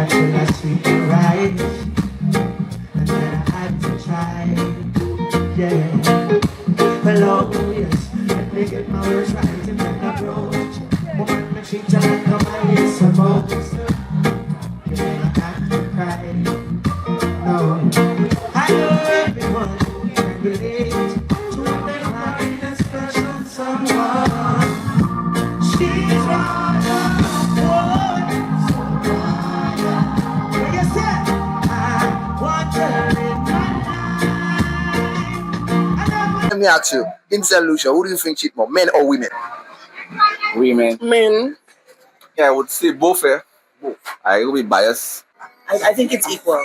should I sweep the right? And then I had to try. Yeah. Hello, yes. Let me get my words right and then approach. Woman, I treat you like a man is supposed to. You never have to cry. No. I know everyone can relate to their mind a special someone. She's rather one. What you say? I want her in my life. Let me ask you, in St. Lucia, who do you think cheat more, men or women? Women. Men. Yeah, I would say both. Both. I will be biased. I think it's equal.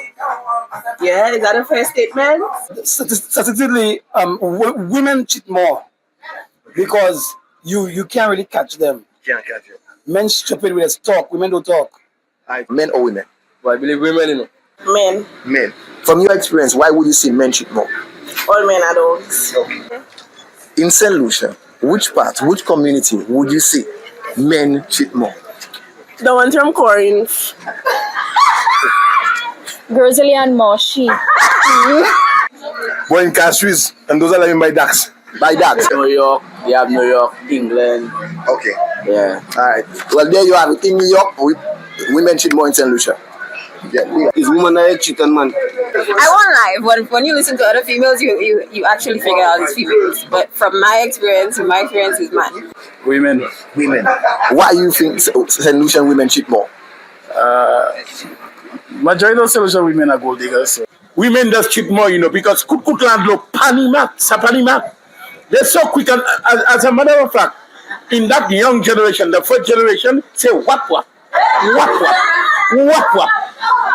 Yeah, is that a fair statement? Statistically, women cheat more because you can't really catch them. Can't catch it. Men stupid with a talk, women don't talk. Men or women? But I believe women, you know. Men. Men. From your experience, why would you say men cheat more? All men are dogs. In St. Lucia, which community would you say men cheat more? The one from Corinth. Grizzly and Marshy. Boy in Castries, and those are living by ducks. By ducks. New York, we have New York, England. Okay. Yeah. Alright. Well, there you have it. In New York, women cheat more in St. Lucia. Yeah. Is woman that cheating, man? I won't lie, but when you listen to other females, you actually figure out it's females. But from my experience is man. Women. Women. Why do you think St. Lucian women cheat more? Majority of solution women are gold diggers. So. Women just cheat more, you know, because Kutland look Sapanimak. They're so quick, and as a matter of fact, in that young generation, the first generation, say wap.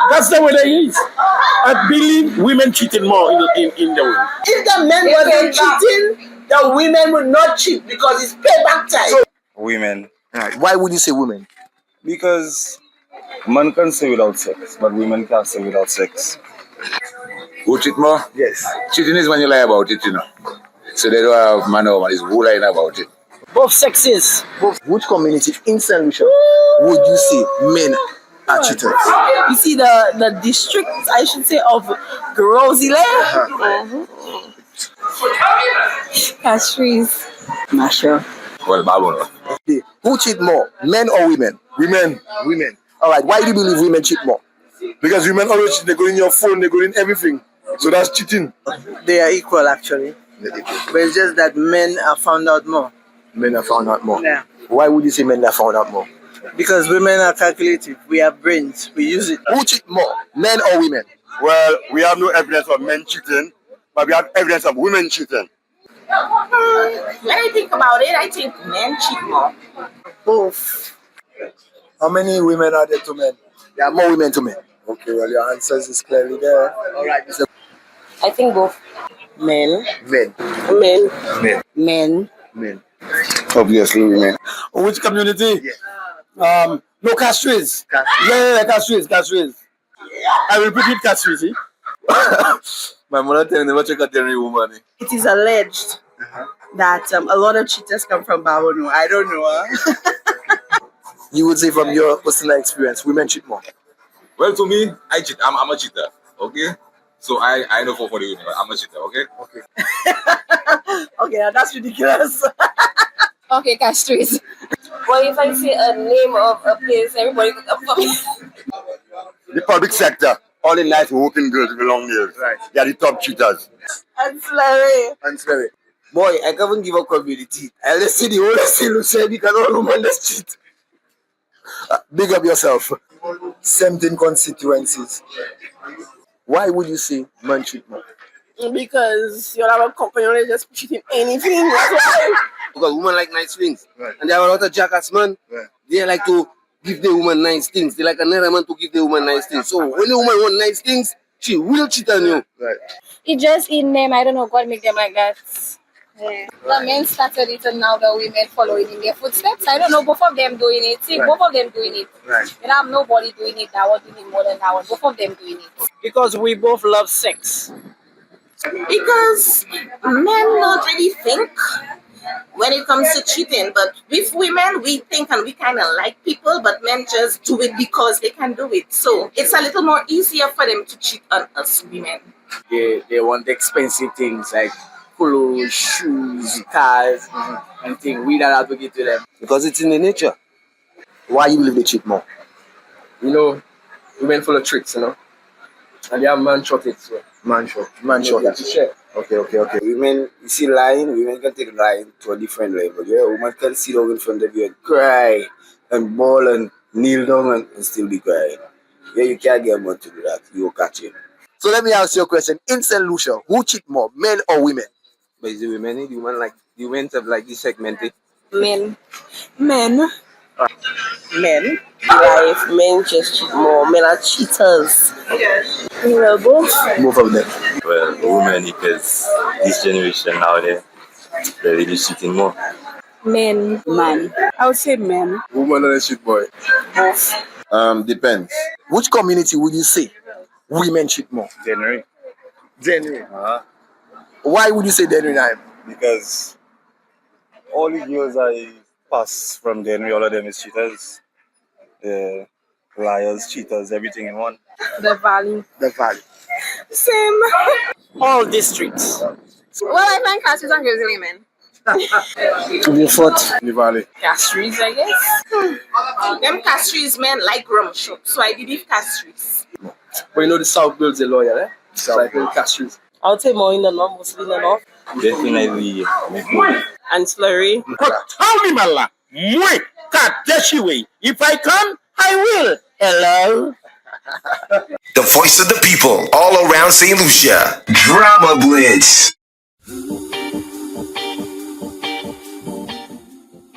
That's the way they is. I believe women cheated more in the world. If the men wasn't cheating, the women would not cheat because it's payback time. So, Women. right. Why would you say women? Because man can say without sex, but women can't say without sex. Who cheat more? Yes. Cheating is when you lie about it, you know. So they don't have man or woman, it's who lying about it. Both sexes. Which community in St. Lucia would you say men are cheaters? You see the district, I should say, of Grosile. Castries. Not sure. Well, Babono. Who cheat more, men or women? Women. Women. All right. Why do you believe women cheat more? Because women always cheat. They go in your phone, they go in everything. So that's cheating. They are equal, actually. But it's just that men are found out more. Men are found out more. Yeah. Why would you say men are found out more? Because women are calculative. We have brains. We use it. Who cheat more, men or women? Well, we have no evidence of men cheating, but we have evidence of women cheating. When I think about it, I think men cheat more. Both. How many women are there to men? There are more women to men. Okay, well your answers is clearly there. All right. So, I think both. Men. men. Men. Men. Men. Men. Obviously, women. Which community? Yeah. No, Castries. Castries. Yeah, Castries. I will repeat Castries. My mother telling me never check out any woman. It is alleged that a lot of cheaters come from Babono. I don't know. You would say from your personal experience, women cheat more. Well, to me, I cheat. I'm a cheater. Okay? So I know for the women, but I'm a cheater, okay? Okay, now that's ridiculous. Okay, Castries. Well, if I say a name of a place, everybody could come for me. The public sector, all the nice working girls belong there. Right. They are the top cheaters. And slurry. And sorry. Boy, I can't give up community. I let's see the whole St. Lucia because all women just cheat. Big up yourself. 17 constituencies. Why would you say men cheat more? Because you'll have a company only just cheating anything. That's why. Because women like nice things. Right. And there are a lot of jackass men. Right. They like to give the woman nice things. They like another man to give the woman nice things. So when the woman want nice things, she will cheat on you. Right. It just in them. I don't know. God make them like that. Yeah. The men started it and now the women following in their footsteps. I don't know. Both of them doing it. See, Right. both of them doing it. Right. You don't have nobody doing it that one doing it more than that one. Both of them doing it. Because we both love sex. Because men don't really think. when it comes to cheating. But with women, we think and we kind of like people, but men just do it because they can do it. So it's a little more easier for them to cheat on us women. They want expensive things like clothes, shoes, cars, and things. We don't advocate to them. Because it's in the nature. Why you believe they cheat more? You know, women full of tricks, you know. And they have man shot it, so. Man shot it. Share. Okay. Women, you see lying, women can take lying to a different level. Yeah, women can sit down in front of you and cry and bawl and kneel down and still be crying. Yeah, you can't get a man to do that. You will catch him. So let me ask you a question. In St. Lucia, who cheat more, men or women? But it's the women, the women have like this segmented. Men. Life, men just cheat more. Men are cheaters. Well, Both of them. Well, women, because this generation nowadays, they're really cheating more. Men. Man. I would say men. Woman and a shit boy. Depends. Which community would you say women cheat more? January. Why would you say January? Because all the girls I pass from January, all of them is cheaters. Liars, cheaters, everything in one. The Valley. Same. All districts. Well, I find Castries and Grizzly men. The Valley. Castries, I guess. Them Castries men like rum shop, so I believe Castries. But you know the South builds a lawyer, eh? So I think Castries. I would say more in the north, mostly in the north. Definitely. And slurry. Tell me, Mala. Mwe, Kateshiwe. If I can, I will. Hello? The voice of the people all around St. Lucia. Drama Blitz.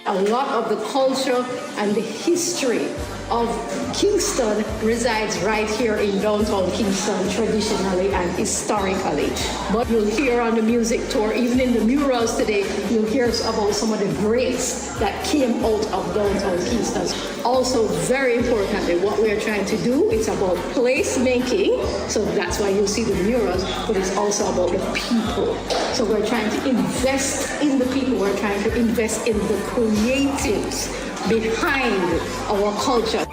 A lot of the culture and the history of Kingston resides right here in downtown Kingston, traditionally and historically. But you'll hear on the music tour, even in the murals today, you'll hear about some of the greats that came out of downtown Kingston. Also, very importantly, what we're trying to do is about place making. So that's why you see the murals, but it's also about the people. So we're trying to invest in the people. We're trying to invest in the creatives behind our culture.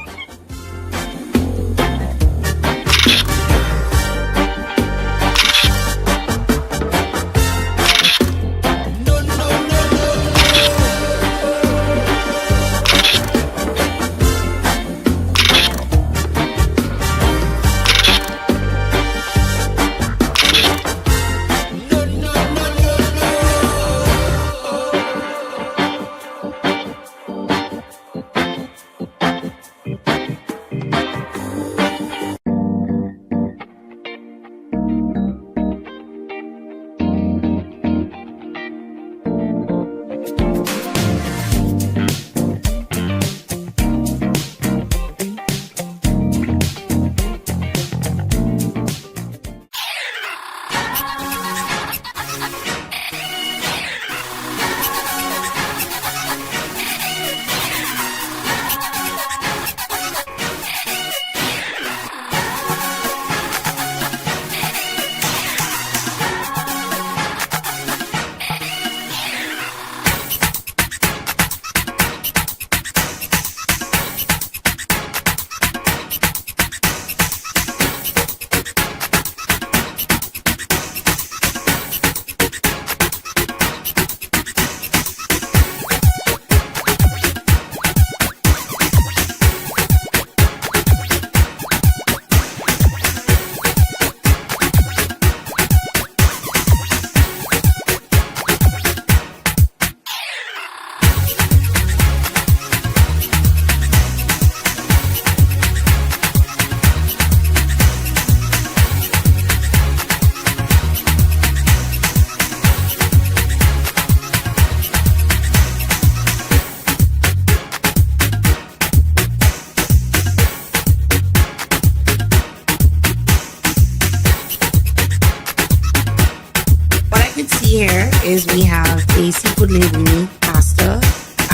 Here is we have a seafood linguine pasta,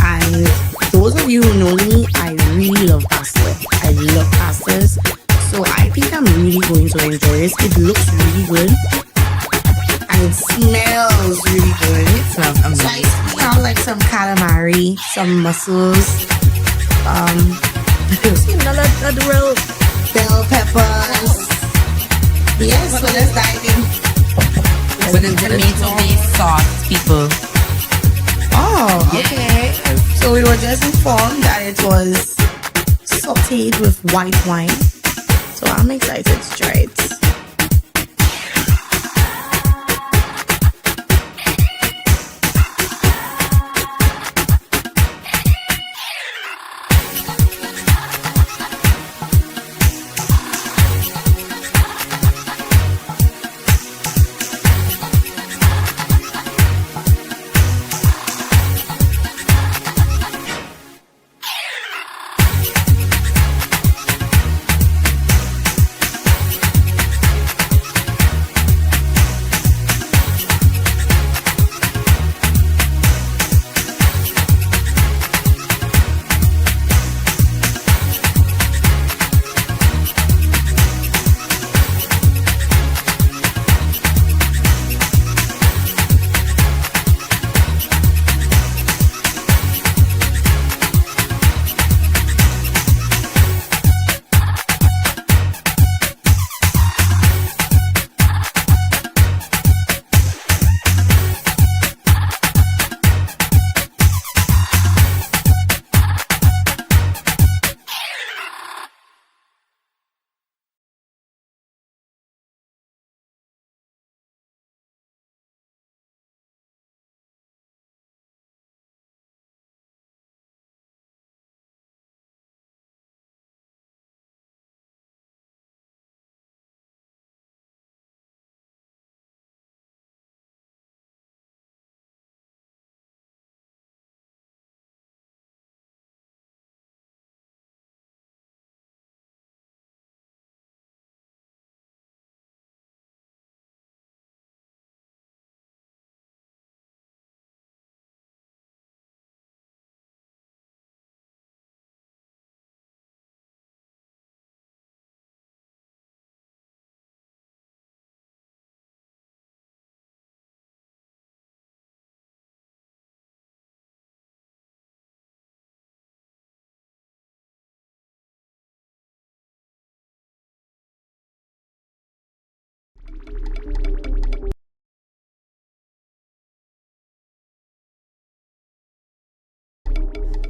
and those of you who know me, I really love pasta. I love pastas, so I think I'm really going to enjoy this. It looks really good. and it smells really good. It smells amazing. You know, like some calamari, some mussels, you know, the real bell peppers. Yes, so let's dive in. With the tomato-based sauce, people. Oh, okay. So we were just informed that it was sauteed with white wine. So I'm excited to try it.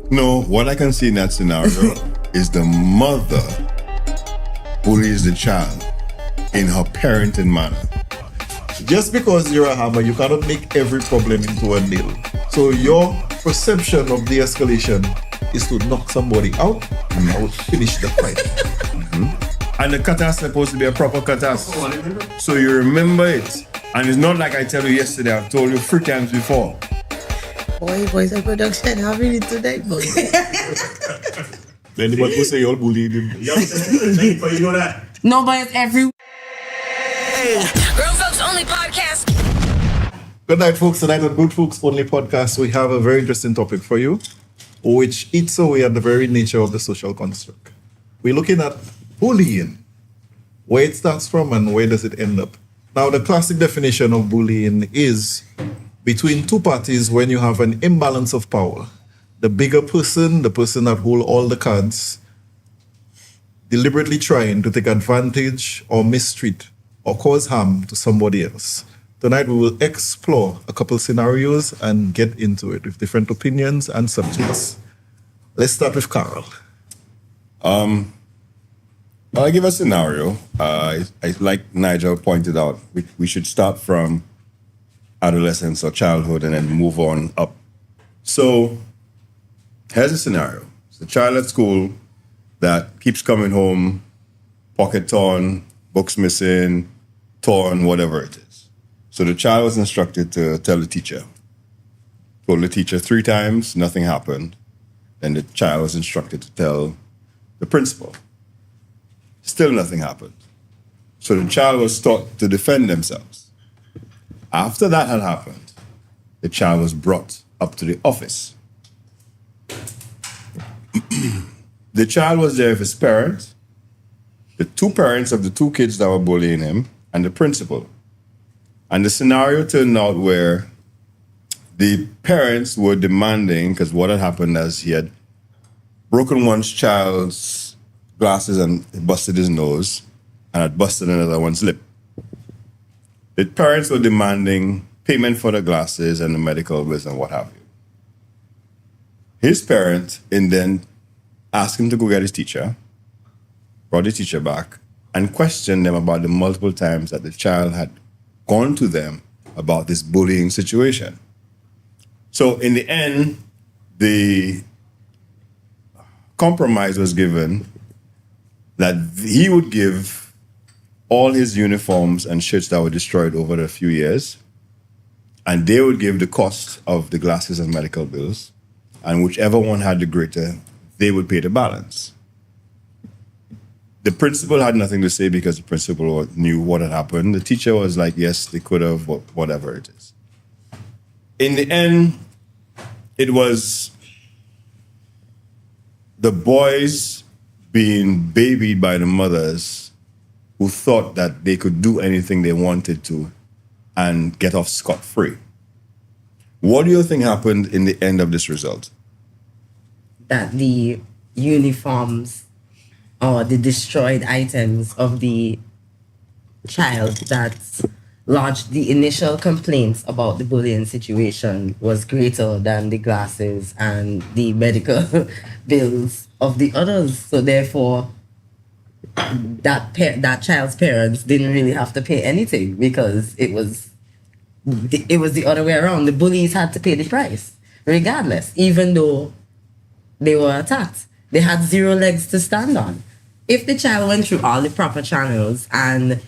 No, what I can see in that scenario is the mother bullies the child in her parenting manner. Just because you're a hammer, you cannot make every problem into a nail. So your perception of the escalation is to knock somebody out and I will finish the fight. And the kata is supposed to be a proper kata. So you remember it. And it's not like I tell you yesterday, I've told you 3 times before. Boy, voice of production, how really today, boy? Anybody who say you're bullying him? You know that? No, but it's every. Grown Folks Only Podcast. Good night, folks. Tonight on Good Folks Only Podcast, we have a very interesting topic for you, which eats away at the very nature of the social construct. We're looking at bullying, where it starts from and where does it end up. Now, the classic definition of bullying is between two parties when you have an imbalance of power. The bigger person, the person that holds all the cards, deliberately trying to take advantage or mistreat or cause harm to somebody else. Tonight we will explore a couple scenarios and get into it with different opinions and subjects. Let's start with Carl. I'll give a scenario. Like Nigel pointed out, we should start from adolescence or childhood and then move on up. So here's a scenario. It's a child at school that keeps coming home, pocket torn, books missing, torn, whatever it is. So the child was instructed to tell the teacher. Told the teacher 3 times, nothing happened. Then the child was instructed to tell the principal. Still nothing happened. So the child was taught to defend themselves. After that had happened, the child was brought up to the office. The child was there with his parents, the 2 parents of the 2 kids that were bullying him, and the principal. And the scenario turned out where the parents were demanding, because what had happened is he had broken one child's glasses and busted his nose and had busted another one's lip. The parents were demanding payment for the glasses and the medical bills and what have you. His parent then asked him to go get his teacher, brought the teacher back, and questioned them about the multiple times that the child had gone to them about this bullying situation. So in the end, the compromise was given that he would give all his uniforms and shirts that were destroyed over a few years, and they would give the cost of the glasses and medical bills, and whichever one had the greater, they would pay the balance. The principal had nothing to say because the principal knew what had happened. The teacher was like, yes, they could have, whatever it is. In the end, it was the boys being babied by the mothers who thought that they could do anything they wanted to and get off scot-free. What do you think happened in the end of this result? That the uniforms or the destroyed items of the child that lodged the initial complaints about the bullying situation was greater than the glasses and the medical bills of the others. So therefore, that child's parents didn't really have to pay anything because it was the other way around. The bullies had to pay the price, regardless, even though they were attacked. They had zero legs to stand on. If the child went through all the proper channels and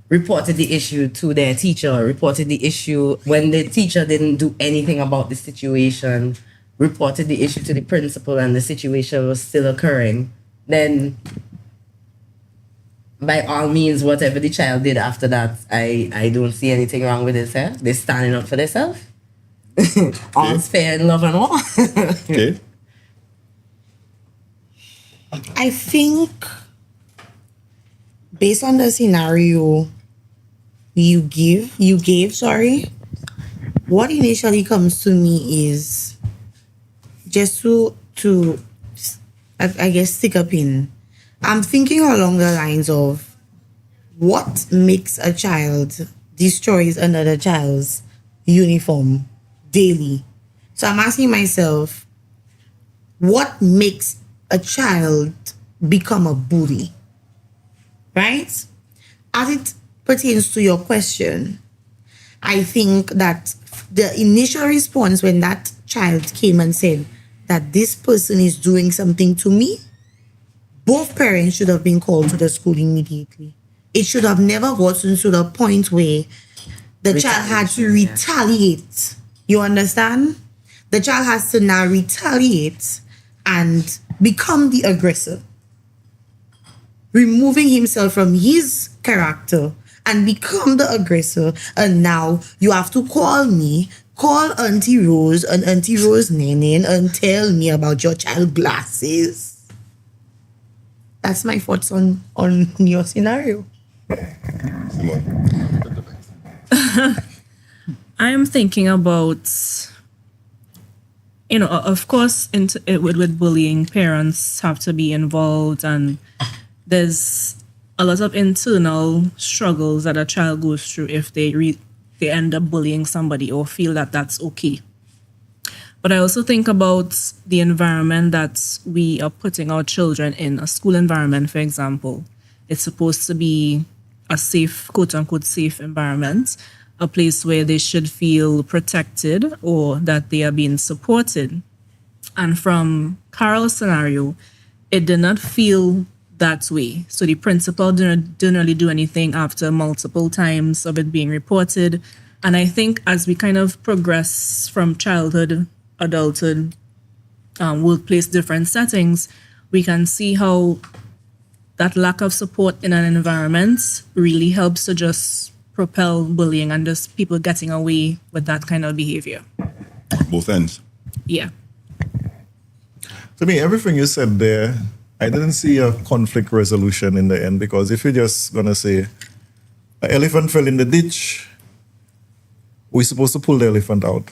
reported the issue to their teacher, reported the issue when the teacher didn't do anything about the situation, reported the issue to the principal and the situation was still occurring, then by all means, whatever the child did after that, I don't see anything wrong with it. Eh? They're standing up for themselves. All's fair in love and all. Okay. I think based on the scenario you gave, what initially comes to me is just to I guess stick a pin. I'm thinking along the lines of what makes a child destroys another child's uniform daily. So I'm asking myself, what makes a child become a bully? Right? As it pertains to your question, I think that the initial response when that child came and said that this person is doing something to me, both parents should have been called to the school immediately. It should have never gotten to the point where the child had to retaliate. You understand? The child has to now retaliate and become the aggressor, removing himself from his character and become the aggressor. And now you have to call me, call Auntie Rose and Auntie Rose Nene and tell me about your child glasses. That's my thoughts on your scenario. I'm thinking about, of course, with bullying, parents have to be involved, and there's a lot of internal struggles that a child goes through if they end up bullying somebody or feel that that's okay. But I also think about the environment that we are putting our children in. A school environment, for example, it's supposed to be a safe, quote-unquote, safe environment, a place where they should feel protected or that they are being supported. And from Carol's scenario, it did not feel that way. So the principal didn't really do anything after multiple times of it being reported. And I think as we kind of progress from childhood, adulthood, workplace, different settings, we can see how that lack of support in an environment really helps to just propel bullying and just people getting away with that kind of behavior. Both ends. Yeah. To me, everything you said there, I didn't see a conflict resolution in the end, because if you're just going to say, An elephant fell in the ditch. We're supposed to pull the elephant out.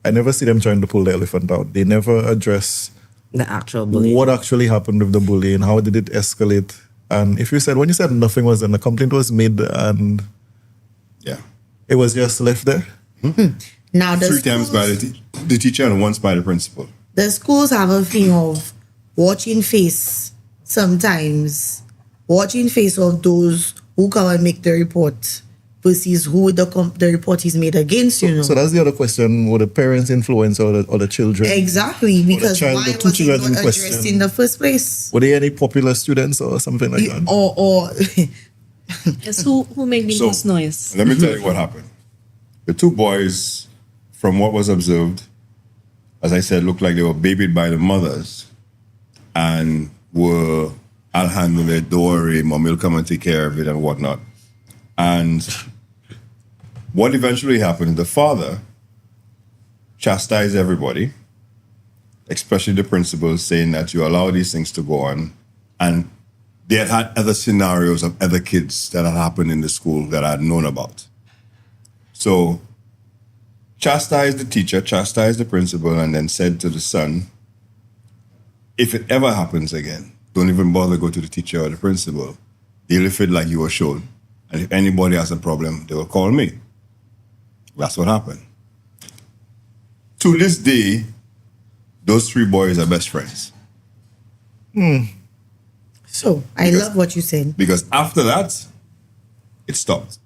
I never see them trying to pull the elephant out. They never address the actual bullying. What actually happened with the bullying? How did it escalate? And when you said nothing was done, the complaint was made and it was just left there. Now, 3 times by the teacher and once by the principal. The schools have a thing of watching face sometimes, watching face of those who come and make the report versus who the report is made against, you know. So that's the other question: would the parents influence or the children? Exactly, because why was two it children not in addressed question? in the first place? Were there any popular students or something like that? Or Yes, who made the most noise? Let me tell you what happened. The 2 boys, from what was observed, as I said, looked like they were babied by the mothers and were, I'll handle it, don't worry, mom will come and take care of it and whatnot. And what eventually happened, the father chastised everybody, especially the principals, saying that you allow these things to go on. And they had other scenarios of other kids that had happened in the school that I had known about. So, chastised the teacher, chastised the principal, and then said to the son, if it ever happens again, don't even bother go to the teacher or the principal. Deal with it like you were shown. And if anybody has a problem, they will call me. That's what happened. To this day, those 3 boys are best friends. So, I love what you said. Because after that, it stopped.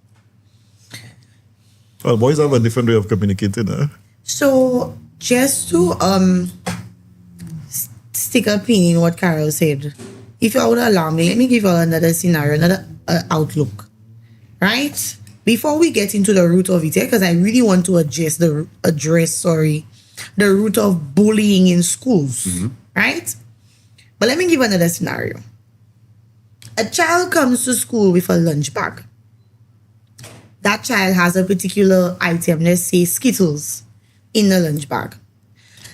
Well, boys have a different way of communicating. So, just to stick a pin in what Carol said, if you would allow me, let me give you another scenario, another outlook, right? Before we get into the root of it, because I really want to address the root of bullying in schools, right? But let me give another scenario. A child comes to school with a lunch bag. That child has a particular item, let's say Skittles, in the lunch bag.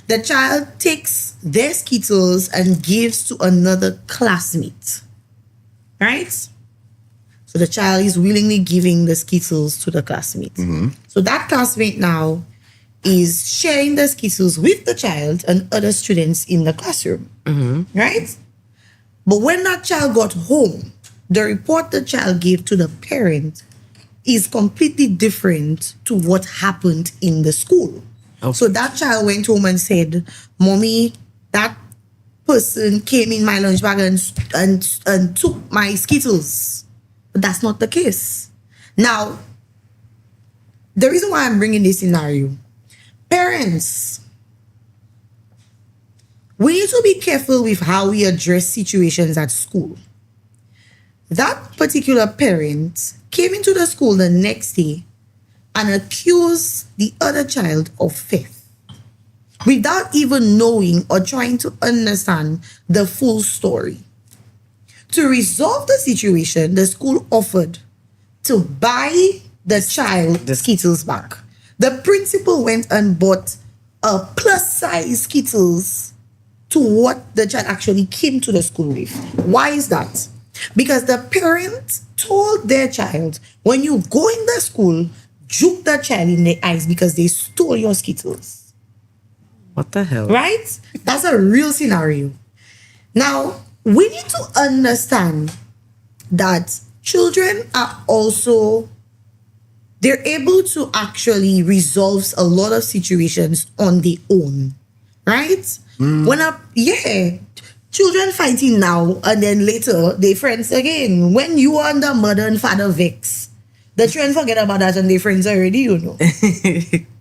The child takes their Skittles and gives to another classmate, right? So the child is willingly giving the Skittles to the classmate. So that classmate now is sharing the Skittles with the child and other students in the classroom, right? But when that child got home, the report the child gave to the parent is completely different to what happened in the school. So that child went home and said, Mommy, that person came in my lunch bag and took my Skittles. But that's not the case. Now, the reason why I'm bringing this scenario, parents, we need to be careful with how we address situations at school. That particular parent came into the school the next day and accused the other child of theft without even knowing or trying to understand the full story. To resolve the situation, the school offered to buy the child the Skittles back. The principal went and bought a plus-size Skittles to what the child actually came to the school with. Why is that? Because the parent told their child, when you go in the school, juke the child in the eyes because they stole your Skittles. What the hell? Right? That's a real scenario. Now, we need to understand that children are also, they're able to actually resolve a lot of situations on their own. Right? Children fighting now and then later they friends again. When you are under mother and father vex, the children forget about that and they friends already, you know.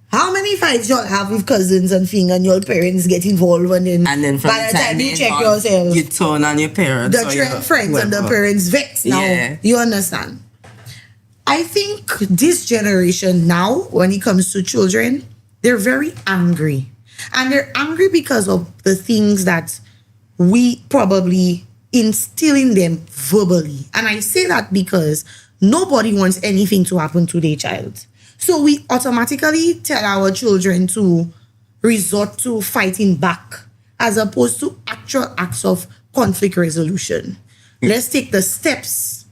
How many fights y'all have with cousins and things and your parents get involved and then from by the time you check yourself, you turn on your parents. the children friends and the parents vex now. Yeah. You understand? I think this generation now, when it comes to children, they're very angry. And they're angry because of the things that we probably instill in them verbally. And I say that because nobody wants anything to happen to their child. So we automatically tell our children to resort to fighting back as opposed to actual acts of conflict resolution. Let's take the steps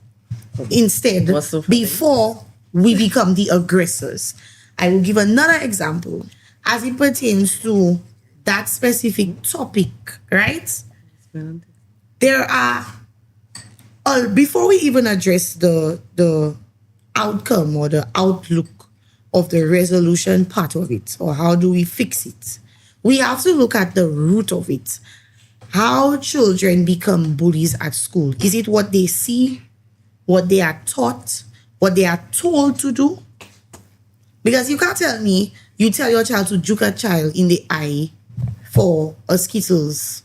instead before we become the aggressors. I will give another example as it pertains to that specific topic, right? There are, before we even address the outcome or the outlook of the resolution part of it, or how do we fix it, we have to look at the root of it. How children become bullies at school. Is it what they see, what they are taught, what they are told to do? Because you can't tell me you tell your child to juke a child in the eye for a Skittles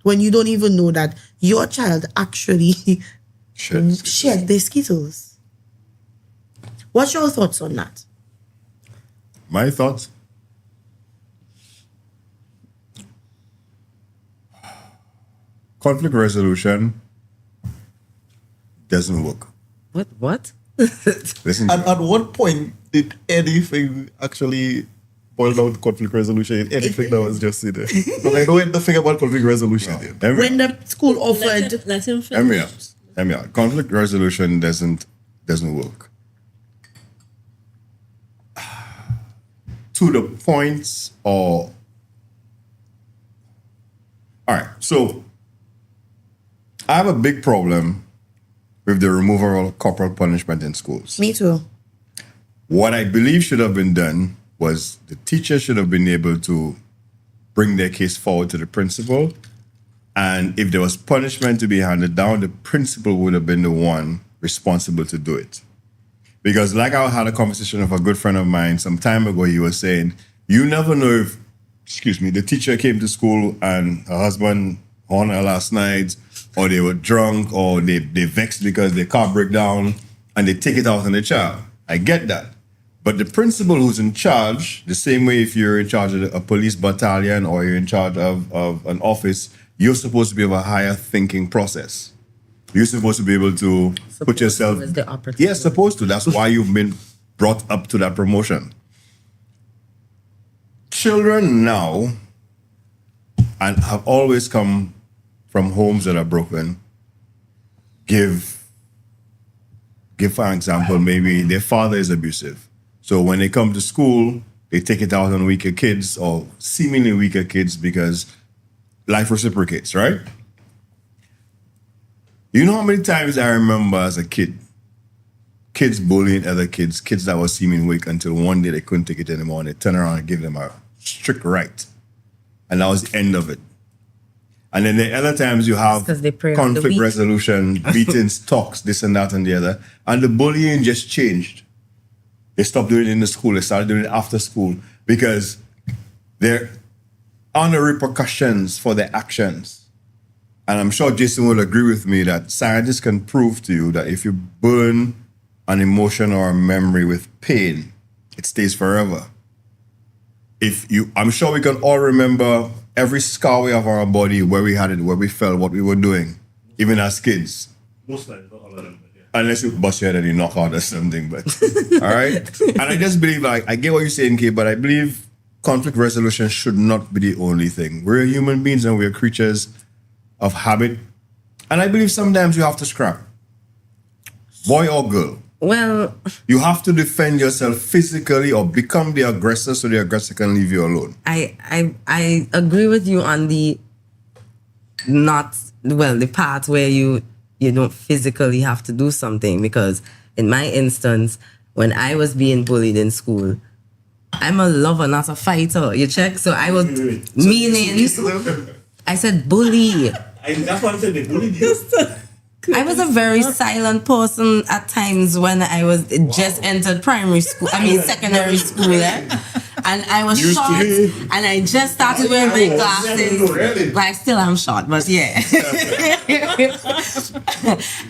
when you don't even know that your child actually shed the Skittles. What's your thoughts on that? My thoughts? Conflict resolution doesn't work. What? Listen. And at what point did anything actually boil down to conflict resolution in anything that was just said there? But I know anything about conflict resolution. When the school offered... Let him Hear me finish. out. Hear me out. Conflict resolution doesn't work. To the points or... All right, so I have a big problem with the removal of corporal punishment in schools. Me too. What I believe should have been done was the teacher should have been able to bring their case forward to the principal. And if there was punishment to be handed down, the principal would have been the one responsible to do it. Because like I had a conversation with a good friend of mine some time ago, he was saying, you never know if, the teacher came to school and her husband on her last night, or they were drunk, or they vexed because their car broke down, and they take it out on the child. I get that. But the principal who's in charge, the same way if you're in charge of a police battalion or you're in charge of an office, you're supposed to be of a higher thinking process. You're supposed to be able to put yourself... Yes, supposed to. That's why you've been brought up to that promotion. Children now, and have always come from homes that are broken, give for an example, maybe their father is abusive. So when they come to school, they take it out on weaker kids or seemingly weaker kids because life reciprocates, right? You know how many times I remember as a kid, kids bullying other kids that were seeming weak until one day they couldn't take it anymore and they turn around and give them a strict right. And that was the end of it. And then the other times you have conflict resolution, beatings, talks, this and that and the other. And the bullying just changed. They stopped doing it in the school. They started doing it after school because there are no repercussions for their actions. And I'm sure Jason will agree with me that scientists can prove to you that if you burn an emotion or a memory with pain, it stays forever. I'm sure we can all remember every scar we have on our body, where we had it, where we felt, what we were doing, even as kids. Most likely, not all of them. But yeah. Unless you bust your head and you knock out or something, but all right. And I just believe, I get what you're saying, Kay, but I believe conflict resolution should not be the only thing. We're human beings and we're creatures of habit, and I believe sometimes you have to scrap, boy or girl. Well, you have to defend yourself physically or become the aggressor so the aggressor can leave you alone. I agree with you on the part where you don't physically have to do something, because in my instance, when I was being bullied in school, I'm a lover, not a fighter. You check? So I was meaning... I said bully. That's why I said they bullied you. I was a very silent person at times when I was just entered secondary school. And I was short, and I just started wearing my glasses. But I still am short, but yeah.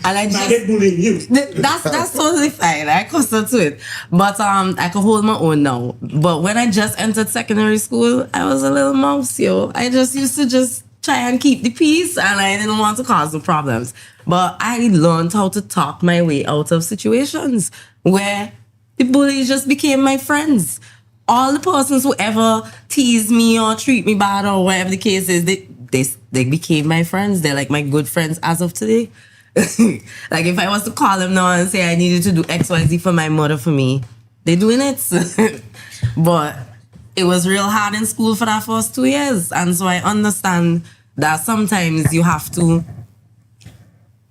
And I just bullying you. That's totally fine. I accustomed to it. But I can hold my own now. But when I just entered secondary school, I was a little mouse, yo. I just used to try and keep the peace, and I didn't want to cause no problems. But I learned how to talk my way out of situations where the bullies just became my friends. All the persons who ever tease me or treat me bad or whatever the case is, they became my friends. They're like my good friends as of today. Like if I was to call them now and say I needed to do XYZ for my mother for me, they're doing it. But it was real hard in school for that first 2 years. And so I understand that sometimes you have to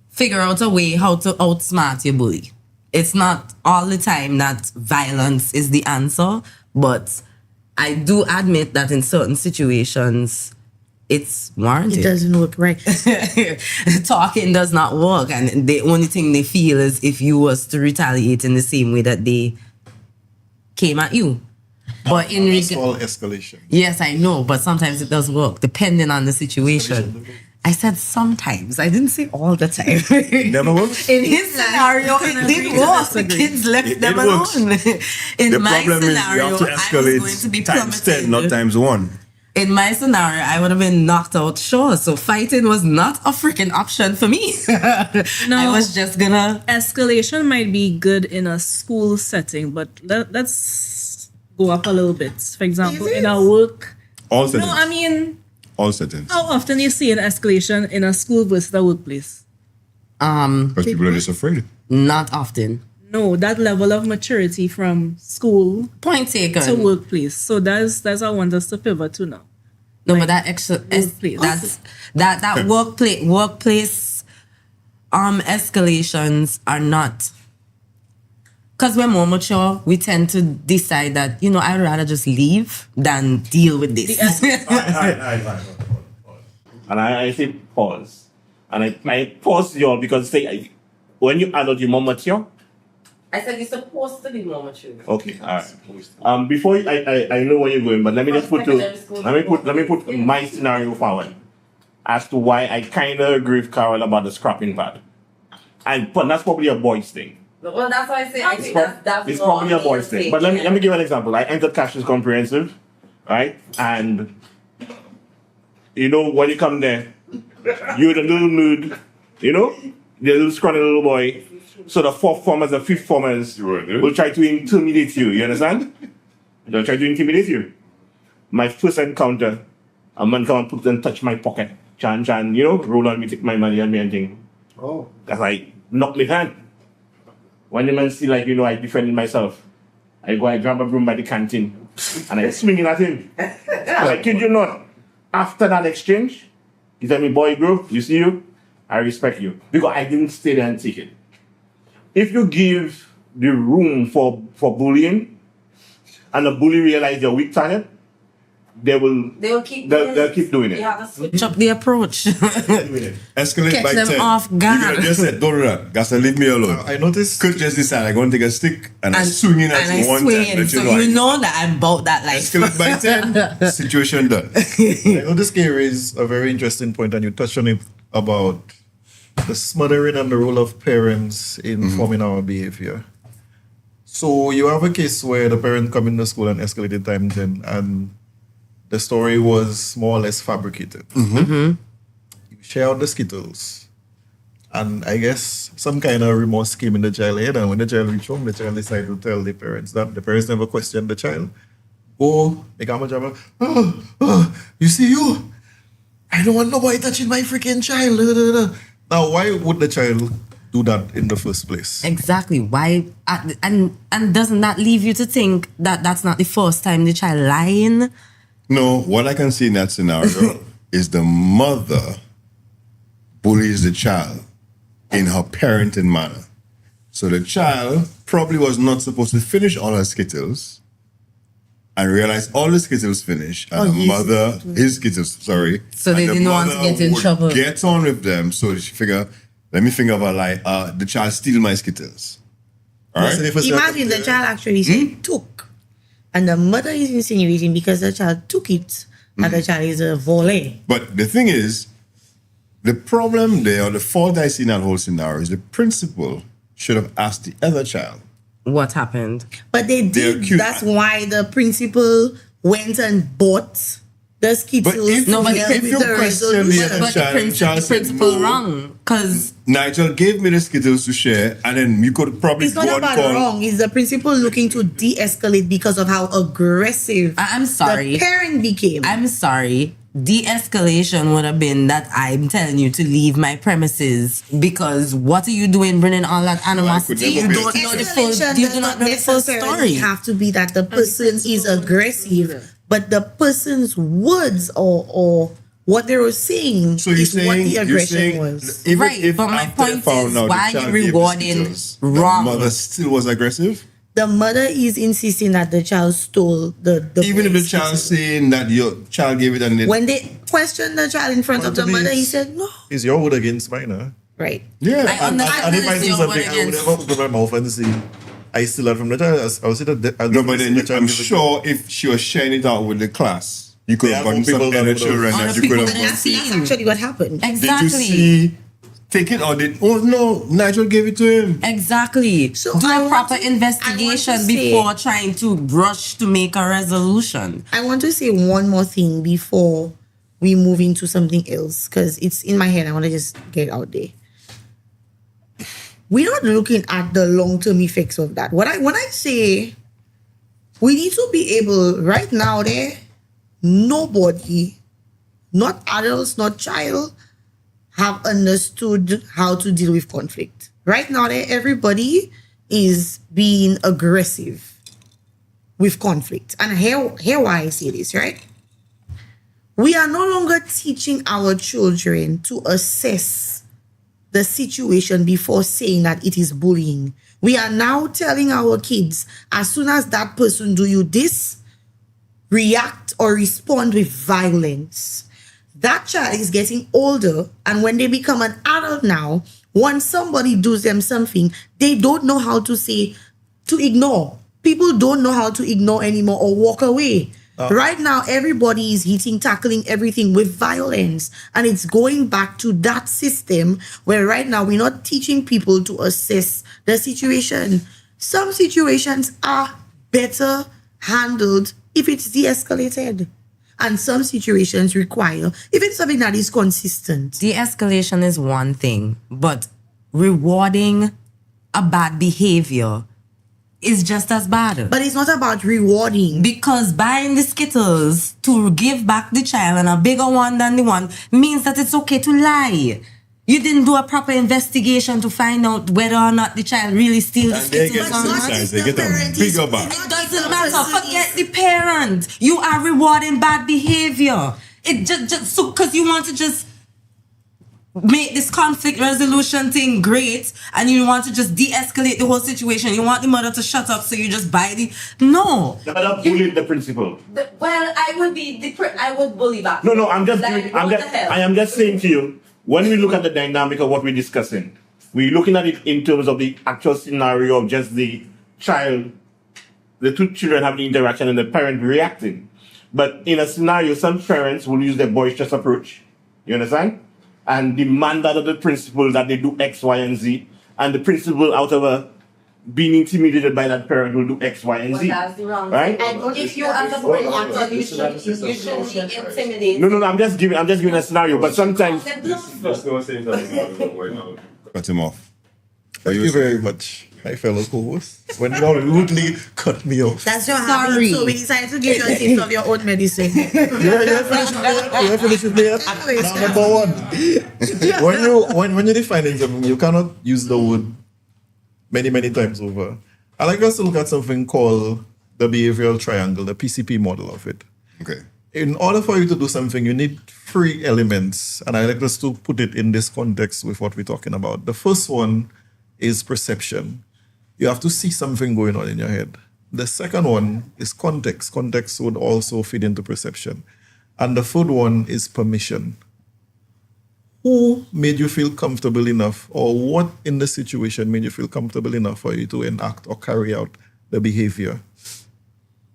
figure out a way how to outsmart your bully. It's not all the time that violence is the answer, but I do admit that in certain situations, it's warranted. It doesn't work right. Talking does not work, and the only thing they feel is if you was to retaliate in the same way that they came at you. But in it's all escalation. yes, I know, but sometimes it does work depending on the situation. I said sometimes. I didn't say all the time. Never works. In his scenario, it did work. The kids left them alone. In The my problem is you scenario, have to I was going to escalate be times plummeted. 10, not times 1. In my scenario, I would have been knocked out, sure. So fighting was not a freaking option for me. I was just gonna... Escalation might be good in a school setting, but let's go up a little bit. For example, in a work... All settings. No, I mean... All settings. How often you see an escalation in a school versus a workplace? Because people are just afraid. Not often. No, that level of maturity from school point taken to workplace. So that's I want us to pivot to now. No, but that extra that workplace escalations are not, because we're more mature. We tend to decide that I'd rather just leave than deal with this. And I say pause. And I pause you all because when you adult, you're more mature. I said you're supposed to be more mature. Okay, all right. Before I know where you're going, but let me just let me put my scenario forward as to why I kind of agree with Carol about the scrapping pad, but that's probably a boy's thing. Well, that's why I say I think that's It's probably a boy's thing. But let me give you an example. I entered Cassius Comprehensive, right? And when you come there, you're the little nude, the little scrawny little boy. So the fourth formers, the fifth formers will try to intimidate you. You understand? They'll try to intimidate you. My first encounter, a man come and put and touch my pocket. Chan, roll on me, take my money and me and thing. Oh. That's like, knock me hand. When the man see I defended myself, I grab a broom by the canteen and I swing it at him. I kid you not. After that exchange, he tell me, boy, bro, you see you? I respect you. Because I didn't stay there and take it. If you give the room for bullying and the bully realize you're weak target, they'll keep doing it. You have to switch up the approach. Escalate Catch by them 10. off guard. You just said, don't do that. Gotta leave me alone. I noticed. Could just decide, I'm going to take a stick and I swing in at you one time. So you know that I'm about that life. Escalate by 10. Situation done. I know this game is a very interesting point, and you touched on it about the smothering and the role of parents in forming our behavior. So you have a case where the parent come into school and escalated times and the story was more or less fabricated. You share out the Skittles. And I guess some kind of remorse came in the child's head, and when the child reached home, the child decided to tell the parents that the parents never questioned the child. They come and you see you? I don't want nobody touching my freaking child. Now, why would the child do that in the first place? Exactly. Why? And doesn't that leave you to think that that's not the first time the child lying? No, what I can see in that scenario is the mother bullies the child in her parenting manner. So the child probably was not supposed to finish all her Skittles and realized all the Skittles finished, and his Skittles, sorry. So they didn't want to get in trouble. Get on with them, so she figure, let me think of a lie. The child steal my Skittles. All right? Imagine the child actually said took, and the mother is insinuating because the child took it, that the child is a volley. But the thing is, the problem there, or the fault I see in that whole scenario, is the principal should have asked the other child what happened. But they did. That's why the principal went and bought the Skittles. But if you question the principal wrong, because Nigel gave me the Skittles to share, and then you could probably it's not about wrong. It's the principal looking to de-escalate because of how aggressive I'm sorry the parent became. I'm sorry. de-escalation would have been that I'm telling you to leave my premises because what are you doing bringing all that animosity? You don't know the full, you do not know the full story. Have to be that the person is aggressive, but the person's words or what they were saying So you're is what saying, the you're aggression saying was. even Right, if but my after point found is, out the why child are gave you rewarding mosquitoes, wrong? The mother still was aggressive? The mother is insisting that the child stole the Even if the child saying that your child gave it and they, when they questioned the child in front of the mother, he said no. Is your word against mine, huh? Right. Yeah, I and understand if I it's do your something, word I would against- never open my mouth and say, I steal that from the child. I would say that. no, but then I'm sure if she was sharing it out with the class, you could have gotten some other children that you could have gone That's actually what happened. Did you see? Take it or did? Oh no, Nigel gave it to him. Exactly. So do I a proper investigation say- before trying to rush to make a resolution. I want to say one more thing before we move into something else because it's in my head. I want to just get it out there. We're not looking at the long-term effects of that. When I say we need to be able right now there, nobody, not adults, not child, have understood how to deal with conflict. Right now there, everybody is being aggressive with conflict. And here why I say this, right? We are no longer teaching our children to assess the situation before saying that it is bullying. We are now telling our kids, as soon as that person do you this, react or respond with violence. That child is getting older, and when they become an adult now, once somebody does them something, they don't know how to say, to ignore. People don't know how to ignore anymore or walk away. Right now, everybody is tackling everything with violence. And it's going back to that system where right now we're not teaching people to assess the situation. Some situations are better handled if it's de-escalated. And some situations require, if it's something that is consistent. De-escalation is one thing, but rewarding a bad behavior is just as bad. But it's not about rewarding. Because buying the Skittles to give back the child and a bigger one than the one means that it's okay to lie. You didn't do a proper investigation to find out whether or not the child really steals the Skittles or not. They get a bigger back. It doesn't matter. Forget the parent. You are rewarding bad behavior. It just so because you want to just make this conflict resolution thing great and you want to just de-escalate the whole situation. You want the mother to shut up so you just buy the... No. The mother bullied the principal. Well, I would bully back. No, I'm just Like, what the hell? I am just saying to you, when we look at the dynamic of what we're discussing, we're looking at it in terms of the actual scenario of just the child, the two children having interaction and the parent reacting. But in a scenario, some parents will use their boisterous approach. You understand? And demand out of the principal that they do X, Y, and Z. And the principal, out of being intimidated by that parent, will do X, Y, and Z. That's the wrong right? thing. And if you as a parent, you shouldn't be intimidated. No, I'm just giving a scenario. But sometimes Cut him off. Thank you very much, my fellow co-host. When you all rudely cut me off. That's your habit. So we decided to give you a taste of your own medicine. You're finished with me yet? Now, number one. When you're defining something, you cannot use the word many times over. I like us to look at something called the behavioral triangle, the PCP model of it. Okay. In order for you to do something, you need 3 elements. And I like us to put it in this context with what we're talking about. The first one is perception. You have to see something going on in your head. The second one is context. Context would also feed into perception. And the third one is permission. Who made you feel comfortable enough, or what in the situation made you feel comfortable enough for you to enact or carry out the behavior?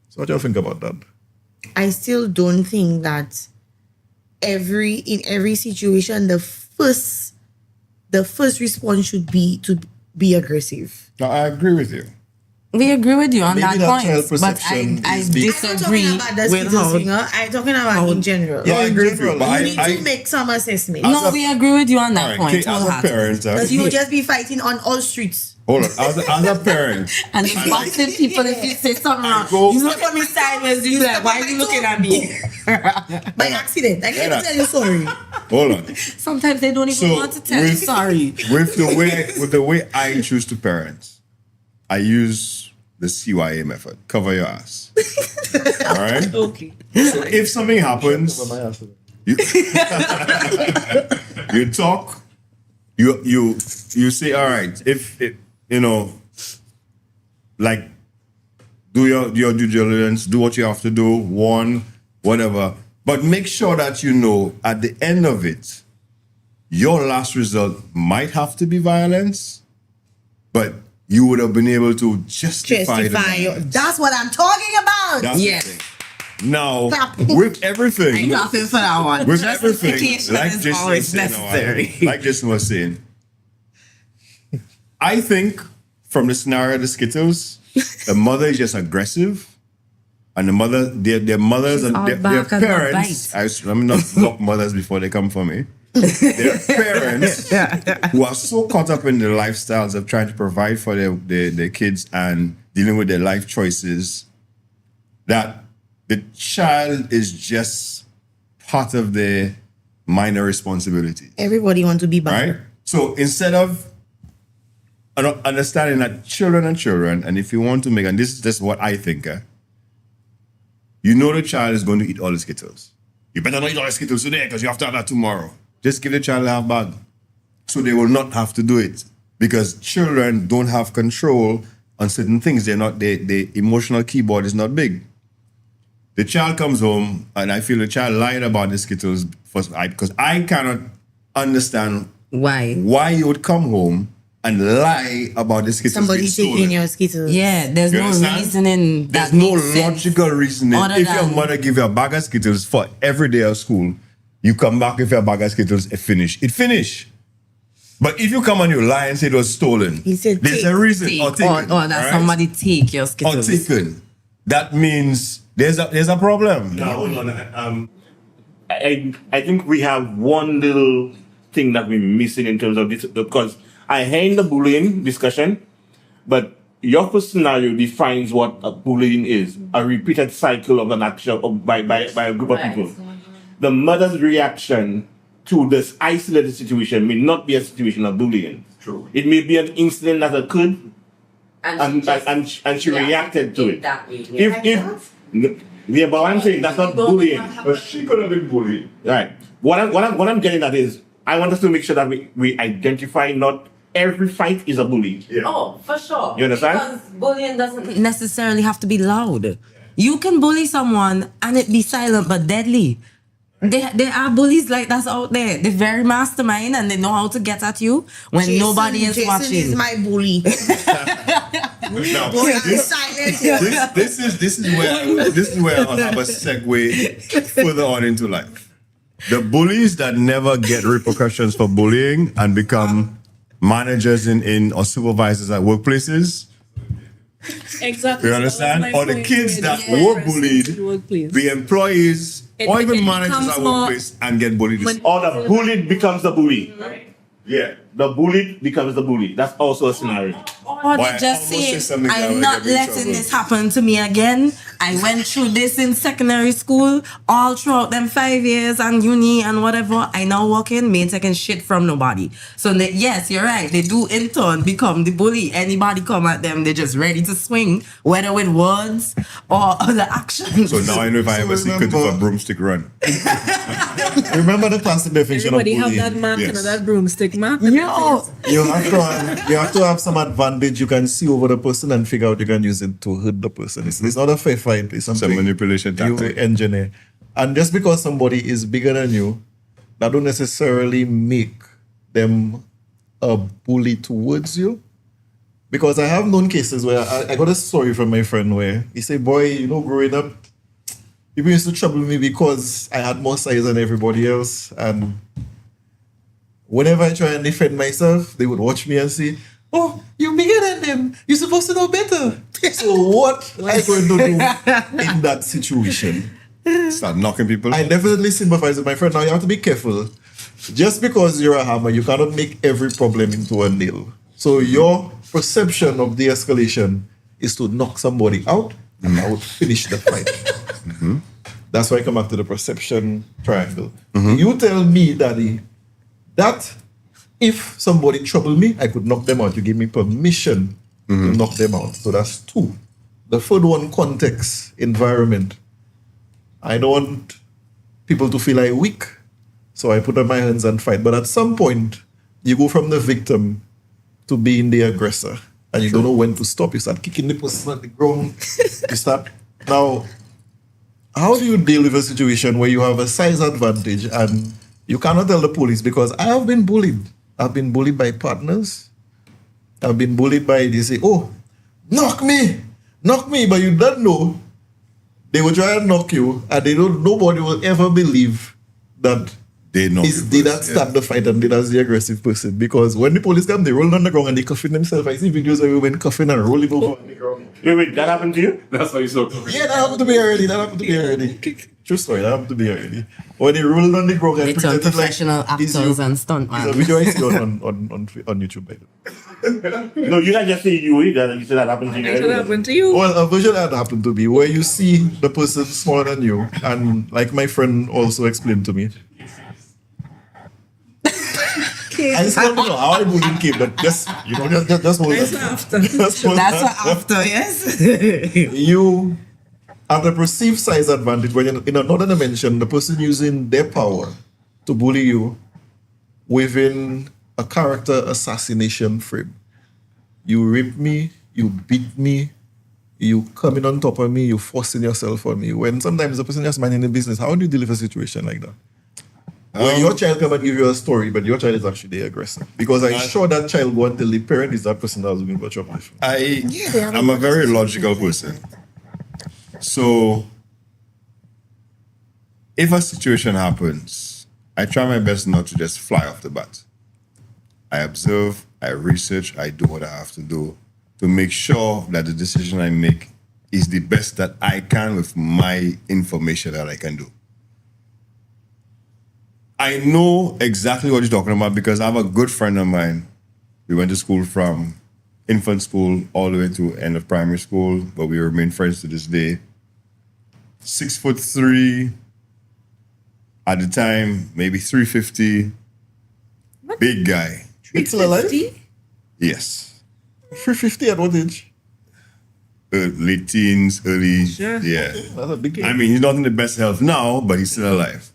So what do you think about that? I still don't think that in every situation the first response should be to be aggressive. No, I agree with you. We agree with you on Maybe that that child point, but perception I is big. disagree I'm talking about the with skittles how. thing, huh? I'm talking about in general. Yeah, I agree with you, general, but You need I to make some assessment. No, we agree with you on that Alright, point. Kate, as a wholeheartedly. parent, Because you will just be fighting on all streets. hold on, as a parent, And it's boxing people if you say something wrong. You look at me sideways, you be like, why are you looking at me? By accident. I can't tell you sorry. hold on. Sometimes they don't even want to tell you sorry. With the way I choose to parent, I use the CYA method. Cover your ass. All right. Okay. So if something happens, you, you talk. You say, all right. If it, like, do your due diligence. Do what you have to do. Warn, whatever. But make sure that you know at the end of it, your last result might have to be violence, but you would have been able to justify the violence. That's what I'm talking about. That's the thing. Now, with everything, I'm laughing for that one. with Justification everything, like is Jason always was saying, necessary. like Jason was saying, I think from the scenario of the Skittles, the mother is just aggressive. And the mother, their mothers She's and all their back and not parents, let me not block mothers before they come for me. Their parents who are so caught up in the lifestyles of trying to provide for their kids and dealing with their life choices, that the child is just part of their minor responsibilities. Everybody wants to be bad. Right? So instead of understanding that children are children, and if you want to make, and this is just what I think, you know the child is going to eat all the Skittles. You better not eat all the Skittles today because you have to have that tomorrow. Just give the child a half bag. So they will not have to do it. Because children don't have control on certain things. The emotional keyboard is not big. The child comes home, and I feel the child lied about the Skittles because I cannot understand why you would come home and lie about the Skittles. Somebody being stolen. taking your Skittles. Yeah, there's You no understand? reasoning. There's that no makes sense. logical reasoning. Other If your than- mother give you a bag of Skittles for every day of school, you come back with your bag of Skittles, it finish. But if you come and you lie and say it was stolen, there's a reason. Or taken. Or that somebody take your Or Skittles. taken. That means there's a problem. Now, hold on. I think we have one little thing that we're missing in terms of this, because I hear in the bullying discussion, but your first scenario defines what a bullying is, a repeated cycle of an action by a group of people. The mother's reaction to this isolated situation may not be a situation of bullying. True. It may be an incident that occurred, and she reacted to it. That way, Yeah, but I'm saying that's not bullying. But she could have been bullied. Right. What I'm getting at is I want us to make sure that we identify not every fight is a bully. Yeah. Oh, for sure. You understand? Because bullying doesn't necessarily have to be loud. You can bully someone and it be silent but deadly. There are bullies like that out there. They're very mastermind and they know how to get at you when nobody is watching. Jason is my bully. Now, Boy, I'm silent. this is where I'll have a segue further on into life. The bullies that never get repercussions for bullying and become managers in or supervisors at workplaces. Exactly. You understand? Or the kids that were bullied, the employees, or even managers at workplace and get bullied. Or the bullied becomes the bully. Yeah. The bullied becomes the bully. That's also a scenario. Or they just say, I'm not letting this happen to me again. I went through this in secondary school, all throughout them 5 years and uni and whatever. I now walk in, me taking shit from nobody. So yes, you're right. They do in turn become the bully. Anybody come at them, they're just ready to swing, whether with words or other actions. So now I know if I ever see Kurt with a broomstick run. Remember the classic definition Everybody of have bullying? that mark and that broomstick mark. Yo. You have to have some advantage you can see over the person and figure out you can use it to hurt the person. It's not a fair fight. It's something Some manipulation you tactic. engineer. And just because somebody is bigger than you, that don't necessarily make them a bully towards you. Because I have known cases where I got a story from my friend where he said, boy, growing up, people used to trouble me because I had more size than everybody else. And whenever I try and defend myself, they would watch me and say, oh, you're bigger than them. You're supposed to know better. So what I going to do in that situation? Start knocking people. I definitely sympathize with my friend. Now you have to be careful. Just because you're a hammer, you cannot make every problem into a nail. So your perception of de-escalation is to knock somebody out and I would finish the fight. That's why I come back to the perception triangle. You tell me, Daddy, that if somebody troubled me, I could knock them out. You give me permission to knock them out. So that's 2. The third one, context, environment. I don't want people to feel like weak, so I put up my hands and fight. But at some point, you go from the victim to being the aggressor, and you don't know when to stop. You start kicking the person at the ground. You start now. How do you deal with a situation where you have a size advantage and you cannot tell the police? Because I have been bullied. I've been bullied by partners. I've been bullied by, they say, oh, knock me, but you don't know. They will try and knock you, and nobody will ever believe that they that start the fight and they that's the aggressive person. Because when the police come, they roll on the ground and they cuffing themselves. I see videos of women cuffing and rolling over on the ground. Wait, that happened to you? That's why you so. Yeah, that happened to me already. True story, that happened to me already. When they rolled on the ground and It's on pretended like professional actors and stuntmen. it's a video I see on YouTube, by the way. No, you can't just say you that you said that happened to you. It happened to you. Well, a version that happened to me where you see the person smaller than you, and like my friend also explained to me. I still don't know how I bullied came, but just hold that. Just hold That's after, yes. You have the perceived size advantage when you're in another dimension, the person using their power to bully you within a character assassination frame. You rape me, you beat me, you coming on top of me, you forcing yourself on me. When sometimes the person just minding the business, how do you deal with a situation like that? When your child come and give you a story, but your child is actually the aggressor. Because I'm sure that child go and tell the parent is that person that was looking for trouble. I'm a very logical person. So if a situation happens, I try my best not to just fly off the bat. I observe, I research, I do what I have to do to make sure that the decision I make is the best that I can with my information that I can do. I know exactly what you're talking about because I have a good friend of mine. We went to school from infant school all the way to end of primary school, but we remain friends to this day. 6'3", at the time, maybe 350. Big guy. It's still alive? Yes. 350 at what age? Late teens, early. Sure. Yeah. That's a big game. I mean, he's not in the best health now, but he's still alive.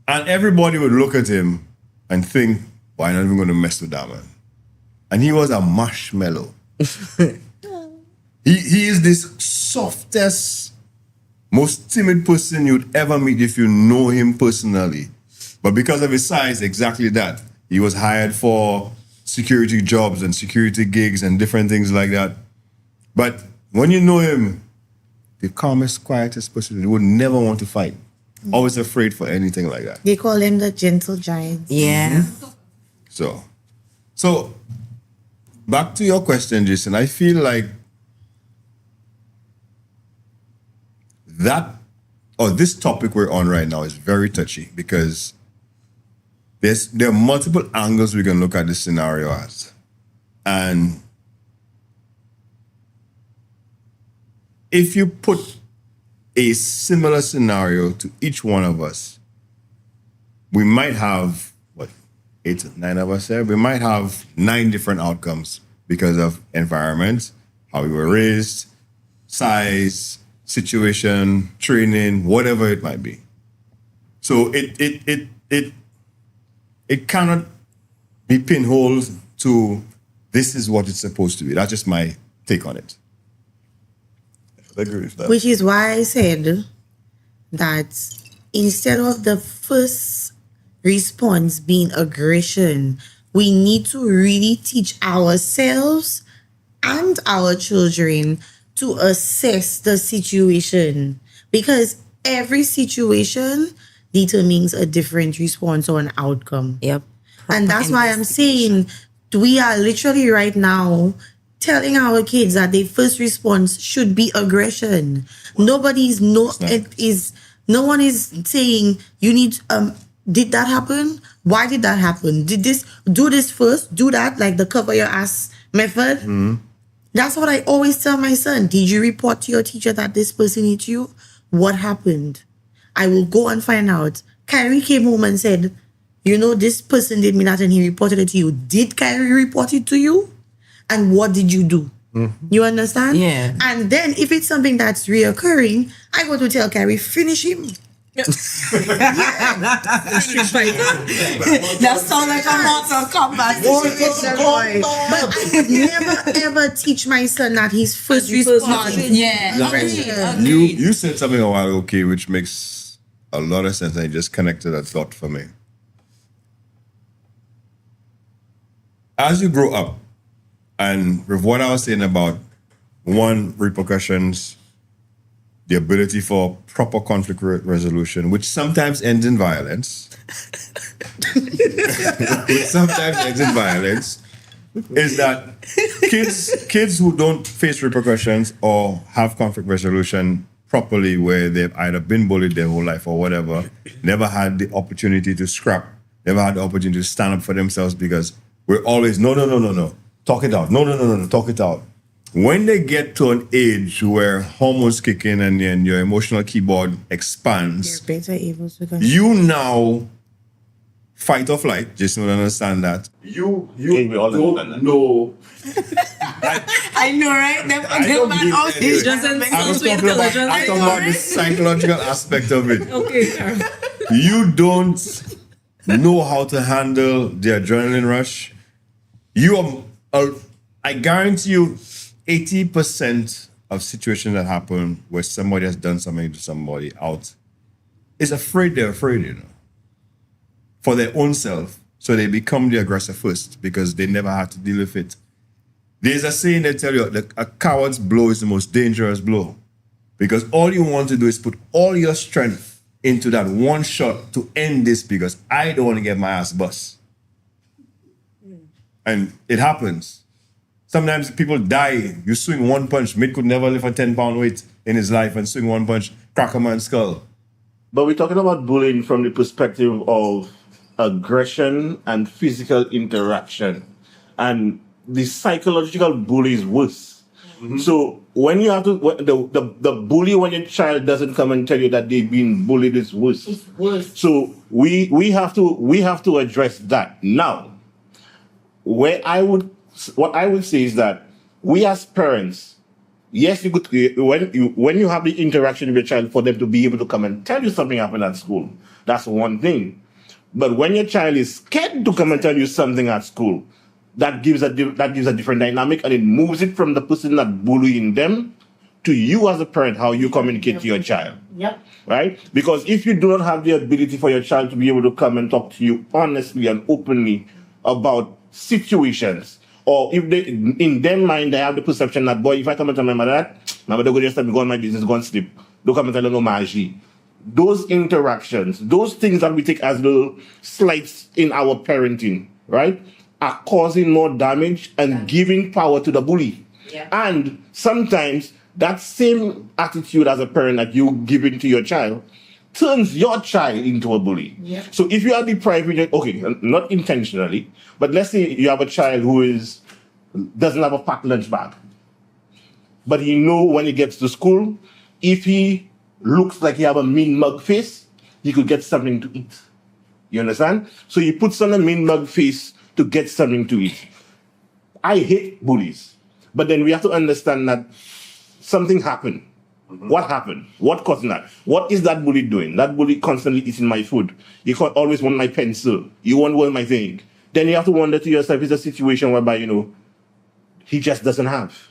And everybody would look at him and think, why not even going to mess with that man? And he was a marshmallow. he is this softest, most timid person you'd ever meet if you know him personally. But because of his size, exactly that. He was hired for security jobs and security gigs and different things like that. But when you know him, the calmest, quietest person, he would never want to fight. Always afraid for anything like that. They call him the gentle giant. Yeah. So back to your question, Jason, I feel like this topic we're on right now is very touchy because there are multiple angles we can look at this scenario as. And if you put a similar scenario to each one of us, we might have, 8 or 9 of us there? We might have 9 different outcomes because of environment, how we were raised, size, situation, training, whatever it might be. So it cannot be pinholed to this is what it's supposed to be. That's just my take on it. I agree with that. Which is why I said that instead of the first response being aggression, we need to really teach ourselves and our children to assess the situation, because every situation determines a different response or an outcome. Yep. And that's why I'm saying we are literally right now telling our kids that their first response should be aggression. No one is saying you need did that happen? Why did that happen? Did this do this first? Do that, like the cover your ass method. That's what I always tell my son. Did you report to your teacher that this person hit you? What happened? I will go and find out. Kyrie came home and said, you know, this person did me that and he reported it to you. Did Kyrie report it to you? And what did you do? You understand? Yeah. And then if it's something that's reoccurring, I go to tell Kyrie, finish him. That sounds like a Mortal Kombat situation, boy. But I would never ever teach my son that his first response. You said something a while ago, okay, which makes a lot of sense. I just connected that thought for me. As you grow up, and with what I was saying about one, repercussions, the ability for proper conflict resolution, which sometimes ends in violence, is that kids who don't face repercussions or have conflict resolution properly, where they've either been bullied their whole life or whatever, never had the opportunity to scrap, never had the opportunity to stand up for themselves, because we're always, no, talk it out. No, talk it out. When they get to an age where hormones kick in and then your emotional keyboard expands, you now fight or flight. Jason would understand that. You don't know. I know, right? I'm talking about the psychological aspect of it. Okay. You don't know how to handle the adrenaline rush. I guarantee you, 80% of situations that happen where somebody has done something to somebody out is they're afraid, you know, for their own self. So they become the aggressor first because they never had to deal with it. There's a saying they tell you, a coward's blow is the most dangerous blow, because all you want to do is put all your strength into that one shot to end this, because I don't want to get my ass bust. And it happens. Sometimes people die. You swing one punch. Mid could never lift a 10-pound weight in his life and swing one punch, crack a man's skull. But we're talking about bullying from the perspective of aggression and physical interaction. And the psychological bully is worse. So when you have to, the bully when your child doesn't come and tell you that they've been bullied is worse. It's worse. So we have to address that. Now, what I would say is that we as parents, yes, you could, when you have the interaction with your child, for them to be able to come and tell you something happened at school, that's one thing. But when your child is scared to come and tell you something at school, that gives a different dynamic, and it moves it from the person that bullying them to you as a parent, how you communicate to your child. Yep. Right? Because if you do not have the ability for your child to be able to come and talk to you honestly and openly about situations, or if they, in their mind, they have the perception that, boy, if I come and tell my mother go just tell me, go on my business, go and sleep. Don't come and tell her no magie. Those interactions, those things that we take as little slights in our parenting, right, are causing more damage and giving power to the bully. Yeah. And sometimes that same attitude as a parent that you give into your child turns your child into a bully. Yeah. So if you are depriving, okay, not intentionally, but let's say you have a child who doesn't have a packed lunch bag, but he know when he gets to school, if he looks like he have a mean mug face, he could get something to eat. You understand? So he puts on a mean mug face to get something to eat. I hate bullies, but then we have to understand that something happened. What happened? What caused that? What is that bully doing? That bully constantly eating my food. He always want my pencil. You want my thing. Then you have to wonder to yourself, it's a situation whereby, he just doesn't have.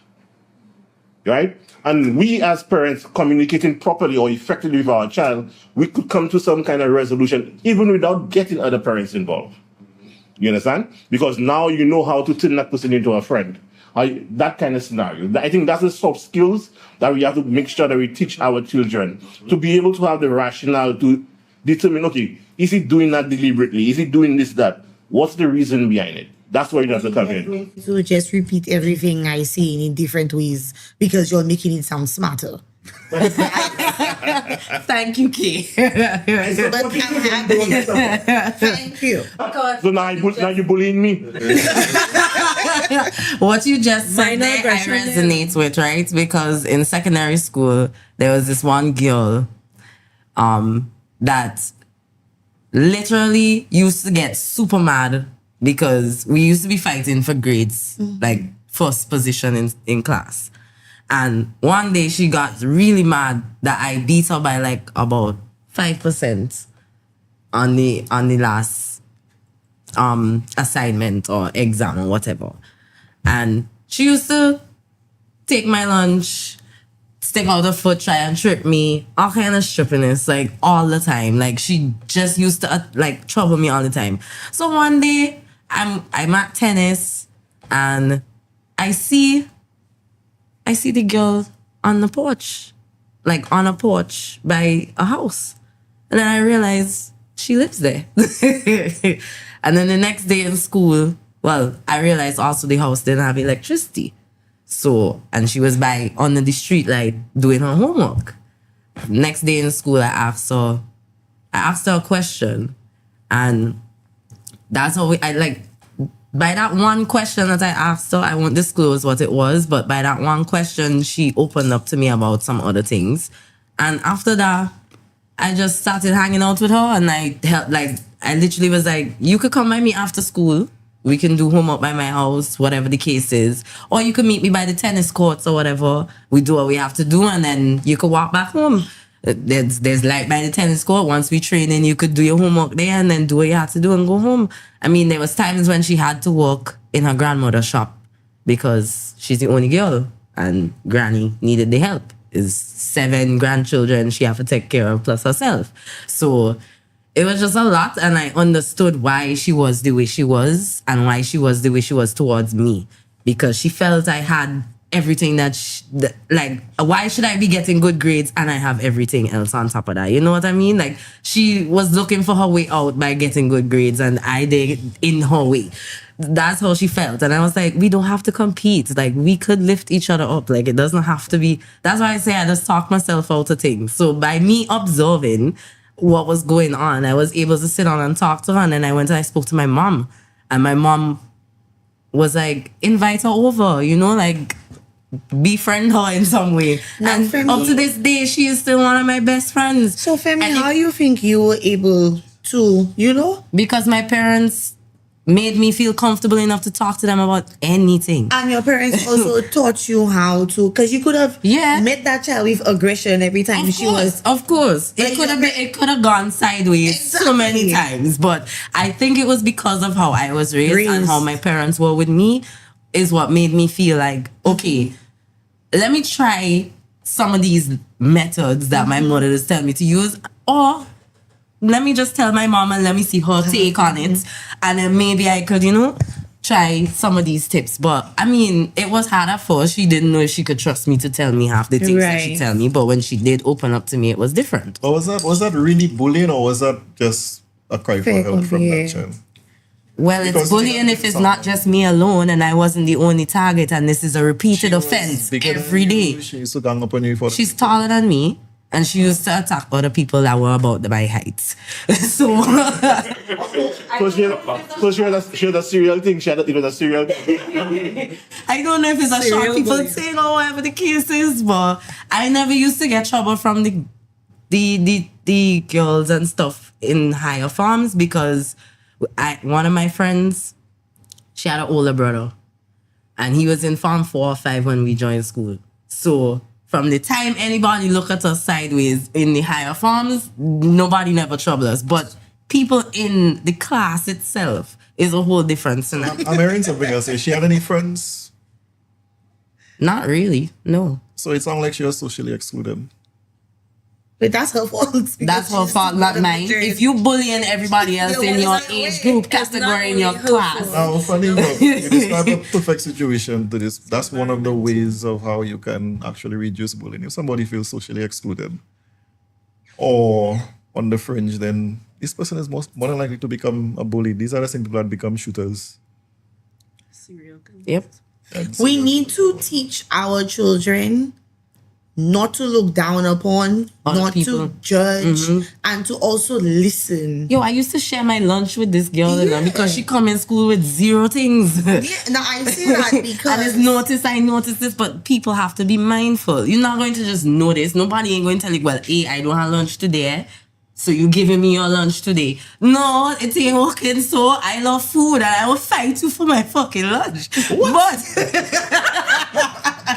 Right? And we as parents communicating properly or effectively with our child, we could come to some kind of resolution even without getting other parents involved. You understand? Because now you know how to turn that person into a friend. That kind of scenario. I think that's the soft skills that we have to make sure that we teach our children to be able to have the rationale to determine, okay, is he doing that deliberately? Is he doing this, that? What's the reason behind it? That's where you have to come in. So just repeat everything I say in different ways because you're making it sound smarter. Thank you, Kay. But I'm happy. Thank you. So now you bullying me. What you just said Minor there, I aggression there. resonate with, right? Because in secondary school, there was this one girl that literally used to get super mad because we used to be fighting for grades, like first position in class. And one day she got really mad that I beat her by like about 5% on the last assignment or exam or whatever. And she used to take my lunch, stick out her foot, try and trip me, all kind of strippiness, like all the time. Like she just used to like trouble me all the time. So one day I'm at tennis and I see the girl on the porch, like on a porch by a house. And then I realize she lives there. And then the next day in school, well, I realized also the house didn't have electricity. So, and she was by under the street light doing her homework. Next day in school, I asked her a question. And that's how by that one question that I asked her, I won't disclose what it was, but by that one question, she opened up to me about some other things. And after that, I just started hanging out with her and I literally was like, you could come by me after school. We can do homework by my house, whatever the case is. Or you could meet me by the tennis courts or whatever. We do what we have to do and then you could walk back home. There's light by the tennis court. Once we train in, you could do your homework there and then do what you have to do and go home. I mean, there was times when she had to work in her grandmother's shop because she's the only girl and granny needed the help. Is 7 grandchildren she have to take care of plus herself. So it was just a lot and I understood why she was the way she was and why she was the way she was towards me. Because she felt I had everything why should I be getting good grades and I have everything else on top of that? You know what I mean? Like she was looking for her way out by getting good grades and I did in her way. That's how she felt. And I was like, we don't have to compete. Like we could lift each other up. Like it doesn't have to be. That's why I say I just talk myself out of things. So by me observing what was going on, I was able to sit down and talk to her. And then I went and I spoke to my mom. And my mom was like, invite her over, like befriend her in some way. Now, and Femi, up to this day, she is still one of my best friends. So Femi, how you think you were able to, Because my parents made me feel comfortable enough to talk to them about anything. And your parents also taught you how to, because you could have met that child with aggression every time she was. Of course. It could have gone sideways so many times. But I think it was because of how I was raised and how my parents were with me is what made me feel like, okay, let me try some of these methods that my mother is telling me to use. Or let me just tell my mom and let me see her take on it. And then maybe I could, try some of these tips. But I mean, it was hard at first. She didn't know if she could trust me to tell me half the things that she tell me. But when she did open up to me, it was different. But was that really bullying or was that just a cry for help from that child? Well, it's bullying if it's not just me alone and I wasn't the only target and this is a repeated offense every day. She used to gang up on you for She's taller than me and she used to attack other people that were about my height. So she had a serial thing. She had a serial thing. I don't know if it's a short people thing or whatever the case is, but I never used to get trouble from the girls and stuff in higher farms because one of my friends, she had an older brother and he was in farm 4 or 5 when we joined school. So from the time anybody look at us sideways in the higher farms, nobody never trouble us. But people in the class itself is a whole different scenario. I'm hearing something else. She had any friends? Not really, no. So it sounds like she was socially excluded. But that's her fault. That's her fault, not mine. If you bullying everybody else in your age group category in your class. Now, funny enough, you describe a perfect situation to this. That's one of the ways of how you can actually reduce bullying. If somebody feels socially excluded or on the fringe, then this person is more than likely to become a bully. These are the same people that become shooters. Serial killer. Yep. We need to teach our children not to look down upon, Other not people. to judge, and to also listen. Yo, I used to share my lunch with this girl you know, because she come in school with 0 things. Now I say that because and it's I noticed this, but people have to be mindful. You're not going to just notice. Nobody ain't going to tell you, well, hey, I don't have lunch today. So you giving me your lunch today. No, it ain't working. So I love food and I will fight you for my fucking lunch. But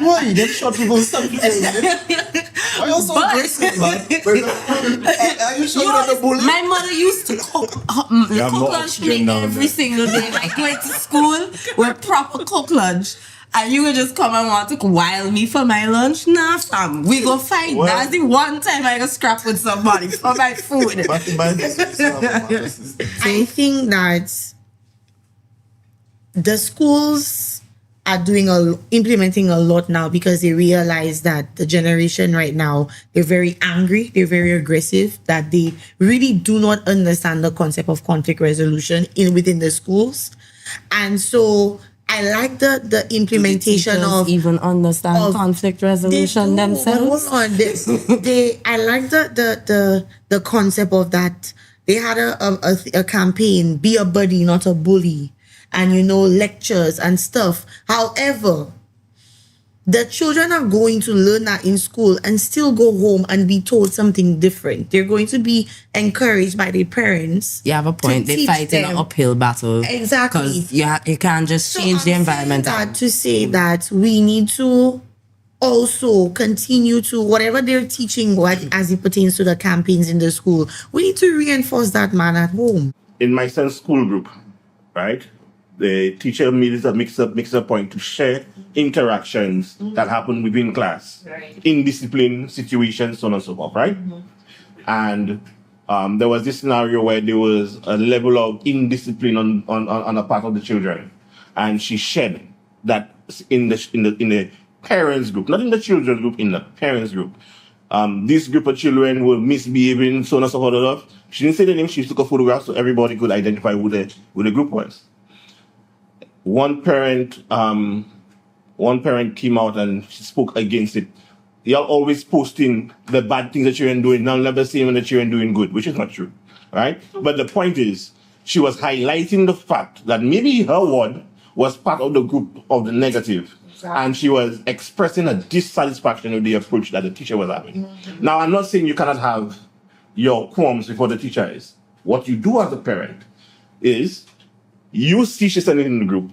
Why? Them short people something. Why you so aggressive, man? Are you sure you're not a bully? my mother used to cook have no lunch for me oxygen down every there. single day. I went to school with proper cook lunch. And you would just come and want to wile me for my lunch? Nah, fam. We go fight. Well- That's the one time I go scrap with somebody for my food. But in my business, I think that the schools are implementing a lot now because they realize that the generation right now, they're very angry, they're very aggressive, that they really do not understand the concept of conflict resolution within the schools. And so I like the implementation of even understand conflict resolution themselves. Hold on, I like the concept of that. They had a campaign, be a buddy, not a bully, and lectures and stuff. However, the children are going to learn that in school and still go home and be told something different. They're going to be encouraged by their parents. You have a point. They fight in an uphill battle. Exactly. Because you can't just change the environment. To say that we need to also continue to, whatever they're teaching, as it pertains to the campaigns in the school, we need to reinforce that man at home. In my son's school group, right, the teacher made it makes a point to share interactions that happen within class, in discipline situations, so on and so forth, right? And there was this scenario where there was a level of indiscipline on a part of the children, and she shared that in the parents group, not in the children's group, in the parents group. This group of children were misbehaving, so on and so forth. She didn't say the name. She took a photograph so everybody could identify who the group was. One parent came out and she spoke against it. You're always posting the bad things that you're doing, now never saying when that you're doing good, which is not true, right? But the point is, she was highlighting the fact that maybe her ward was part of the group of the negative, and she was expressing a dissatisfaction with the approach that the teacher was having. Now, I'm not saying you cannot have your qualms before the teacher is. What you do as a parent is, you see she's sending in the group,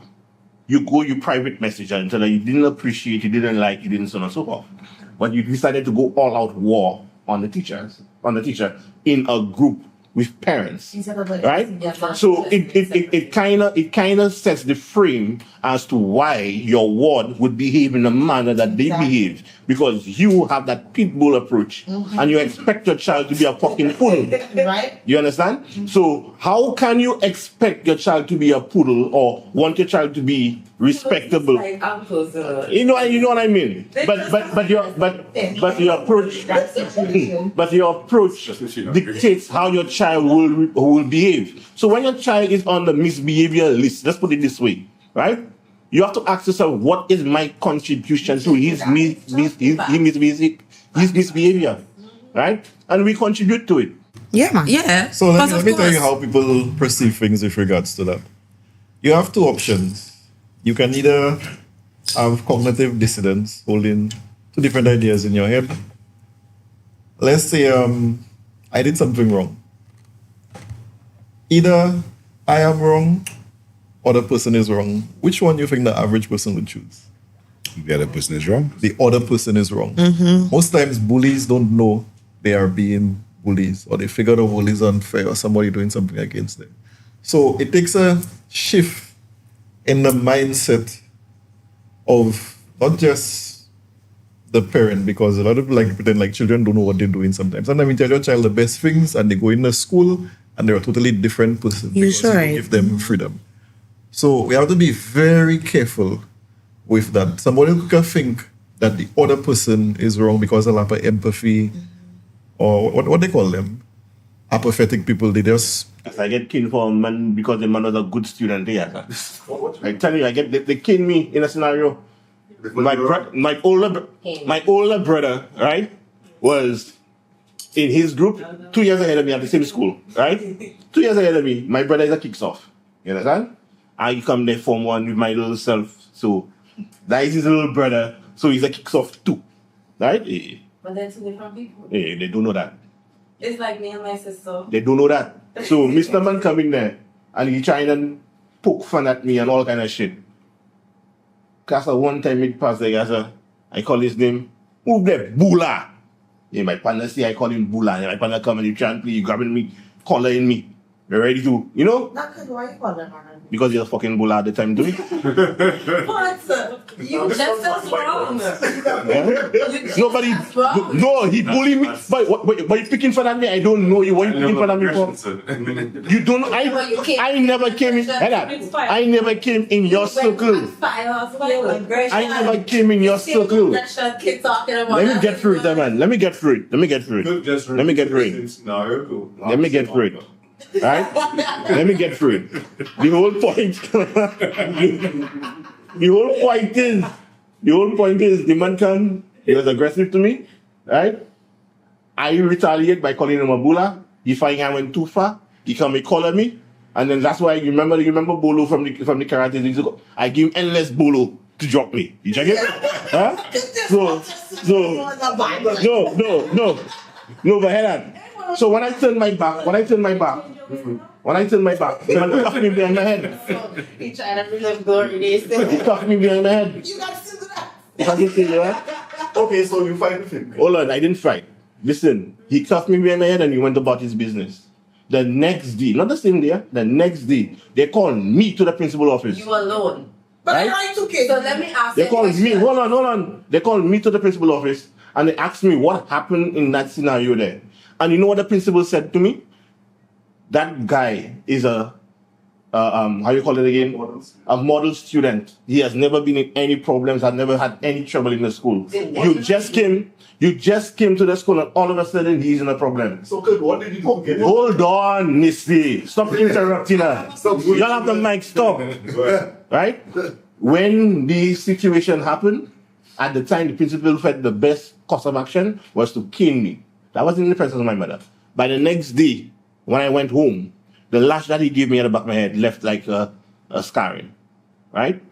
you private message her and tell her you didn't appreciate, you didn't like, you didn't so on and so forth. But you decided to go all out war on the teacher in a group with parents, right? So it kind of sets the frame as to why your ward would behave in the manner that they behave, because you have that pit bull approach, and you expect your child to be a fucking poodle, right? You understand? So how can you expect your child to be a poodle or want your child to be respectable? You know what I mean? But your approach dictates how your child will behave. So when your child is on the misbehavior list, let's put it this way, right? You have to ask yourself, what is my contribution to his misbehavior, right? And we contribute to it. Yeah, man. Yeah. So let me tell you how people perceive things with regards to that. You have two options. You can either have cognitive dissonance, holding two different ideas in your head. Let's say I did something wrong. Either I am wrong or the person is wrong. Which one do you think the average person would choose? The other person is wrong. The other person is wrong. Most times bullies don't know they are being bullies, or they figure the bully is unfair or somebody doing something against them. So it takes a shift in the mindset of not just the parent, because a lot of people like to pretend like children don't know what they're doing sometimes. Sometimes you tell your child the best things and they go in the school and they're a totally different person because you give them freedom. So we have to be very careful with that. Somebody can think that the other person is wrong because of lack of empathy, or what they call them, apathetic people, they just... If I get killed for a man because the man was a good student, yeah. I tell you, they killed me in a scenario. My older brother, right, was in his group 2 years ahead of me at the same school, right? 2 years ahead of me. My brother is a kicks off. You understand? I come there Form 1 with my little self. So that is his little brother. So he's a kicks off too. Right? But they're two different people. Yeah, they don't know that. It's like me and my sister. They don't know that. So Mr. Man coming there and he trying to poke fun at me and all kind of shit. Cause one time it passed there, I call his name, move there, Bula. Yeah, my partner say I call him Bula. And my partner come and he try and play, he grabbing me, collaring me. They're ready to, you know? Not because why you call them? Because you're a fucking Bula at the time, do it. What? That's just wrong. Nobody, no, he bullied me. But you picking fun at me? I don't know you. What you picking fun at me for? You don't. I never came in. I never came in your circle. I never came in your circle. Let me get through it, man. Let me get through it. Let me get through it. Let me get through it. Let me get through it. Right? Let me get through it. The whole point. The whole point is the man come, he was aggressive to me, right? I retaliate by calling him a Bula. He find I went too far. He come and collar me. And then that's why you remember Bolo from the karate. I give him endless Bolo to drop me. You check it? Huh? No, but head on. So when I turn my back, the man cuffed me behind my head. He trying to relive glory days. He cuffed me behind my head. You got to do that. Okay, so you fight with him. Hold on, I didn't fight. Listen, he cuffed me behind my head and he went about his business. The next day, not the same day, the next day, they called me to the principal office. You alone. But right? I took it. So let me ask They called me, hold on. They called me to the principal office and they asked me what happened in that scenario there. And you know what the principal said to me? That guy is a how you call it again? A model student. He has never been in any problems, has never had any trouble in the school. You just came to the school and all of a sudden he's in a problem. So good, what did you do? Hold on, Misty. Stop interrupting her. Y'all have the mic, stop. Right? When the situation happened, at the time the principal felt the best course of action was to cane me. That was in the presence of my mother. By the next day, when I went home, the lash that he gave me at the back of my head left like a scarring, right?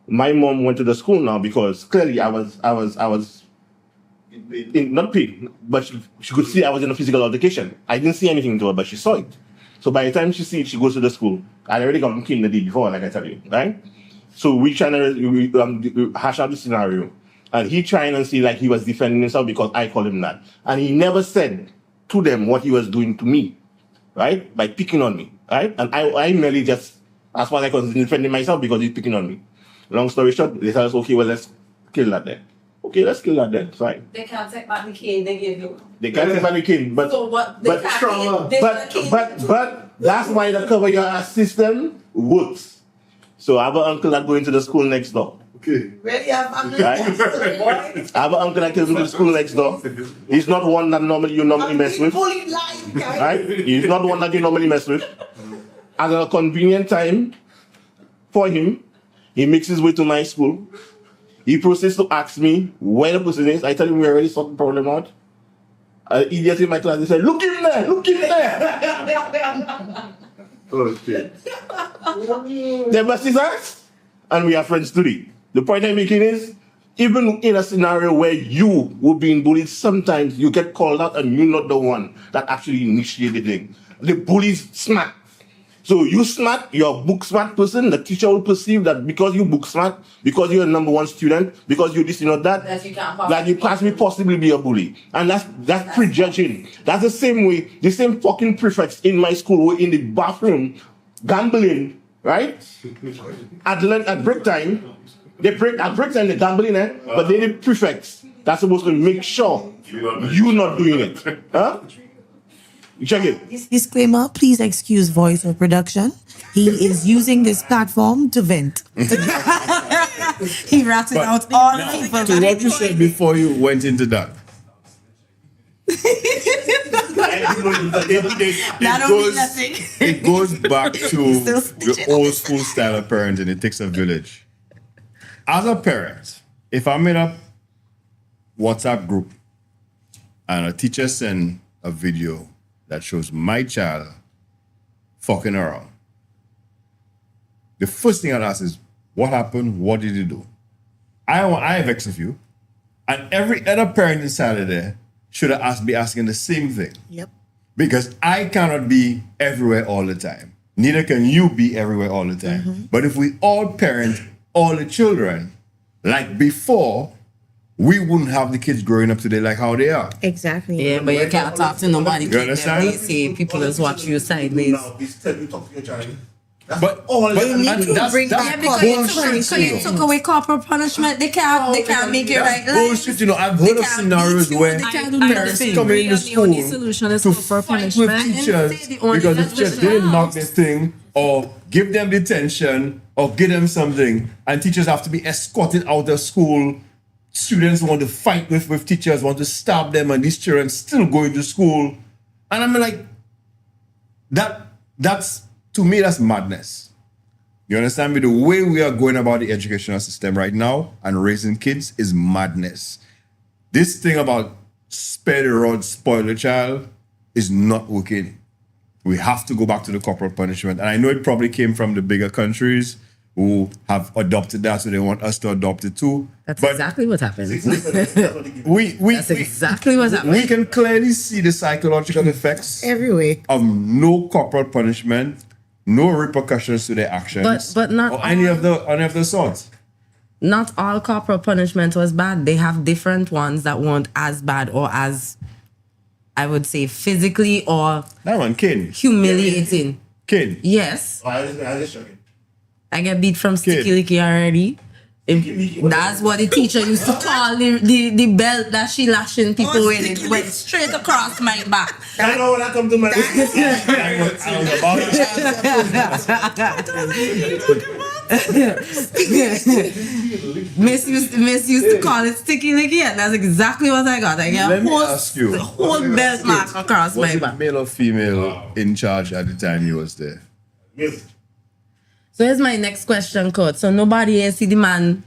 My mom went to the school now because clearly I was not paid, but she could see I was in a physical altercation. I didn't see anything to her, but she saw it. So by the time she see it, she goes to the school. I'd already gotten killed the day before, like I tell you, right? So we trying to hash out the scenario. And he trying to see like he was defending himself because I called him that. And he never said to them what he was doing to me, right? By picking on me, right? And I merely just, as far as I was defending myself because he's picking on me. Long story short, they said, okay, well, let's kill that there. Okay, let's kill that there, fine. They can't take back the cane they give you. They can't take back the cane, but so what? But that's why the cover your ass system works. So I have an uncle that go into the school next door. Okay. Really have uncle? Right? I have an uncle that goes into the school next door. He's not one that you normally mess with. Right? He's not one that you normally mess with. At a convenient time for him, he makes his way to my school. He proceeds to ask me where the person is. I tell him we already sorted the problem out. Idiot in my class, they said, look in there. Oh, shit. They bust his ass, and we are friends today. The point I'm making is, even in a scenario where you were being bullied, sometimes you get called out and you're not the one that actually initiated it. The bully's smart. So you smart, you're a book smart person, the teacher will perceive that because you book smart, because you're a number one student, because you this, you know that you can't possibly be a bully. And that's prejudging. That's the same way, the same fucking prefects in my school were in the bathroom gambling, right? At break time, they're gambling, but they're the prefects that's supposed to make sure you're not doing it. Huh? Check it. Disclaimer, please excuse voice or production. He is using this platform to vent. He raps it out all the people. To what you said before you went into that. It goes back to the old school style of parenting. It takes a village. As a parent, if I'm in a WhatsApp group and a teacher send a video that shows my child fucking around, the first thing I'd ask is, what happened? What did you do? I vex of you. And every other parent inside of there should be asking the same thing. Yep. Because I cannot be everywhere all the time. Neither can you be everywhere all the time. But if we all parent all the children like before, we wouldn't have the kids growing up today like how they are. Exactly. Yeah, but you can't talk to nobody. You understand? They say people just watch you sideways. But you need to bring that's because you took away corporal punishment. They can't make it right. Bullshit, you know. I've heard of scenarios where parents come in the school to fight with teachers because the teachers didn't knock this thing or give them detention or give them something, and teachers have to be escorted out of school. Students want to fight with teachers, want to stab them, and these children still going to school. And I'm like, that's to me, that's madness. You understand me? The way we are going about the educational system right now and raising kids is madness. This thing about spare the rod, spoil the child is not working. We have to go back to the corporal punishment. And I know it probably came from the bigger countries who have adopted that, so they want us to adopt it too. That's exactly what happens. That's exactly what's happening. We can clearly see the psychological effects everywhere of no corporal punishment, no repercussions to their actions, but not or any of the sorts. Not all corporal punishment was bad. They have different ones that weren't as bad or as, I would say, physically or that one, kid, humiliating. Kid. Yes. I get beat from sticky licky already. That's what the teacher used to call the belt that she lashing people with. It went straight across my back. I know when I come to my Miss used to call it sticky licky, and that's exactly what I got. I got Let me ask you, the whole belt mark across my back. Was it male or female in charge at the time he was there? So here's my next question, Kurt. So nobody ain't see the man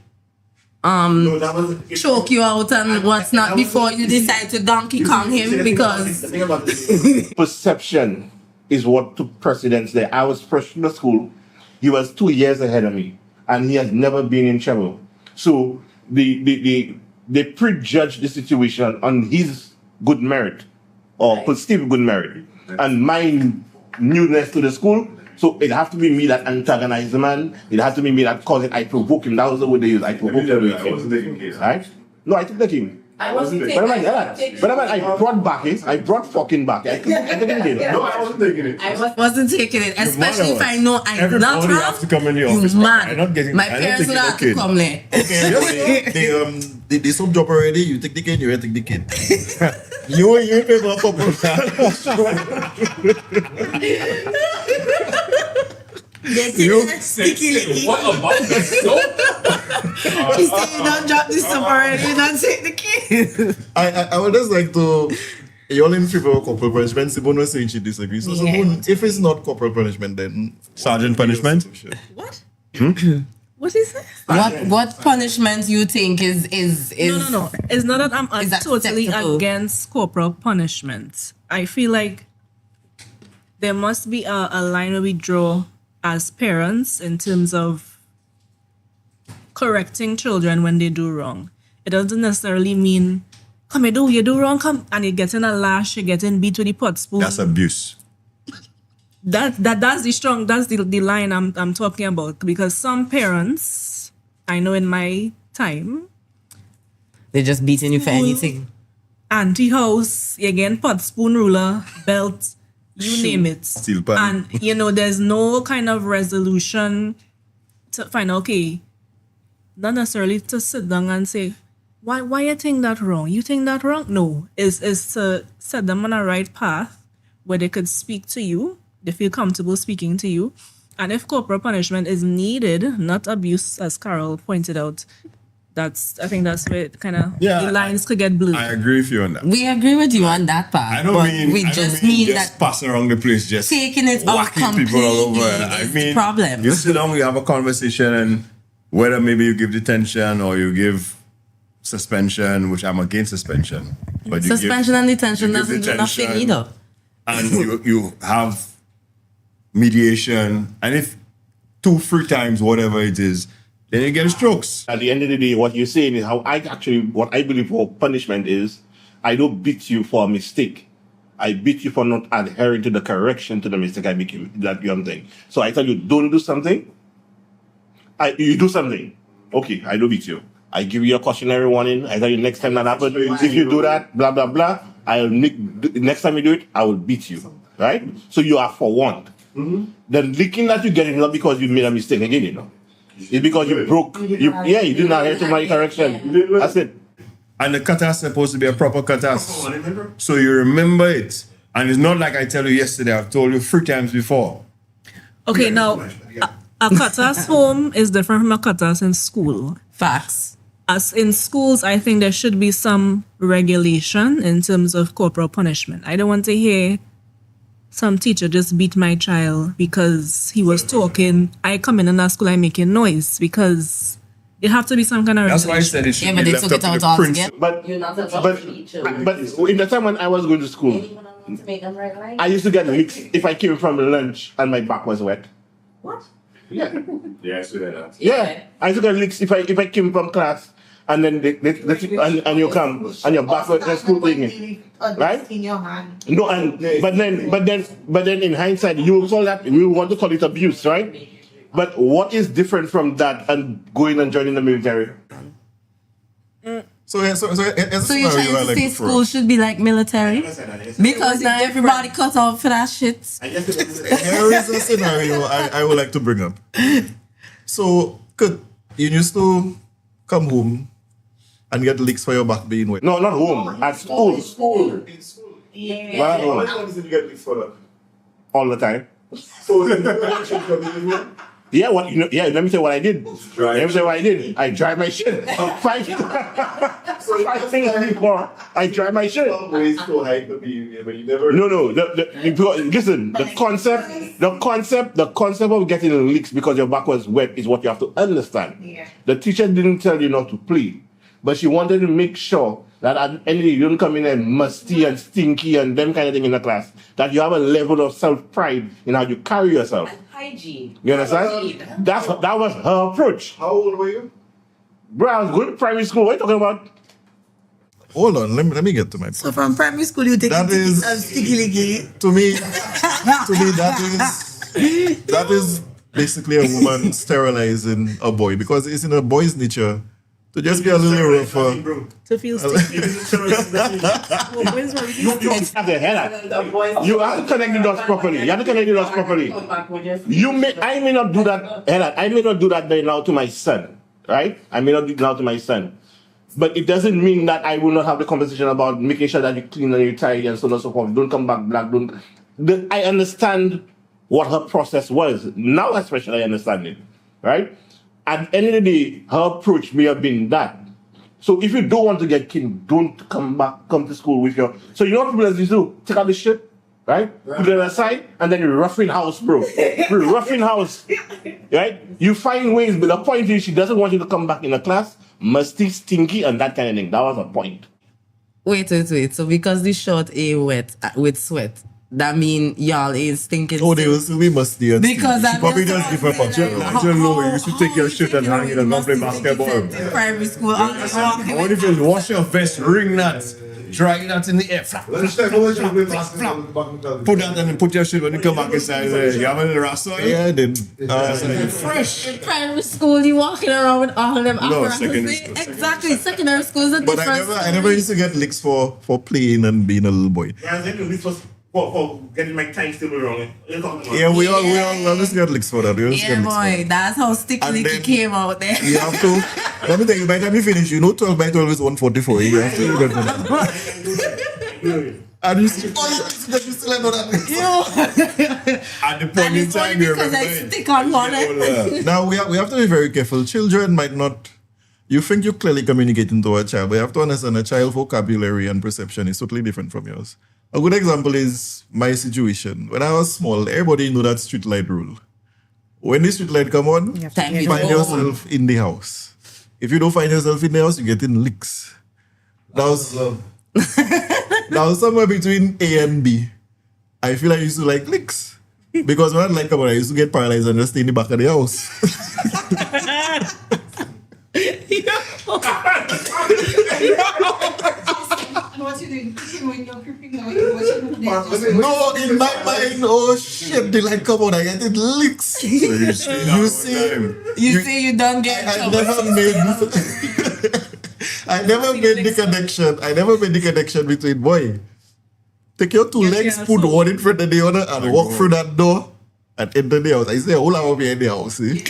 choke you out and what's not before you decide to Donkey Kong him because perception is what took precedence there. I was fresh in the school. He was 2 years ahead of me, and he has never been in trouble. So they prejudged the situation on his good merit or perceived good merit, and my newness to the school. So it have to be me that antagonized the man. It has to be me that caused it. I provoke him. That was the word they used. I provoked him. I wasn't taking case. Right? No, I took the king. I wasn't taking it. But I brought back it. I brought fucking back. I took it. No, I wasn't taking it. I wasn't taking it, especially if I know I'm not wrong. Have to come in the office. Man, not getting, my parents would have to come there. They some job already. You take the kid. You take the kid. you pay for a couple. What about the soap? He said you don't drop this stuff already, you don't take the kid. I would just like to, you're in favor of corporal punishment. Sibon was saying she disagrees. So Sibon, if it's not corporal punishment, then sergeant punishment. What? What is it? What punishment you think is No. It's not that I'm is totally acceptable? against corporal punishment. I feel like there must be a line where we draw as parents in terms of correcting children when they do wrong. It doesn't necessarily mean, come you do wrong, come, and you're getting a lash, you're getting beat with the pot spoon. That's abuse. That's the line I'm talking about, because some parents, I know in my time, they're just beating you for anything. Auntie house, you're getting pot, spoon, ruler, belt, you name it. Steel pan. And there's no kind of resolution to find, okay, not necessarily to sit down and say, why you think that wrong? You think that wrong? No. Is to set them on a right path where they could speak to you. They feel comfortable speaking to you. And if corporal punishment is needed, not abuse, as Carol pointed out, I think that's where it kind of Yeah, the lines could get blurred. I agree with you on that. We agree with you on that part. I don't but mean we I just don't mean mean just that passing around the place, just taking it out whacking people all over. completely I is mean, the problem. you sit down, you have a conversation, and whether maybe you give detention or you give suspension, which I'm against suspension, but you Suspension and detention you give doesn't do nothing detention, either. and you have mediation, and if 2-3 times, whatever it is, then you get strokes. At the end of the day, what you're saying is how what I believe for punishment is, I don't beat you for a mistake. I beat you for not adhering to the correction to the mistake I make you, that young thing. So I tell you, don't do something. You do something. Okay, I don't beat you. I give you a cautionary warning. I tell you next time that happens, if you do that, blah, blah, blah, next time you do it, I will beat you. Right? So you are forewarned. The licking that you get is not because you made a mistake again, you know. It's because you broke. You didn't adhere to my correction. That's it. And the kata is supposed to be a proper kata. So you remember it. And it's not like I tell you yesterday, I've told you 3 times before. Okay, now a katas home is different from a katas in school. Facts. As in schools, I think there should be some regulation in terms of corporal punishment. I don't want to hear some teacher just beat my child because he was talking. I come in a school, I'm making noise because it have to be some kind of That's why I said it should be left up to the principal. But in the time when I was going to school, I used to get licks if I came from lunch and my back was wet. What? Yeah. Yeah, I see that. Yeah. I used to get licks if I came from class and then and you come and your back was school thing. Right? In your hand. No, but then in hindsight, you call that, we want to call it abuse, right? But what is different from that and going and joining the military? So you're trying to say school should be like military? Because now everybody cut out for that shit. There is a scenario I would like to bring up. So, you used to come home and get licks for your back being wet? No, not home. At school. Yeah. Not at home. How long did you get licks for that? All the time. So, let me tell you what I did. Let me tell you what I did. I dried my shit. 5 things before I dried my shit. Ways to hide the behavior, but you never. No. Listen, the concept of getting licks because your back was wet is what you have to understand. Yeah. The teacher didn't tell you not to play, but she wanted to make sure that at the end of the day, you don't come in and musty and stinky and them kind of thing in the class. That you have a level of self-pride in how you carry yourself. Hygiene. You understand? That was her approach. How old were you? Bro, I was going to primary school. What are you talking about? Hold on, let me get to my point. So from primary school, you take sticky licky. To me, that is basically a woman sterilizing a boy because it's in a boy's nature to just be a little rougher. To feel sticky. You have the head. You have to connect the dots properly. I may not do that. I may not do that now to my son, right? I may not do it now to my son, but it doesn't mean that I will not have the conversation about making sure that you clean and you tidy and so on and so forth. Don't come back black. I understand what her process was. Now, especially, I understand it, right? At the end of the day, her approach may have been that. So if you don't want to get killed, don't come to school with your... So you know what people do? Take out the shit, right? Put it aside, and then you roughing house, bro. Roughing house, right? You find ways, but the point is she doesn't want you to come back in the class, musty, stinky, and that kind of thing. That was her point. Wait. So because the short A wet with sweat, that mean y'all is thinking. Oh, they will still be musty. Because she probably just give up a children. You used to take your shit and hang it and not play basketball. Primary school. What if you wash your vest, wring that, dry that in the air, flap. Put that and then put your shit when you come back inside. You have a little rasta? Yeah, I did. Fresh. In primary school, you walking around with all of them secondary school. Exactly, secondary school is a But different I never used to get licks for playing and being a little boy. For getting my time still wrong. Yeah, we all just got licks for that. Yeah, boy, that's how sticky came out there. You have to. Let me tell you, by the time you finish, 12 by 12 is 144. You have to do that for that. And you still know that. At the point in time, you remember stick on one. Now, we have to be very careful. Children might not you think you're clearly communicating to a child, but you have to understand a child's vocabulary and perception is totally different from yours. A good example is my situation. When I was small, everybody knew that street light rule. When the street light come on, you find yourself in the house. If you don't find yourself in the house, you get in licks. Now somewhere between A and B, I feel like I used to like licks. Because when I like come on, I used to get paralyzed and just stay in the back of the house. No, in my mind, oh shit, they like come on, I get it licks. You say you don't get I never made the connection. I never made the connection between boy. Take your two legs, put one in front of the other, and walk through that door and enter the house. I say, all I will be in the house. See?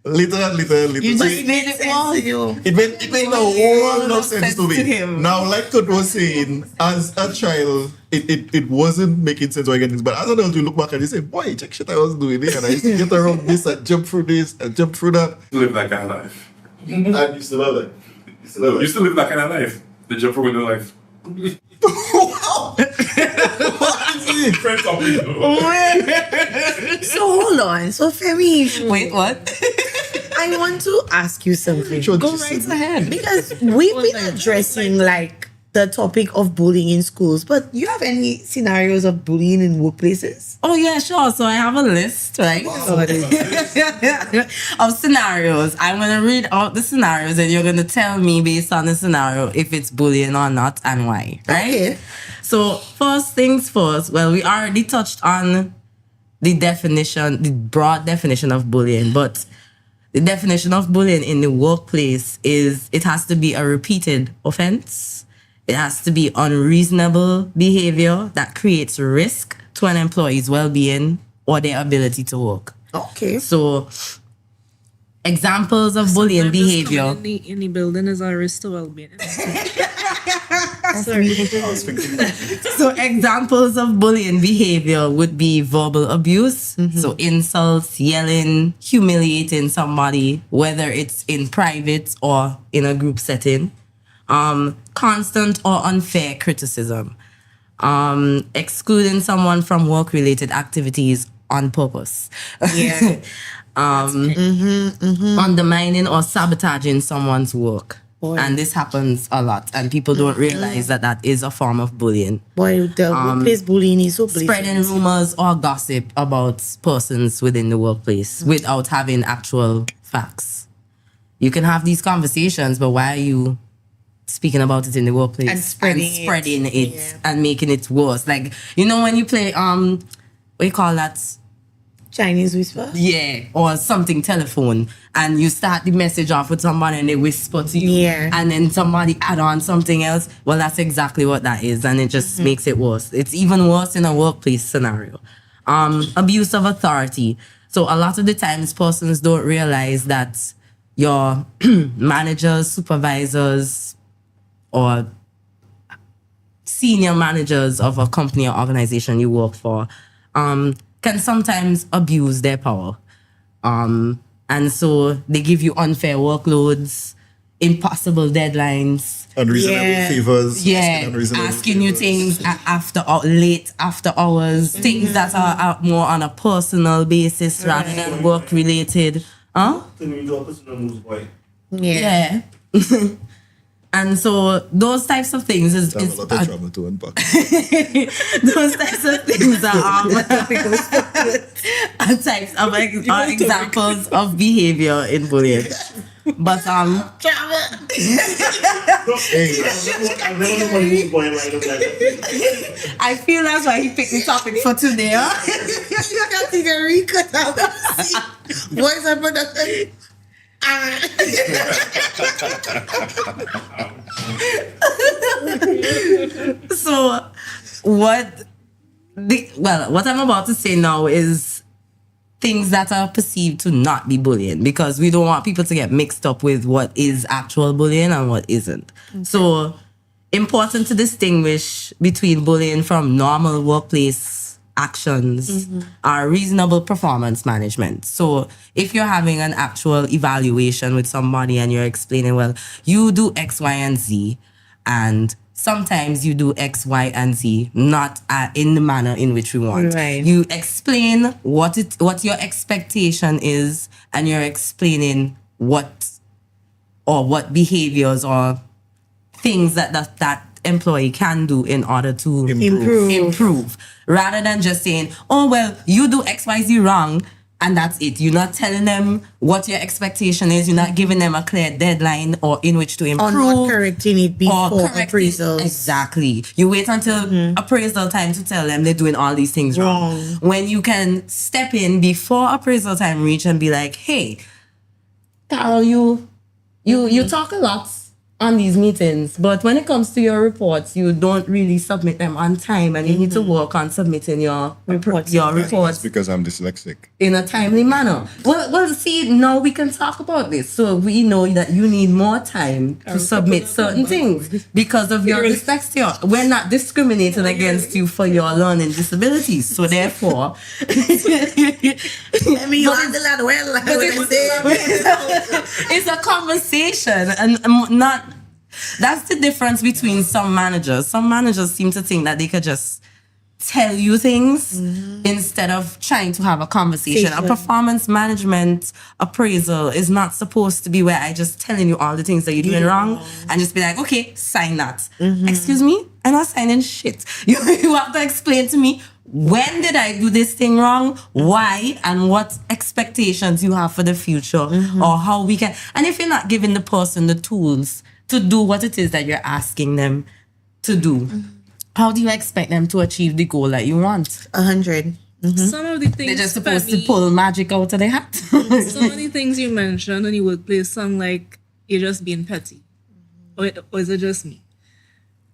Little. You just made it more. It made a whole lot of sense to me. Now, like Kurt was saying, as a child, it wasn't making sense or anything. But as an adult, you look back and you say, boy, check shit I was doing here. And I used to get around this and jump through this and jump through that. You live that kind of life. And you still have it. You still live that kind of life. The jump through window life. So hold on. So Femi, wait, what? I want to ask you something. Go right ahead. Because we've been addressing like the topic of bullying in schools, but you have any scenarios of bullying in workplaces? Oh yeah, sure. So I have a list, right? Of scenarios. I'm gonna read out the scenarios and you're gonna tell me based on the scenario if it's bullying or not and why. Right? Okay. So first things first, well, we already touched on the broad definition of bullying, but the definition of bullying in the workplace is it has to be a repeated offense. It has to be unreasonable behavior that creates risk to an employee's well-being or their ability to work. Okay. So, examples of bullying behavior. In the building is a risk to well-being. So examples of bullying behavior would be verbal abuse. So insults, yelling, humiliating somebody, whether it's in private or in a group setting. Constant or unfair criticism. Excluding someone from work-related activities on purpose. Yeah. Undermining or sabotaging someone's work. Boy. And this happens a lot, and people don't realize that is a form of bullying. Boy, the workplace bullying is so blatant. Spreading rumors or gossip about persons within the workplace without having actual facts. You can have these conversations, but why are you speaking about it in the workplace and spreading it and making it worse? Like, you know, when you play what do you call that? Chinese whisper? Yeah, or something telephone, and you start the message off with somebody and they whisper to you, and then somebody add on something else. Well, that's exactly what that is, and it just makes it worse. It's even worse in a workplace scenario. Abuse of authority. So a lot of the times persons don't realize that your managers, supervisors, or senior managers of a company or organization you work for can sometimes abuse their power. And so they give you unfair workloads, impossible deadlines. Unreasonable favors. Yeah, asking you things late after hours, things that are more on a personal basis rather than work-related. Yeah. And so those types of things is a lot of trouble to unpack. Those types of things are types of examples of behavior in bullying. But I feel that's why he picked the topic for today. Category boys and production. So what I'm about to say now is things that are perceived to not be bullying, because we don't want people to get mixed up with what is actual bullying and what isn't. Okay. So important to distinguish between bullying from normal workplace actions are reasonable performance management. So if you're having an actual evaluation with somebody and you're explaining, well, you do X, Y, and Z, and sometimes you do X, Y, and Z, not in the manner in which we want. Right. You explain what your expectation is, and you're explaining what behaviors or things that employee can do in order to improve, rather than just saying, oh, well, you do XYZ wrong, and that's it. You're not telling them what your expectation is. You're not giving them a clear deadline or in which to improve. Or not correcting it before appraisals. Exactly. You wait until appraisal time to tell them they're doing all these things wrong. When you can step in before appraisal time reach and be like, hey, Carol, you talk a lot on these meetings, but when it comes to your reports, you don't really submit them on time, and you need to work on submitting your reports Because I'm dyslexic. in a timely manner. Well, see, now we can talk about this. So we know that you need more time to submit certain things because of your dyslexia. We're not discriminating against you for your learning disabilities. So therefore, it's a conversation, and not. That's the difference between some managers. Some managers seem to think that they could just tell you things instead of trying to have a conversation. A performance management appraisal is not supposed to be where I just telling you all the things that you're doing wrong and just be like, okay, sign that. Excuse me? I'm not signing shit. You have to explain to me, when did I do this thing wrong? Why? And what expectations you have for the future, or how we can. And if you're not giving the person the tools to do what it is that you're asking them to do, how do you expect them to achieve the goal that you want? 100. Some of the things they're just supposed to pull magic out of their hat. Some of the things you mentioned in the workplace sound like you're just being petty. Or is it just me?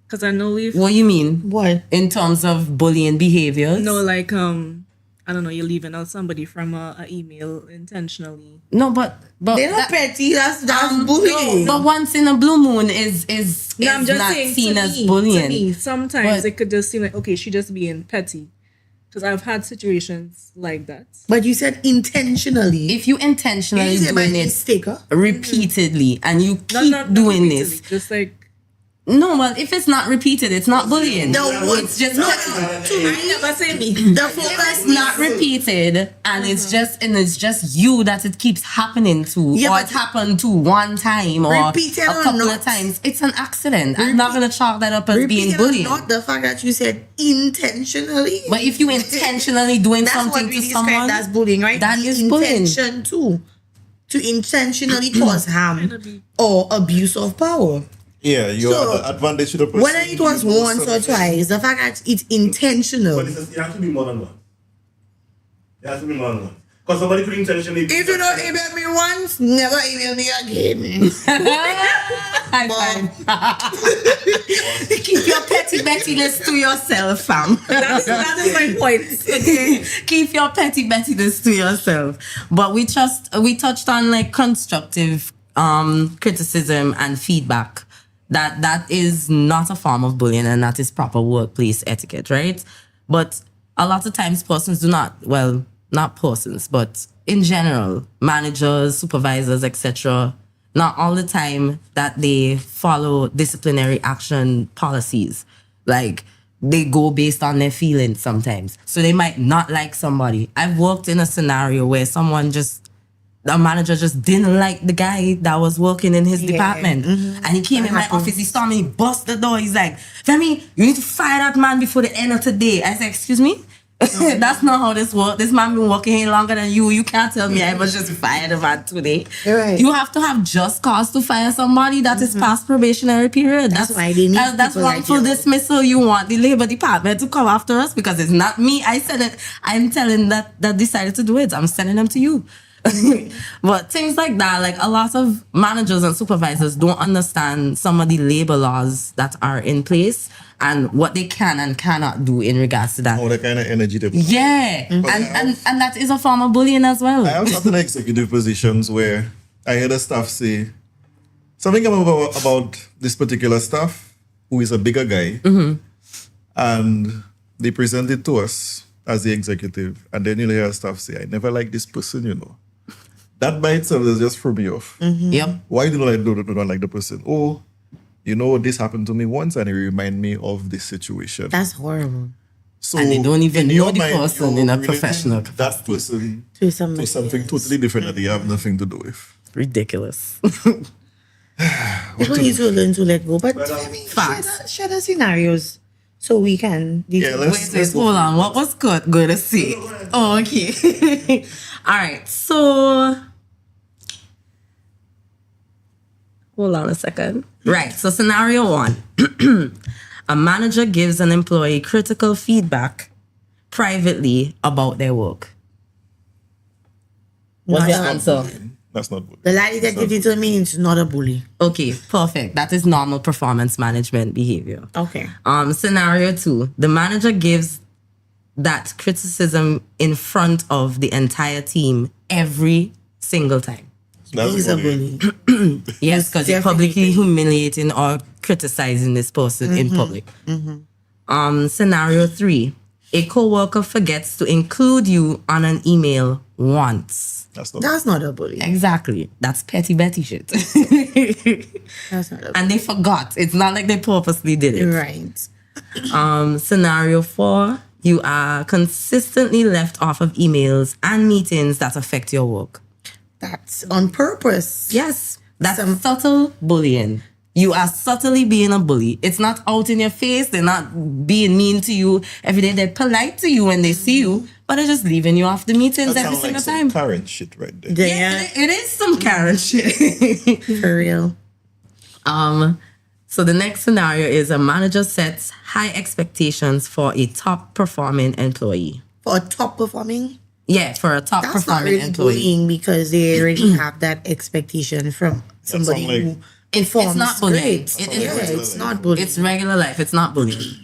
Because I know we've... What you mean? What? In terms of bullying behaviors? No, like, I don't know, you're leaving out somebody from an email intentionally. No, but they're not petty. That's bullying. But once in a blue moon is I'm just not saying, seen to as me, bullying. To me, sometimes it could just seem like, okay, she just being petty. Because I've had situations like that. But you said intentionally. If you intentionally You say doing by it mistake, huh? repeatedly and you keep not doing repeatedly, this, just like... no, well, if it's not repeated, it's not bullying. It's just I never say me. the focus not repeated, and it's just you that it keeps happening to, or it happened to one time or Repeated a or couple not. of times. It's an accident. I'm not gonna chalk that up as being Repeated or bullying. not the fact that you said intentionally. But if you intentionally doing That's something what we to describe someone, as bullying, right? that The is bullying. intention too. To intentionally cause harm or abuse of power. Yeah, you So, have the advantage to the person. Whether it was once or twice, the fact that it's intentional. But it has to be more than one. It has to be more than one. Because somebody could intentionally... If you don't email me once, never email me again. Keep your petty bettiness to yourself, fam. That is my point. Okay. Keep your petty bettiness to yourself. But we touched on like constructive criticism and feedback. That is not a form of bullying, and that is proper workplace etiquette, right? But a lot of times persons do not, well, not persons, but in general, managers, supervisors, etc., not all the time that they follow disciplinary action policies. Like, they go based on their feelings sometimes. So they might not like somebody. I've worked in a scenario where the manager just didn't like the guy that was working in his department. And he came in my office, he saw me, he bust the door. He's like, Femi, you need to fire that man before the end of today. I said, excuse me? That's not how this works. This man been working here longer than you. You can't tell me I must just fire the man today. Right. You have to have just cause to fire somebody that is past probationary period. That's why they need that's people like wrongful you. dismissal. You want the labor department to come after us because it's not me. I said it. I'm telling that decided to do it. I'm sending them to you. But things like that, like a lot of managers and supervisors don't understand some of the labor laws that are in place and what they can and cannot do in regards to that. Oh, the kind of energy they put. Yeah, and that is a form of bullying as well. I have certain executive positions where I hear the staff say something about this particular staff who is a bigger guy, and they present it to us, as the executive, and then you'll hear staff say, I never liked this person, you know. That by itself is just throw me off. Yep. Why do I don't like the person? Oh, you know, this happened to me once and it remind me of this situation. That's horrible. So And they don't even in know your the mind, person you're in a relating professional that person To to something totally different that they have nothing to do with. Ridiculous. People need to learn to let go. But I mean, share the scenarios so we can. Wait, hold on. What was good? Good to see. Oh, okay. All right. So, hold on a second. Right. So, scenario 1. A manager gives an employee critical feedback privately about their work. What's your answer? That's not good. The lie detective told me it's not a bully. Okay, perfect. That is normal performance management behavior. Okay. Scenario 2. The manager gives that criticism in front of the entire team every single time. He's a bully. Yes, because you're publicly humiliating or criticizing this person in public. Scenario 3. A coworker forgets to include you on an email once. That's not a bully. Exactly. That's petty Betty shit. That's not a bully. And they forgot. It's not like they purposely did it. Right. Scenario 4. You are consistently left off of emails and meetings that affect your work. That's on purpose. Yes. That's subtle bullying. You are subtly being a bully. It's not out in your face. They're not being mean to you every day. They're polite to you when they see you, but they're just leaving you off the meetings That every sounds single like some time. Karen shit right there. Yeah, it is some Karen shit. For real. So the next scenario is a manager sets high expectations for a top performing employee. For a top performing? Yeah, for a top That's not performing really employee. bullying because they already have that expectation from somebody who informs. It's not bullying. great. It's not bullying. It's regular life. It's not bullying.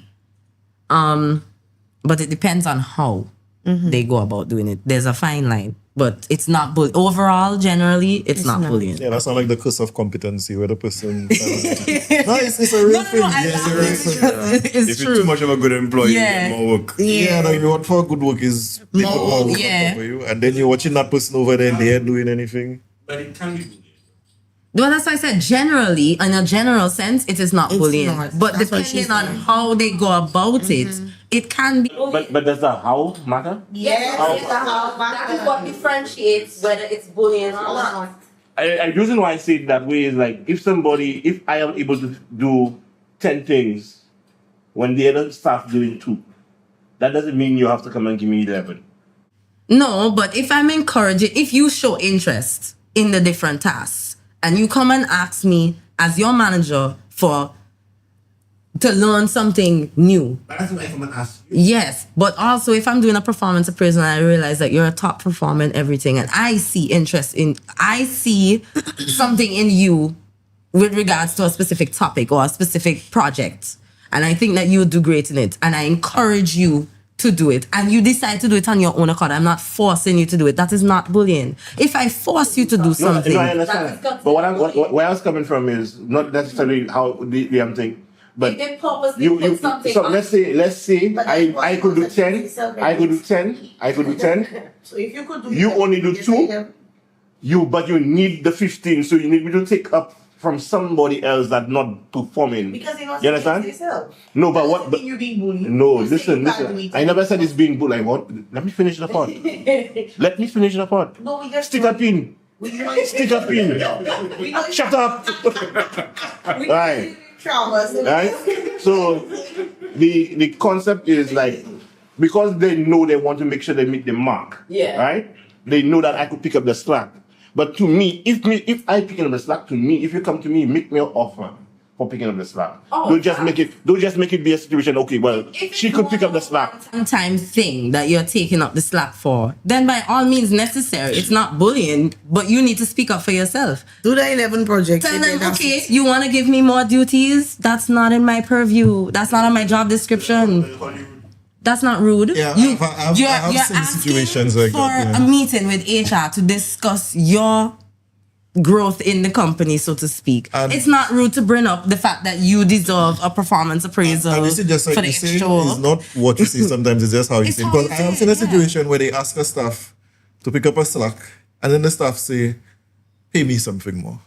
But it depends on how they go about doing it. There's a fine line, but it's not bullying. Overall, generally, it's not bullying. Yeah, that's not like the curse of competency where the person. No, it's a real thing. It's a real thing. It's If true. you're too much of a good employee, Yeah. you get more work. Yeah, like you want for good work is people more work yeah. on top of you, and then you're watching that person over there and they're doing anything. But it can be. Well, that's why I said generally, in a general sense, it is not bullying. not. But That's what she's depending on how they go about it, it can be. But does the how matter? Yes, that is what differentiates whether it's bullying or not. The reason why I say it that way is like if I am able to do 10 things when the other staff doing 2, that doesn't mean you have to come and give me 11. No, but if I'm encouraging, if you show interest in the different tasks and you come and ask me as your manager to learn something new. But that's why I come and ask you. Yes, but also if I'm doing a performance appraisal and I realize that you're a top performer in everything and I see something in you with regards to a specific topic or a specific project and I think that you would do great in it and I encourage you to do it and you decide to do it on your own accord. I'm not forcing you to do it. That is not bullying. If I force you to do something, No, I understand. But where I was coming from is not necessarily how the damn thing. But if they purposely put something so on- let's say I could do 10. I could do 10. So if you could do You only do 2. But you need the 15, so you need me to take up from somebody else that not performing. Because they not You understand? yourself. No, but what? But, You're being bullied. no, You're listen. saying bad to me. I never said it's being bullied. Like, what? Let me finish the part. Let me finish the part. No, we just Stick a pin. Stick a pin. Shut up. Right. Right? So the concept is like because they know they want to make sure they meet the mark. Yeah. Right? They know that I could pick up the slack. But to me, if I pick up the slack, to me, if you come to me, make me an offer for picking up the slack. Don't just make it be a situation, okay, well, she could pick up the slack. Sometime thing that you're taking up the slack for, then by all means necessary. It's not bullying, but you need to speak up for yourself. Do the 11 projects. Tell them, okay, you want to give me more duties? That's not in my purview. That's not on my job description. That's not rude. Yeah, I've you're seen asking situations like for that. Yeah. a meeting with HR to discuss your. growth in the company, so to speak. It's not rude to bring up the fact that you deserve a performance appraisal And you see, just like for the you say, extra work. it's not what you see sometimes, it's just how you see. Because I have seen a situation where they ask a staff to pick up a slack, and then the staff say, pay me something more.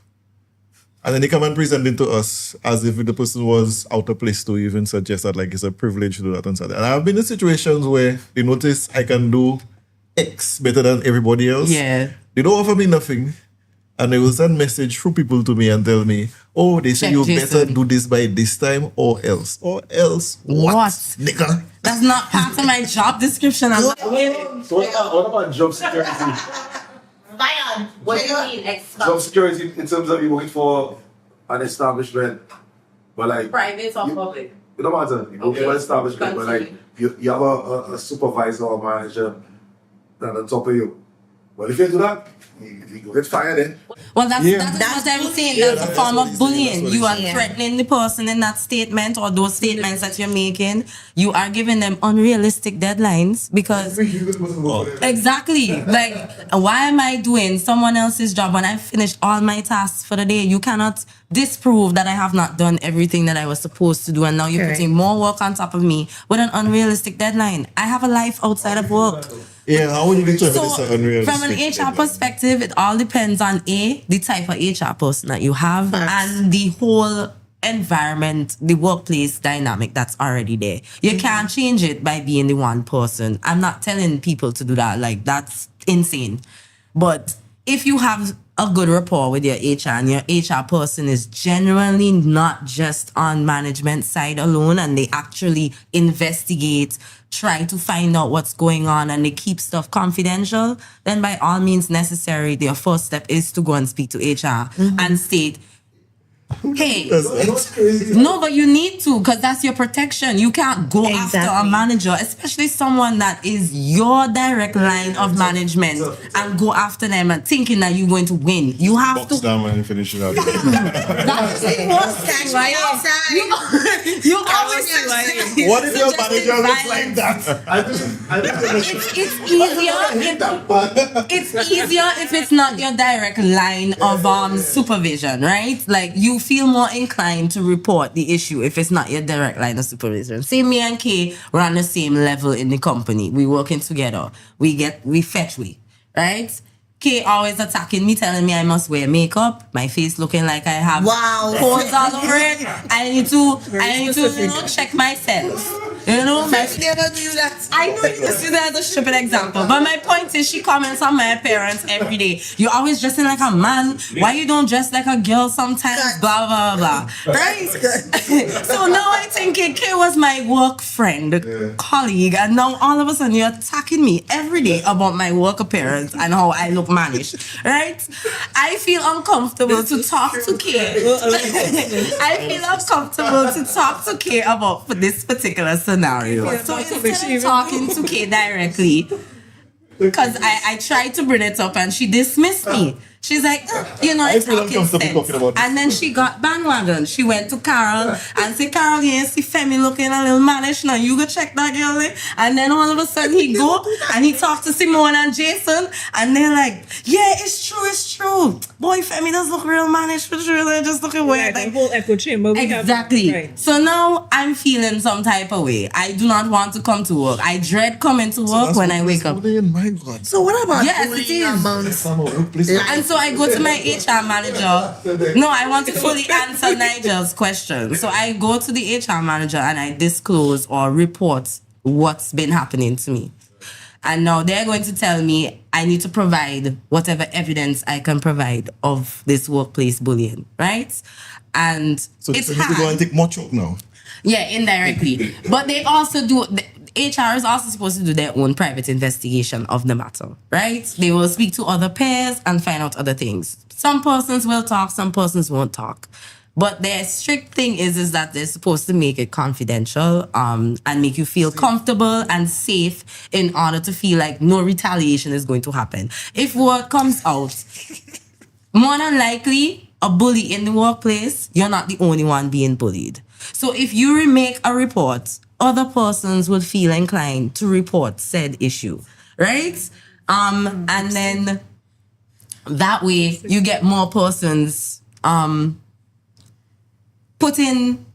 And then they come and present it to us as if the person was out of place to even suggest that like it's a privilege to do that and so that. And I've been in situations where they notice I can do X better than everybody else. Yeah. They don't offer me nothing. And they will send message through people to me and tell me, oh, they say Check you Jason. better do this by this time or else. Or else what? Nigga. That's not part of my job description. I'm like, So what about job security? Vion, what do you mean? Job security in terms of you working for an establishment, but like private or public? it don't matter. You work for an establishment, but like you have a supervisor or manager that on top of you. Well, if you do that, you get fired then. Well, that's what I'm saying. That's a form of bullying. You are threatening the person in that statement or those statements that you're making. You are giving them unrealistic deadlines because exactly. Like, why am I doing someone else's job when I finished all my tasks for the day? You cannot disprove that I have not done everything that I was supposed to do, and now you're Correct. putting more work on top of me with an unrealistic deadline. I have a life outside of work. Yeah, how would you determine So, it's unrealistic? from an HR perspective, it all depends on the type of HR person that you have and the whole environment, the workplace dynamic that's already there. You can't change it by being the one person. I'm not telling people to do that. Like, that's insane. But if you have a good rapport with your HR and your HR person is genuinely not just on management side alone and they actually investigate, try to find out what's going on and they keep stuff confidential, then by all means necessary, their first step is to go and speak to HR and state, hey, no, but you need to because that's your protection. You can't go after a manager, especially someone that is your direct line of management and go after them and thinking that you're going to win. You have Box down and finish it out. That's the worst thing, right? You always say, What if your manager looks like that? It's easier if it's not your direct line of supervision, right? Like you feel more inclined to report the issue if it's not your direct line of supervision. Say me and Kay, we're on the same level in the company. We working together. We fetch, right? Kay always attacking me, telling me I must wear makeup, my face looking like I have holes all over it. I need to check myself. You know, never do that. I know you see that as a stupid example, but my point is she comments on my appearance every day. You're always dressing like a man. Why you don't dress like a girl sometimes? Blah blah blah. Right? So now I think Kay was my work friend, colleague, and now all of a sudden you're attacking me every day about my work appearance and how I look mannish. Right? I feel uncomfortable to talk to Kay. I feel uncomfortable to talk to Kay about this particular scenario. So instead of talking to Kay directly, because I tried to bring it up and she dismissed me. She's like, it's talking sense. And then she got bandwagon. She went to Carol and said, Carol, you see Femi looking a little mannish now. You go check that girl. And then all of a sudden he go and he talked to Simone and Jason and they're like, yeah, it's true. Boy, Femi does look real mannish for sure. They're just looking weird. The whole echo chamber. Exactly. Right. So now I'm feeling some type of way. I do not want to come to work. I dread coming to work when I wake up. My God. So what about Yes, it is. And so I go to my HR manager. No, I want to fully answer Nigel's question. So I go to the HR manager and I disclose or report what's been happening to me. And now they're going to tell me I need to provide whatever evidence I can provide of this workplace bullying, right? And So it's you need to go and take more choke now. Yeah, indirectly. But they also do, HR is also supposed to do their own private investigation of the matter, right? They will speak to other peers and find out other things. Some persons will talk, some persons won't talk. But their strict thing is that they're supposed to make it confidential and make you feel comfortable and safe in order to feel like no retaliation is going to happen. If word comes out, more than likely, a bully in the workplace, you're not the only one being bullied. So if you make a report, other persons would feel inclined to report said issue, right? And then That way, you get more persons putting,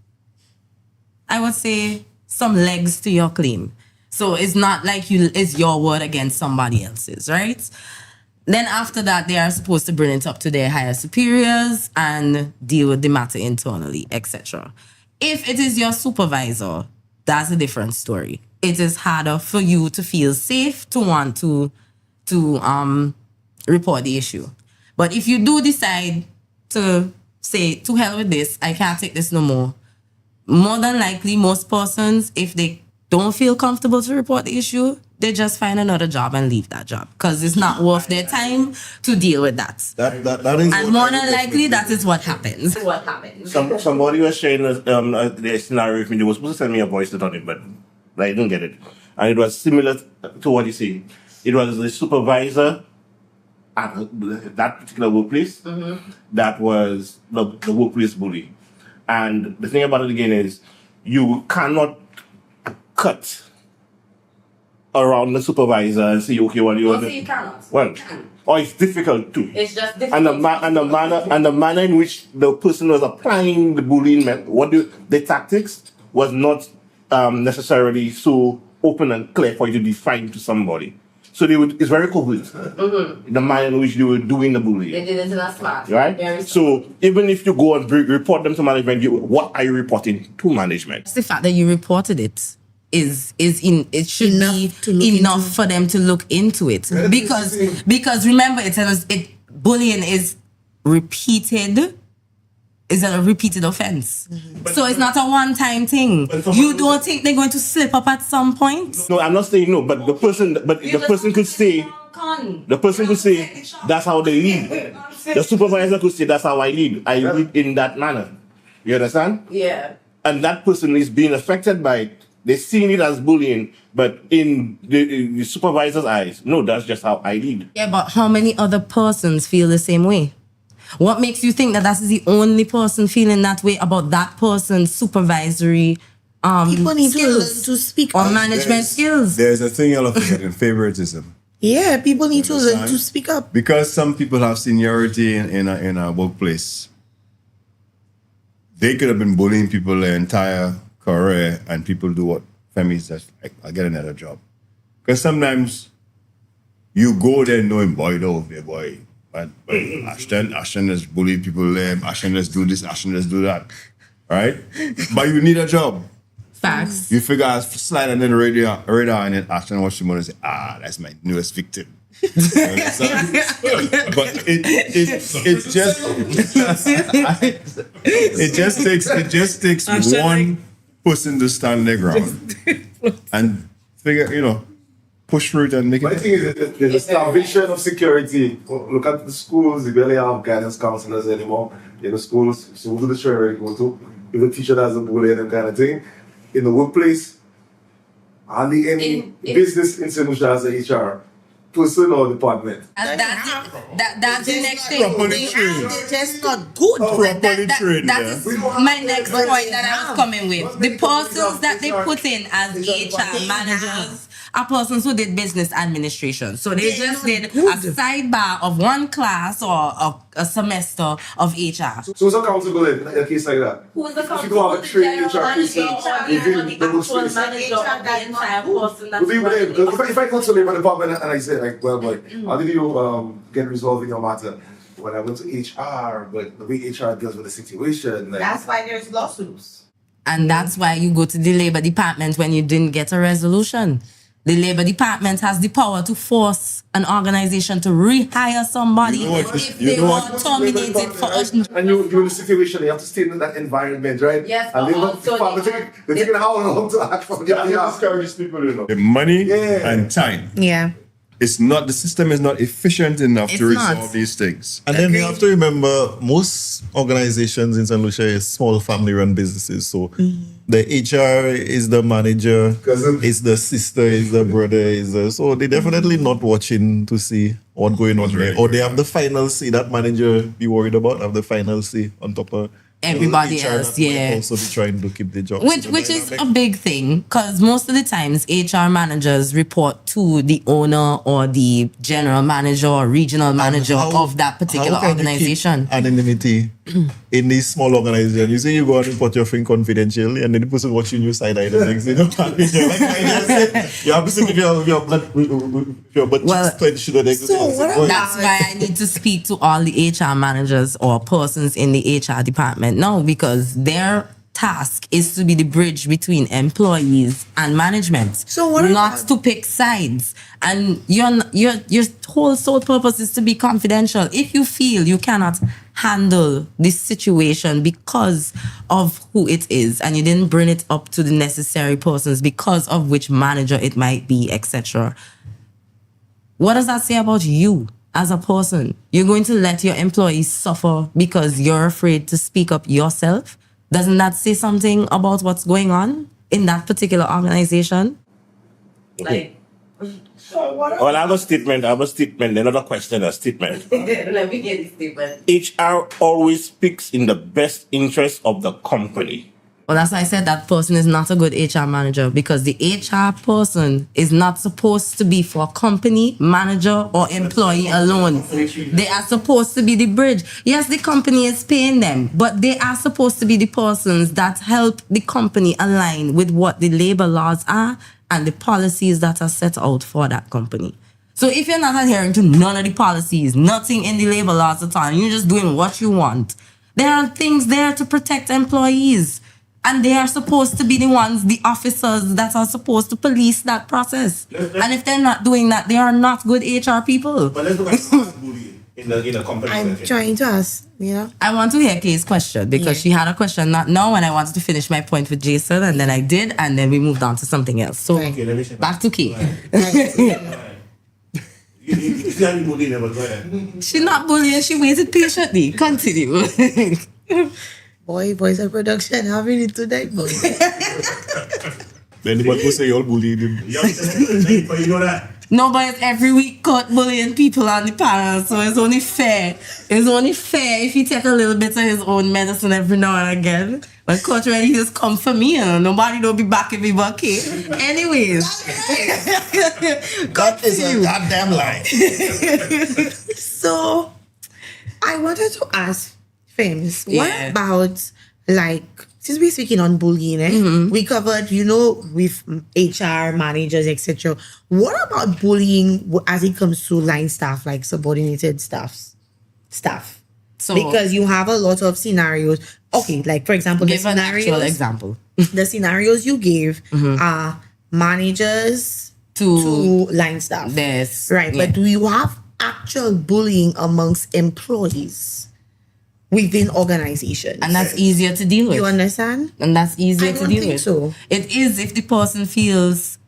I would say, some legs to your claim. So it's not like it's your word against somebody else's, right? Then after that, they are supposed to bring it up to their higher superiors and deal with the matter internally, etc. If it is your supervisor, that's a different story. It is harder for you to feel safe to want to report the issue. But if you do decide to say, to hell with this, I can't take this no more than likely, most persons, if they don't feel comfortable to report the issue, they just find another job and leave that job because it's not worth their time to deal with that. That is, and more than likely, that is what happens. Somebody was sharing the scenario with me. They were supposed to send me a voice note on it, but I didn't get it. And it was similar to what you say. It was the supervisor at that particular workplace that was the workplace bully. And the thing about it again is you cannot cut around the supervisor and say, okay, well, you cannot. Well, or it's difficult too. It's just difficult. And the manner in which the person was applying the bullying, the tactics was not necessarily so open and clear for you to define to somebody. So it's very covert. The manner in which they were doing the bullying. They did it in a smart. Right? So even if you go and report them to management, what are you reporting to management? The fact that you reported it it should be enough for them to look into it. Because remember, bullying is repeated. Is a repeated offense. So it's not a one-time thing. You don't think they're going to slip up at some point? No, I'm not saying no, but the person could say, that's how they lead. The supervisor could say, that's how I lead. I lead in that manner. You understand? Yeah. And that person is being affected by it. They're seeing it as bullying, but in the supervisor's eyes, no, that's just how I lead. Yeah, but how many other persons feel the same way? What makes you think that that is the only person feeling that way about that person's supervisory people need skills to learn to speak or up. management skills? There's a thing you'll forget in favoritism. Yeah, people need to learn to speak up. Because some people have seniority in a workplace. They could have been bullying people their entire career and people do what Femi says, I get another job. Because sometimes you go there knowing, boy, don't be a boy. But Ashton has bullied people there. Ashton, let's do this. Ashton, let's do that. Right? But you need a job. Facts. You figure out slide and then radar and then Ashton watch him and say, that's my newest victim. But it just takes one person to stand their ground and figure, push through it and make it. But the thing is, there's a starvation of security. Look at the schools, they barely have guidance counselors anymore in the schools. So who do the training go to? If the teacher doesn't bully them kind of thing. In the workplace, hardly any business in St. Lucia has an HR person or department. And that's the next thing. They're just not good. That is my next point that I was coming with. The persons that they put in as HR managers are persons who did business administration. So they just did a sidebar of one class or a semester of HR. So who's accountable in a case like that? Who's accountable? If you don't have a trained HR person, within the workspace. If I come to the labor department and I say, like, well, boy, how did you get resolved in your matter? When I went to HR, but the way HR deals with the situation. Like, that's why there's lawsuits. And that's why you go to the labor department when you didn't get a resolution. The labor department has the power to force an organization to rehire somebody if they want terminated for us. And you're in a situation, you have to stay in that environment, right? Yes, and they're taking how long to act from the discourage people, The money and time. Yeah. The system is not efficient enough to resolve these things. And then you have to remember, most organizations in St. Lucia is small family-run businesses. So the HR is the manager, is the sister, is the brother, so they're definitely not watching to see what's going on there. Or they have the final say. That manager be worried about have the final say on top of everybody HR else, might yeah. also be trying to keep the job. Which is a big thing, because most of the times HR managers report to the owner or the general manager or regional manager of that particular How can you keep organization. anonymity in these small organizations? You say you go out and report your thing confidentially, and then the person watching you side eye the things. You know, like I just said, you have to see with your blood, with your butt cheeks clenched. That's why I need to speak to all the HR managers or persons in the HR department now, because their task is to be the bridge between employees and management. So what not to pick sides. And your whole sole purpose is to be confidential. If you feel you cannot handle this situation because of who it is, and you didn't bring it up to the necessary persons because of which manager it might be, etc., what does that say about you as a person? You're going to let your employees suffer because you're afraid to speak up yourself? Doesn't that say something about what's going on in that particular organization? Okay. Well, I have a statement, another question, a statement. Let me get the statement. HR always speaks in the best interest of the company. Well, that's why I said that person is not a good HR manager, because the HR person is not supposed to be for company, manager, or employee alone. They are supposed to be the bridge. Yes, the company is paying them, but they are supposed to be the persons that help the company align with what the labor laws are and the policies that are set out for that company. So if you're not adhering to none of the policies, nothing in the labor laws at all, and you're just doing what you want, there are things there to protect employees. And they are supposed to be the ones, the officers that are supposed to police that process. And if they're not doing that, they are not good HR people. But let's look at bullying in the company. I'm trying to ask, I want to hear Kay's question, because she had a question not now, and I wanted to finish my point with Jason, and then I did, and then we moved on to something else. So back to Kay. She's not bullying, she waited patiently. Continue. Boys of production having it today, boy. Then anybody will say you're bullying him. No, but it's every week caught bullying people on the panel, so it's only fair. It's only fair if he take a little bit of his own medicine every now and again. But coach, when he just come for me, nobody don't be backing me, but okay. Anyways. That is a goddamn lie. So, I wanted to ask Fames, what about, like, since we're speaking on bullying, we covered, with HR managers, etc. What about bullying as it comes to line staff, like subordinated staff? So, because you have a lot of scenarios. Okay, like for example, give an actual example. The scenarios you gave are managers to line staff. Yes. Right, but do you have actual bullying amongst employees within organizations? And that's easier to deal with. You understand? And that's easier to deal with. So. It is if the person feels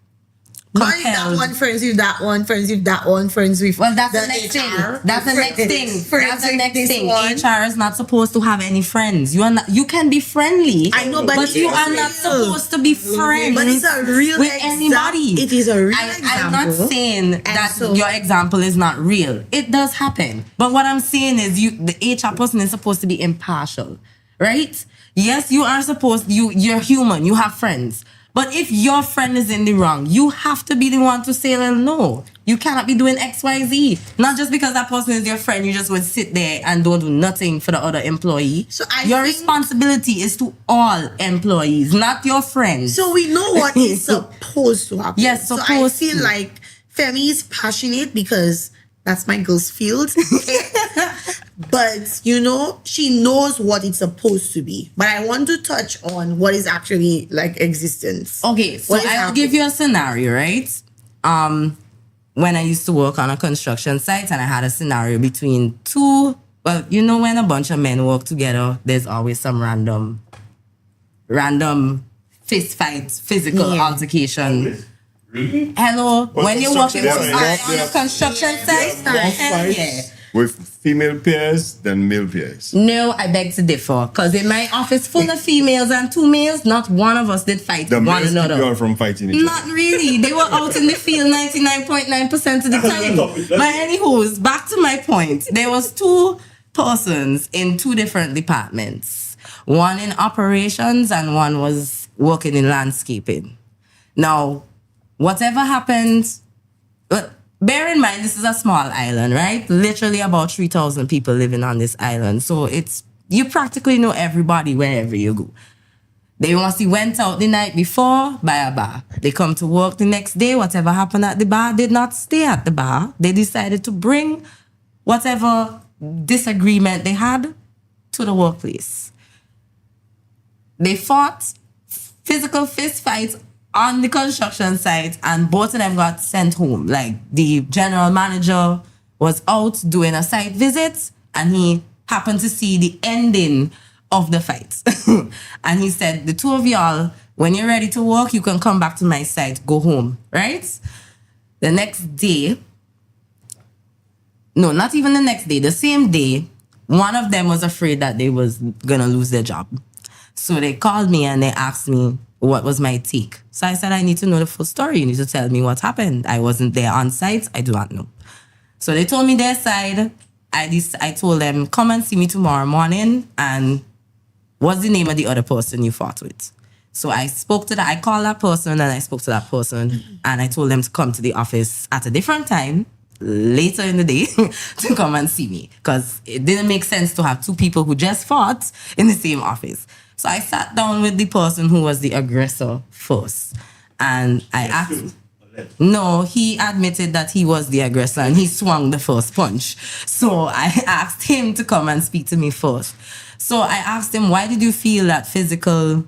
Not if that one friends with that one, friends with that one, friends with that's the next thing. That's the next thing. That's the next thing. HR is not supposed to have any friends. You can be friendly. I know, but you are not supposed to be friends. But it's a real with anybody. It is a real example. I'm not saying that your example is not real. It does happen. But what I'm saying is the HR person is supposed to be impartial, right? Yes, you are supposed. You're human. You have friends. But if your friend is in the wrong, you have to be the one to say, well, no, you cannot be doing X, Y, Z. Not just because that person is your friend, you just would sit there and don't do nothing for the other employee. So your responsibility is to all employees, not your friends. So we know what is supposed to happen. Yes, so I feel like Femi is passionate because that's my girl's field. But, she knows what it's supposed to be. But I want to touch on what is actually like existence. Okay, so I'll give you a scenario, right? When I used to work on a construction site and I had a scenario between two, well, when a bunch of men work together, there's always some random fist fights, physical altercation. Hello, when you're working on a construction site, with female peers than male peers. No, I beg to differ. Because in my office full of females and 2 males, not one of us did fight the one another. You are from fighting each other. Not really. They were out in the field 99.9% of the time. But anywho, back to my point. There was 2 persons in 2 different departments. One in operations and one was working in landscaping. Now, whatever happens, but bear in mind, this is a small island, right? Literally about 3,000 people living on this island. So you practically know everybody wherever you go. They once went out the night before, by a bar. They come to work the next day. Whatever happened at the bar did not stay at the bar. They decided to bring whatever disagreement they had to the workplace. They fought, physical fist fights on the construction site, and both of them got sent home. Like, the general manager was out doing a site visit, and he happened to see the ending of the fight. And he said, the two of y'all, when you're ready to work, you can come back to my site, go home, right? The next day, no, not even the next day, the same day, one of them was afraid that they was gonna lose their job. So they called me and they asked me what was my take. So I said, I need to know the full story. You need to tell me what happened. I wasn't there on site. I do not know. So they told me their side. I told them, come and see me tomorrow morning, and what's the name of the other person you fought with? So I called that person and I spoke to that person, and I told them to come to the office at a different time later in the day to come and see me, because it didn't make sense to have two people who just fought in the same office. So I sat down with the person who was the aggressor first, and I asked. No, he admitted that he was the aggressor and he swung the first punch. So I asked him to come and speak to me first. So I asked him, why did you feel that physical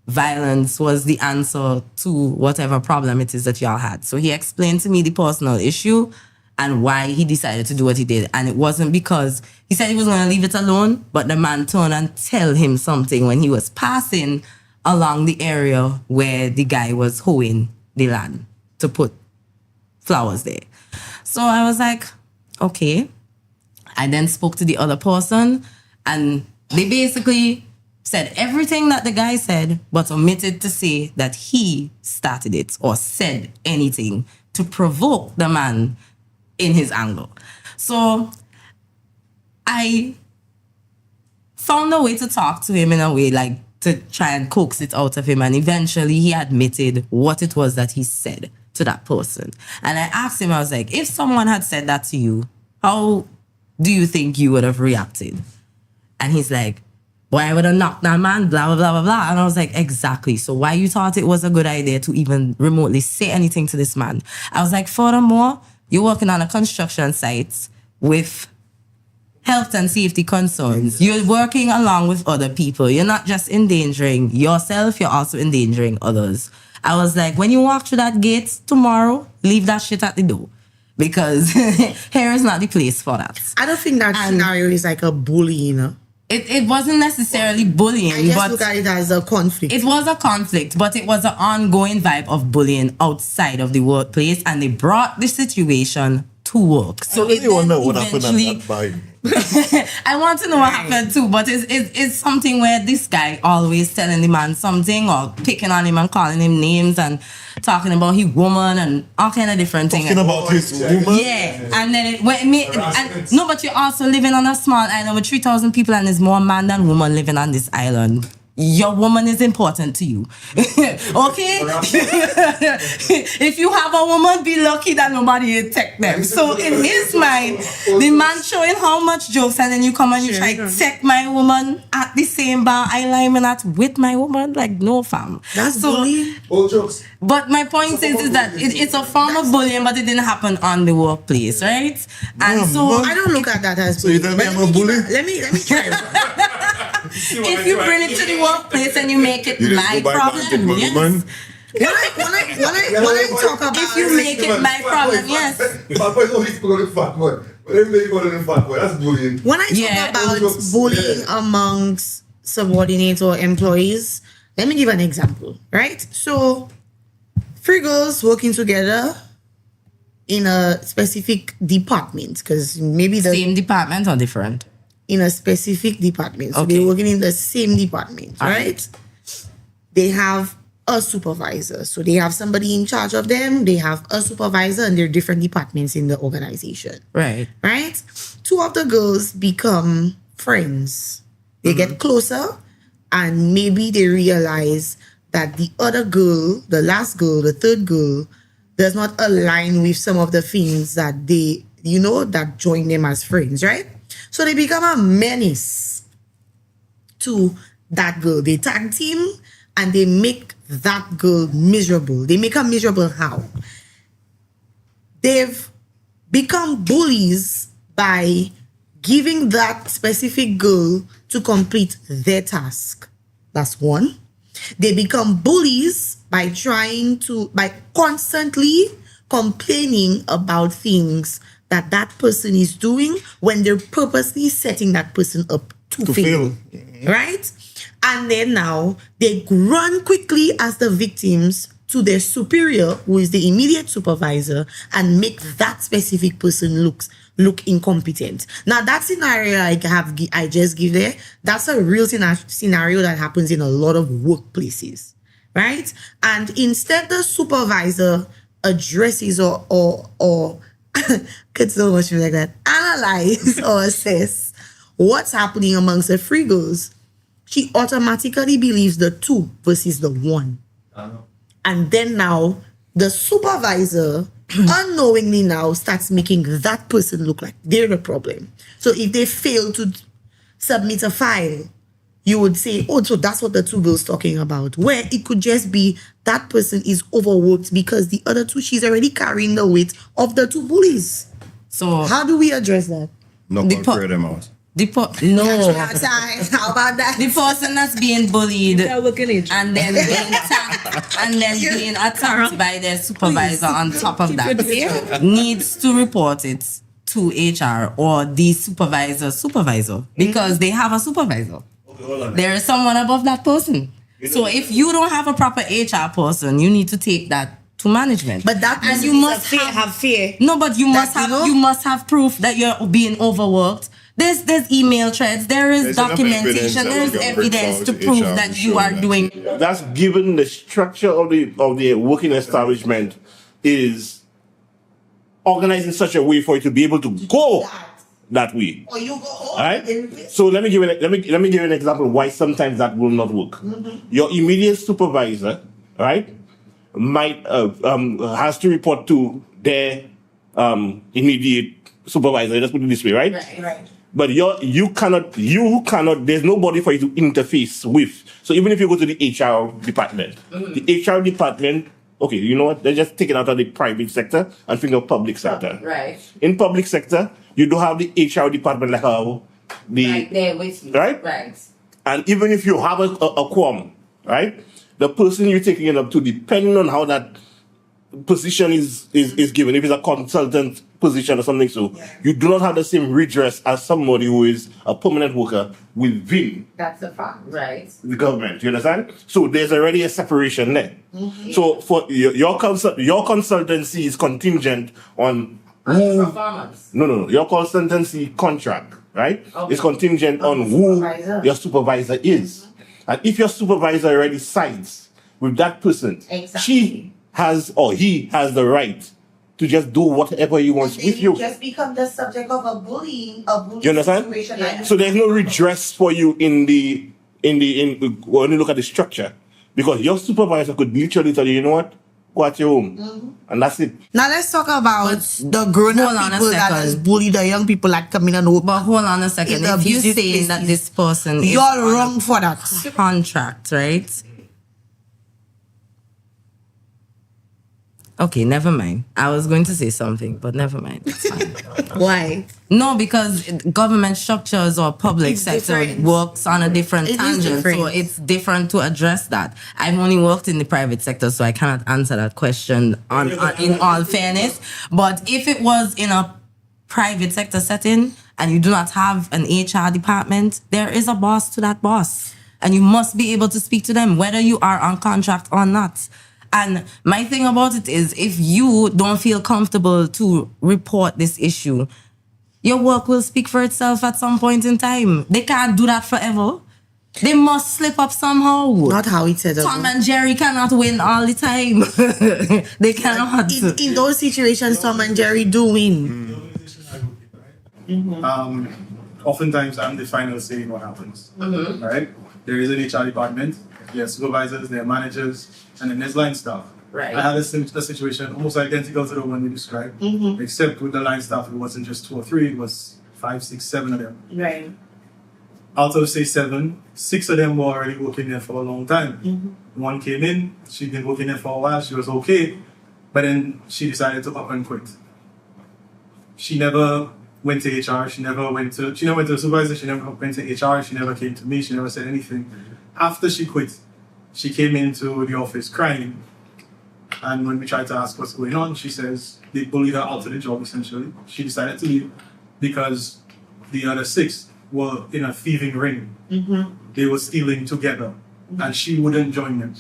violence was the answer to whatever problem it is that y'all had? So he explained to me the personal issue and why he decided to do what he did. And it wasn't because he said he was going to leave it alone, but the man turned and tell him something when he was passing along the area where the guy was hoeing the land to put flowers there. So I was like, okay. I then spoke to the other person, and they basically said everything that the guy said, but omitted to say that he started it or said anything to provoke the man in his anger. So I found a way to talk to him in a way, like to try and coax it out of him, and eventually he admitted what it was that he said to that person. And I asked him, I was like, if someone had said that to you, how do you think you would have reacted? And he's like, boy, I would have knocked that man, blah, blah, blah, blah, blah. And I was like, exactly. So why you thought it was a good idea to even remotely say anything to this man? I was like, furthermore, you're working on a construction site with health and safety concerns. You're working along with other people. You're not just endangering yourself, you're also endangering others. I was like, when you walk through that gate tomorrow, leave that shit at the door, because here is not the place for that. I don't think that scenario is like a bullying. It wasn't necessarily bullying. I just look at it as a conflict. It was a conflict, but it was an ongoing vibe of bullying outside of the workplace, and they brought the situation to work. So I really wonder what happened at that vibe. I want to know what happened too, but it's something where this guy always telling the man something or picking on him and calling him names and talking about his woman and all kind of different things. Talking about his woman? Yeah. And then no, but you're also living on a small island with 3,000 people, and there's more man than woman living on this island. Your woman is important to you. Okay? If you have a woman, be lucky that nobody attack them. So in his mind, the man showing how much jokes, and then you come and you try to take my woman at the same bar I line at with my woman. Like, no, fam. That's bullying. All jokes. But my point is that it's a form of bullying, but it didn't happen on the workplace, right? And so I don't look at that as bullying. So you tell me I'm a bully? Let me try. If you bring it to the workplace and you make it my problem, yes. When I talk about, if you make it my problem, yes. That's bullying. When I talk about bullying amongst subordinates or employees, let me give an example, right? So, 3 girls working together in a specific department, because maybe the same department or different? In a specific department. So they're working in the same department, right? They have a supervisor. So they have somebody in charge of them. They have a supervisor, and there are different departments in the organization. Right. Right? 2 of the girls become friends. They get closer, and maybe they realize that the other girl, the last girl, the third girl, does not align with some of the things that they, that join them as friends, right? So they become a menace to that girl. They tag team and they make that girl miserable. They make her miserable how? They've become bullies by giving that specific girl to complete their task. That's one. They become bullies by constantly complaining about things that person is doing when they're purposely setting that person up to fail. Right? And then now they run quickly as the victims to their superior, who is the immediate supervisor, and make that specific person look incompetent. Now that scenario I just give there, that's a real scenario that happens in a lot of workplaces, right? And instead the supervisor addresses or could so much like that, analyze or assess what's happening amongst the free girls, she automatically believes the 2 versus the 1. And then now the supervisor unknowingly now starts making that person look like they're the problem. So if they fail to submit a file, you would say, oh, so that's what the 2 girls talking about. Where it could just be that person is overworked because the other 2, she's already carrying the weight of the 2 bullies. So how do we address that? Not compare them out. No. How about that? The person that's being bullied and then being being attacked by their supervisor on top of that needs to report it to HR or the supervisor because they have a supervisor. There is someone above that person. So if you don't have a proper HR person, you need to take that to management. But that and you must have fear. No, but you must have proof that you're being overworked. There's email threads, there's documentation, there's evidence to prove that you are doing. That's given the structure of the working establishment is organized in such a way for it to be able to go that way. Or you go all right? So let me give you an example why sometimes that will not work. Your immediate supervisor, right, might has to report to their immediate supervisor. Let's put it this way, right? Right. But you cannot, there's nobody for you to interface with. So even if you go to the HR department, the HR department, okay, you know what? They just take it out of the private sector and think of public sector. Right. In public sector, you don't have the HR department like how right there with you. Right? Right. And even if you have a quorum, right? The person you're taking it up to, depending on how that position is given, if it's a consultant position or something, so you do not have the same redress as somebody who is a permanent worker within That's a fact. Right. the government. You understand? So there's already a separation there. So for your consultancy is contingent on who. Performance. No. Your consultancy contract, right? Okay. Is contingent on who your supervisor is. And if your supervisor already sides with that person, she has or he has the right to just do whatever he wants with you. Just become the subject of a bullying You understand? situation. Yeah. So there's no redress for you in when you look at the structure, because your supervisor could literally tell you, you know what, go at your home, and that's it. Now let's talk about the grown-up people that has bullied the young people that come in and work. But hold on a second. If you say that this person you're wrong for that contract, right? Okay, never mind. I was going to say something, but never mind. It's fine. Why? No, because government structures or public sector works on a different tangent. So it's different to address that. I've only worked in the private sector, so I cannot answer that question in all fairness. But if it was in a private sector setting and you do not have an HR department, there is a boss to that boss. And you must be able to speak to them, whether you are on contract or not. And my thing about it is, if you don't feel comfortable to report this issue, your work will speak for itself at some point in time. They can't do that forever. They must slip up somehow. Not how it said. Tom and Jerry cannot win all the time. They cannot. In those situations, Tom and Jerry do win. oftentimes I'm the final say in what happens. Right? There is an HR department, there are supervisors, there are managers, and then there's line staff. Right. I had a situation almost identical to the one you described, except with the line staff, it wasn't just 2 or 3, it was 5, 6, 7 of them. Right. Out of say 7, 6 of them were already working there for a long time. One came in, she'd been working there for a while, she was okay, but then she decided to up and quit. She never went to HR, she never went to the supervisor, she never went to HR, she never came to me, she never said anything. After she quit, she came into the office crying. And when we tried to ask what's going on, she says they bullied her out of the job essentially. She decided to leave because the other 6 were in a thieving ring. They were stealing together and she wouldn't join them.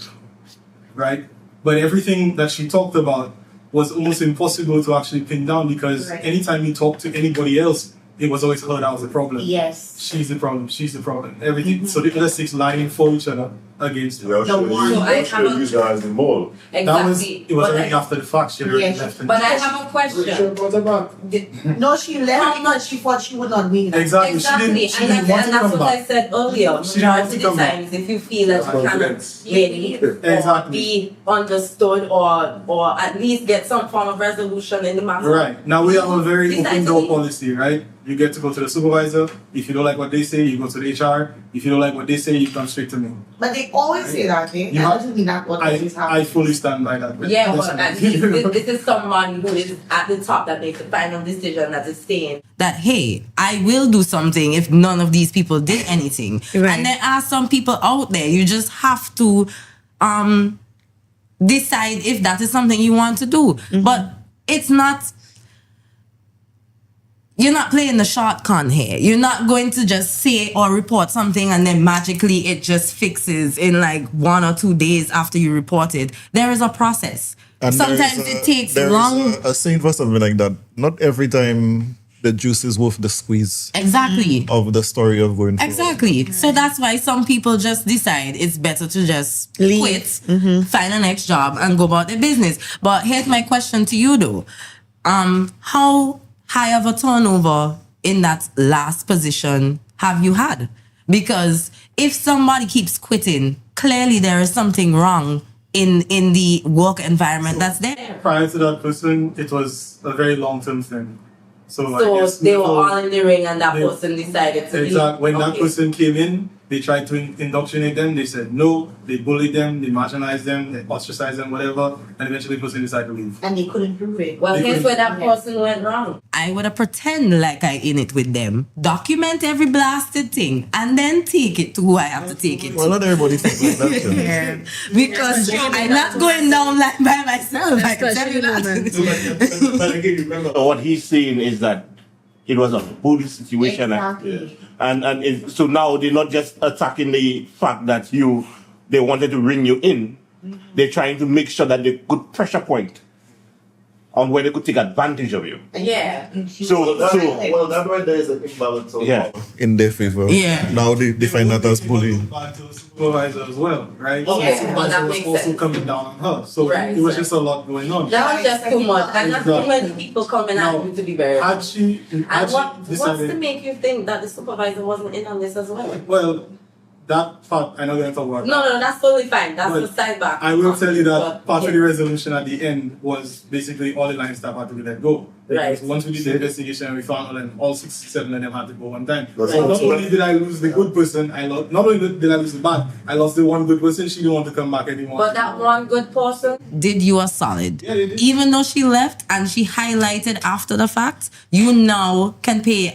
Right? But everything that she talked about was almost impossible to actually pin down because anytime you talk to anybody else, it was always her that was the problem. Yes. She's the problem, everything. So the other 6 lying for each other against her. So I have use her as the mole. Exactly. It was only after the fact she already left. But I have a question. No, she left because she thought she would not win. Exactly. She didn't want to that's come what back. I said earlier. She didn't want to Majority come of the back. times, if you feel that you cannot really or be understood or at least get some form of resolution in the matter. Right. Now we have a very Decide open to door leave. policy, right? You get to go to the supervisor. If you don't like what they say, you go to the HR. If you don't like what they say, you come straight to me. But they always say that, eh? That doesn't mean that what always happens. I fully stand by that. Yeah, but at least this is someone who is at the top that makes the final decision that is saying that, hey, I will do something if none of these people did anything. And there are some people out there, you just have to decide if that is something you want to do. But it's not, you're not playing the shotgun here. You're not going to just say or report something and then magically it just fixes in like 1 or 2 days after you report it. There is a process. And sometimes it takes there long. is a saying for something like that. Not every time the juice is worth the squeeze. Exactly. Of the story of going forward. Exactly. So that's why some people just decide it's better to just quit, find a next job, and go about their business. But here's my question to you though. How high of a turnover in that last position have you had? Because if somebody keeps quitting, clearly there is something wrong in the work environment that's there. Prior to that person, it was a very long-term thing. So I So guess they were before- all in the ring and that person decided to Exactly. When that Okay. person came in, they tried to indoctrinate them. They said no. They bullied them. They marginalized them. They ostracized them, whatever. And eventually the person decided to leave. And they couldn't prove it. Well, here's where that person went wrong. I would have pretend like I in it with them, document every blasted thing, and then take it to who I have to take it to. Well, not everybody thinks like that. you know. Because I'm not going down like by myself. I can tell you that. But again, remember what he's saying is that it was a bully situation. And so now they're not just attacking the fact that they wanted to ring you in. They're trying to make sure that they could pressure point on where they could take advantage of you. Yeah. So that's why there is an imbalance of Yeah. power in their favor. Yeah. Now they find that as bullying. Supervisor as well, right? Okay, So well, that supervisor was makes also sense. coming down on her. So Right, it was right. just a lot going on. That was just too much. And not too Exactly. many people coming at you to be very Had she And what's decided, to make you think that the supervisor wasn't in on this as well? well, that part I'm not going to talk about. No, that's totally fine. That's But the side back. I will tell you that But, part of yeah. the resolution at the end was basically all the line staff had to be let go. Because once we did the investigation, we found all 6-7 of them had to go one time. That's So not also- only did I lose the good person, not only did I lose the bad, I lost the one good person. She didn't want to come back anymore. But that one good person Did you a solid. Yeah, they did. Even though she left and she highlighted after the fact, you now can pay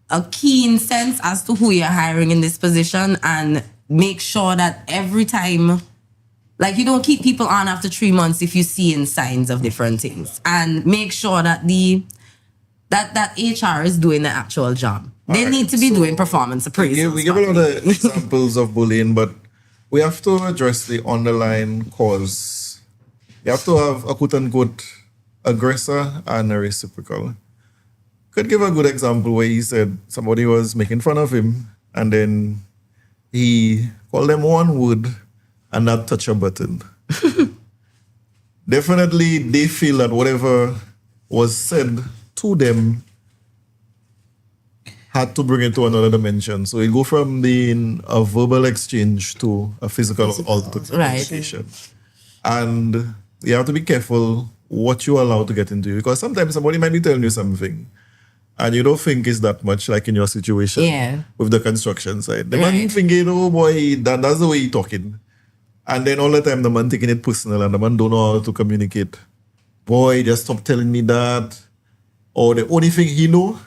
a keen sense as to who you're hiring in this position and make sure that every time, like you don't keep people on after 3 months if you see in signs of different things, and make sure that that HR is doing the actual job. They need to be doing performance appraisals. We give a lot of examples of bullying, but we have to address the underlying cause. You have to have a quote-unquote aggressor and a reciprocal. Could give a good example where he said somebody was making fun of him and then he called them one word and not touch a button. Definitely they feel that whatever was said to them had to bring it to another dimension. So it go from being a verbal exchange to a physical altercation. And you have to be careful what you allow to get into you, because sometimes somebody might be telling you something and you don't think it's that much, like in your situation with the construction side. The man thinking, oh boy, that's the way he talking. And then all the time the man taking it personal and the man don't know how to communicate. Boy, just stop telling me that. Or the only thing he know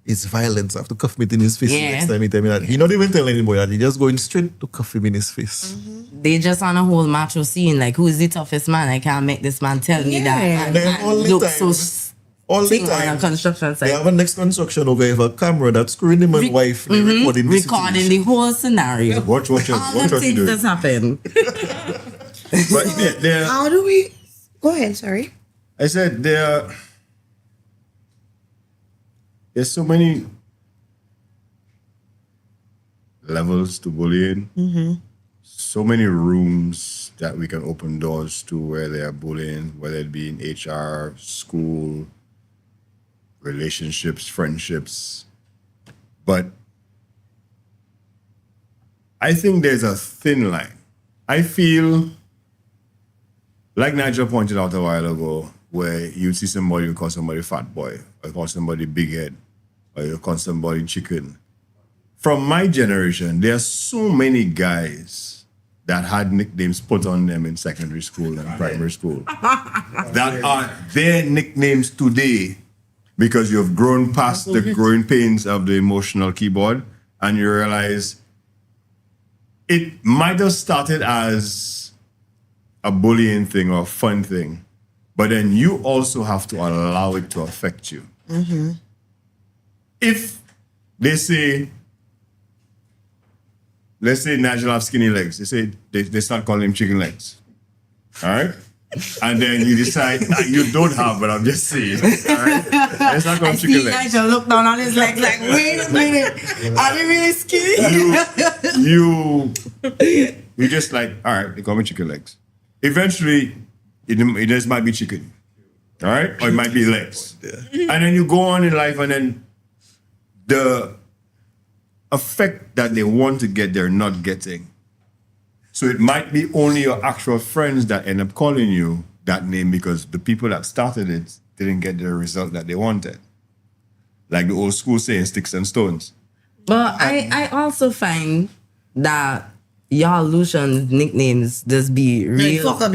is violence. I have to cuff me in his face next time he tell me that. He not even telling anybody that. He just going straight to cuff him in his face. They just on a whole macho scene, like, who's the toughest man? I can't make this man tell me that. And look so all the time. On a construction site. They have a next construction over here, a camera that's screwing him and wife recording the whole scenario. Watch all the things that's happen. But how do we go ahead? Sorry, I said there's so many levels to bullying. So many rooms that we can open doors to where they are bullying, whether it be in HR, school, relationships, friendships. But I think there's a thin line. I feel, like Nigel pointed out a while ago, where you see somebody who call somebody fat boy, or call somebody big head, or you call somebody chicken. From my generation, there are so many guys that had nicknames put on them in secondary school and primary school that are their nicknames today because you've grown past the growing pains of the emotional keyboard and you realize it might have started as a bullying thing or a fun thing, but then you also have to allow it to affect you. If they say, let's say Nigel have skinny legs, they start calling him chicken legs. All right? And then you decide, you don't have, but I'm just saying. All right? Let's not call him chicken legs. Nigel look down on his legs like, wait a minute, are they really skinny? You just like, all right, they call me chicken legs. Eventually, it just might be chicken. All right? Or it might be legs. And then you go on in life and then the effect that they want to get, they're not getting. So it might be only your actual friends that end up calling you that name because the people that started it didn't get the result that they wanted. Like the old school saying, sticks and stones. But I also find that y'all Lucian's nicknames just be real fucked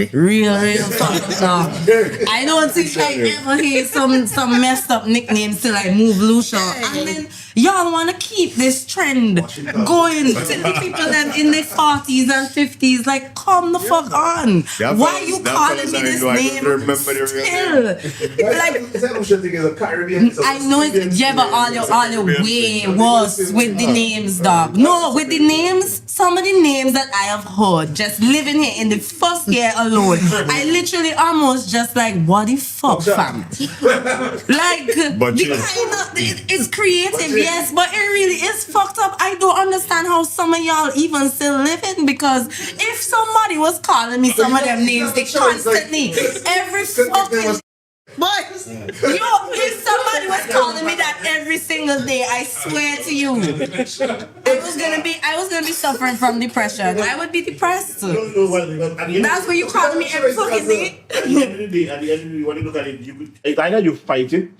up. I don't think I ever hear some messed up nicknames till I move Lucian. And then y'all want to keep this trend going till the people that in their 40s and 50s, like, come the fuck on. Why you calling me this name still? I know it's, yeah, but all your way was with the names, dog. No, with the names, some of the names that I have heard just living here in the first year alone, I literally almost just like, what the fuck, fam? Like, it's creative, yes, but it really is fucked up. I don't understand how some of y'all even still living, because if somebody was calling me some of them names, they constantly, every fucking... But if somebody was calling me that every single day, I swear to you, I was gonna be suffering from depression. I would be depressed. That's what you call me every fucking day. At the end of the day, when you look at it, it's either you fight it,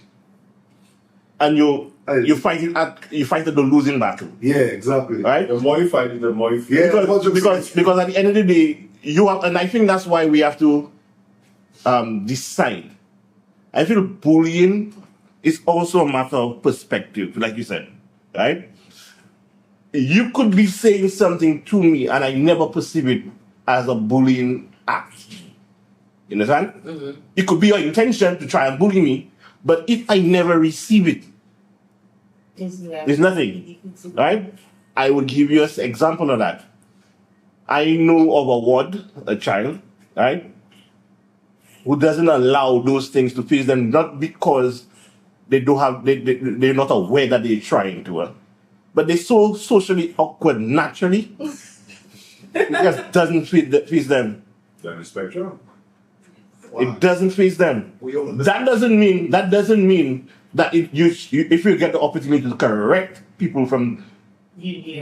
and you fight it at the losing battle. Yeah, exactly. Right? The more you fight it, the more you feel. Because at the end of the day, you have, and I think that's why we have to decide. I feel bullying is also a matter of perspective, like you said, right? You could be saying something to me and I never perceive it as a bullying act. You understand? It could be your intention to try and bully me, but if I never receive it, it's nothing, right? I would give you an example of that. I know of a ward, a child, right, who doesn't allow those things to face them, not because they're not aware that they're trying to, but they're so socially awkward naturally. It just doesn't face them. Down spectrum. It doesn't face them. That doesn't mean that if you get the opportunity to correct people from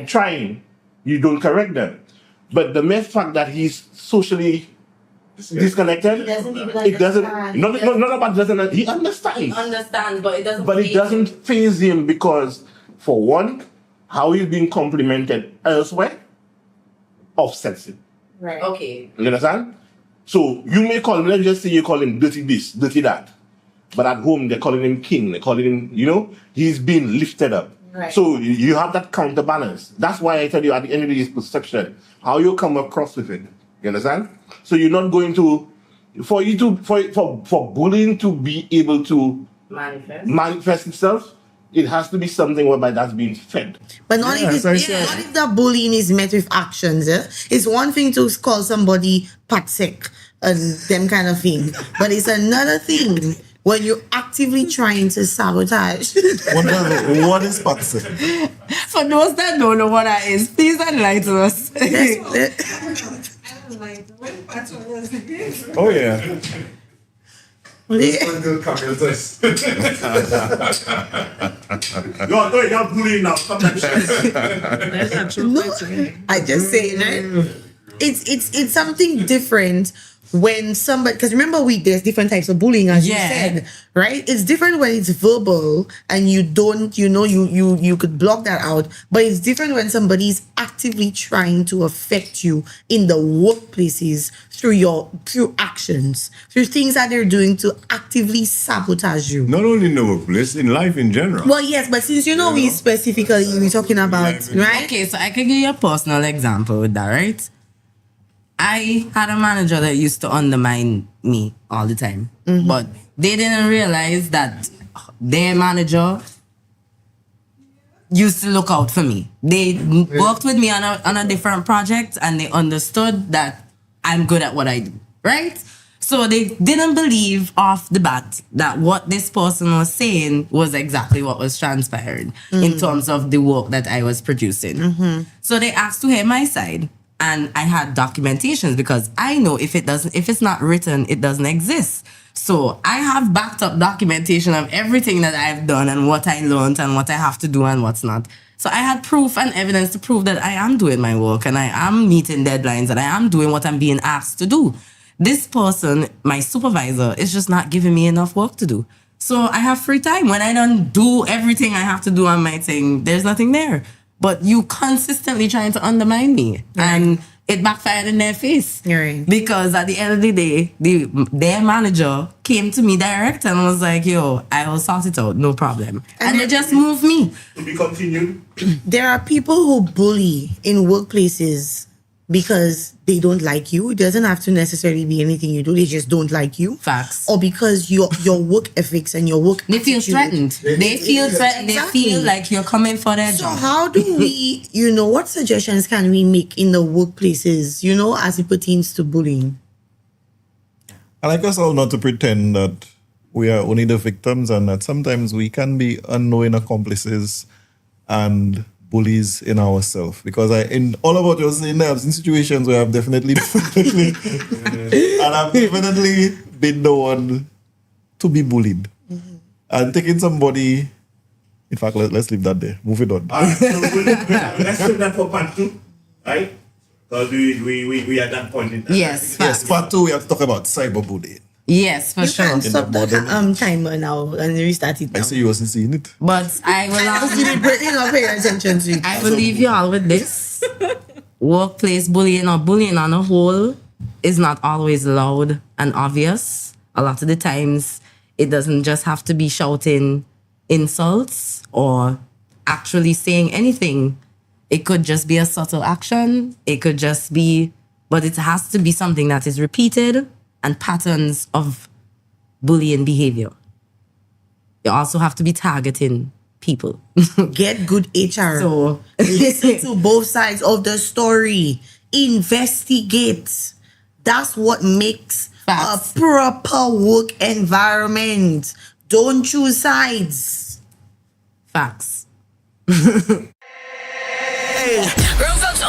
trying, you don't correct them. But the mere fact that he's socially disconnected, it doesn't. Not about doesn't. He understands. He understands, but it doesn't. But it doesn't faze him because, for one, how he's being complimented elsewhere offsets it. Right. Okay. You understand? So you may call him. Let's just say you call him dirty this, dirty that. But at home, they're calling him king. They're calling him, he's being lifted up. Right. So you have that counterbalance. That's why I tell you at the end of the day, it's perception. How you come across with it. You understand? So you're not going to, for bullying to be able to manifest itself, it has to be something whereby that's being fed. But not if the bullying is met with actions. It's one thing to call somebody pathetic and them kind of thing. But it's another thing when you're actively trying to sabotage. What is pathetic? For those that don't know what that is, please enlighten us. Oh yeah. You're bullying now. No, I just say, right? It's something different when somebody, because remember there's different types of bullying, as you said, right? It's different when it's verbal and you don't, you could block that out, but it's different when somebody's actively trying to affect you in the workplaces through actions, through things that they're doing to actively sabotage you. Not only in the workplace, in life in general. Well, yes, but since we specifically we're talking about, right? Okay, so I can give you a personal example with that, right? I had a manager that used to undermine me all the time. Mm-hmm. But they didn't realize that their manager used to look out for me. They worked with me on a different project and they understood that I'm good at what I do, right? So they didn't believe off the bat that what this person was saying was exactly what was transpiring in terms of the work that I was producing. Mm-hmm. So they asked to hear my side. And I had documentations because I know if it's not written, it doesn't exist. So I have backed up documentation of everything that I've done and what I learned and what I have to do and what's not. So I had proof and evidence to prove that I am doing my work and I am meeting deadlines and I am doing what I'm being asked to do. This person, my supervisor, is just not giving me enough work to do. So I have free time. When I don't do everything I have to do on my thing, there's nothing there. But you consistently trying to undermine me. And it backfired in their face. Right. Because at the end of the day, their manager came to me direct and was like, yo, I will sort it out, no problem. And they just moved me. To be continued. There are people who bully in workplaces because they don't like you. It doesn't have to necessarily be anything you do. They just don't like you. Facts. Or because your work ethics and your work They feel threatened. They feel threatened. Exactly. They feel like you're coming for their So job. how do we, what suggestions can we make in the workplaces, as it pertains to bullying? I like us all not to pretend that we are only the victims and that sometimes we can be unknowing accomplices and bullies in ourselves. Because in all of what you're saying, I've seen situations where I've definitely and I've definitely been the one to be bullied. Mm-hmm. And taking somebody, in fact, let's leave that there. Move it on. Let's do that for part 2, right? Because we at that point in time. Yes, part 2 we have to talk about cyberbullying. Yes, for sure. You can stop the timer now and restart it now. I see you wasn't seeing it. But I will pay attention to it. I will leave you all with this. Workplace bullying or bullying on a whole is not always loud and obvious. A lot of the times, it doesn't just have to be shouting insults or actually saying anything. It could just be a subtle action. It could just be, but it has to be something that is repeated and patterns of bullying behavior. You also have to be targeting people. Get good HR. So listen to both sides of the story. Investigate. That's what makes a proper work environment. Don't choose sides. Facts. Hey, grown folks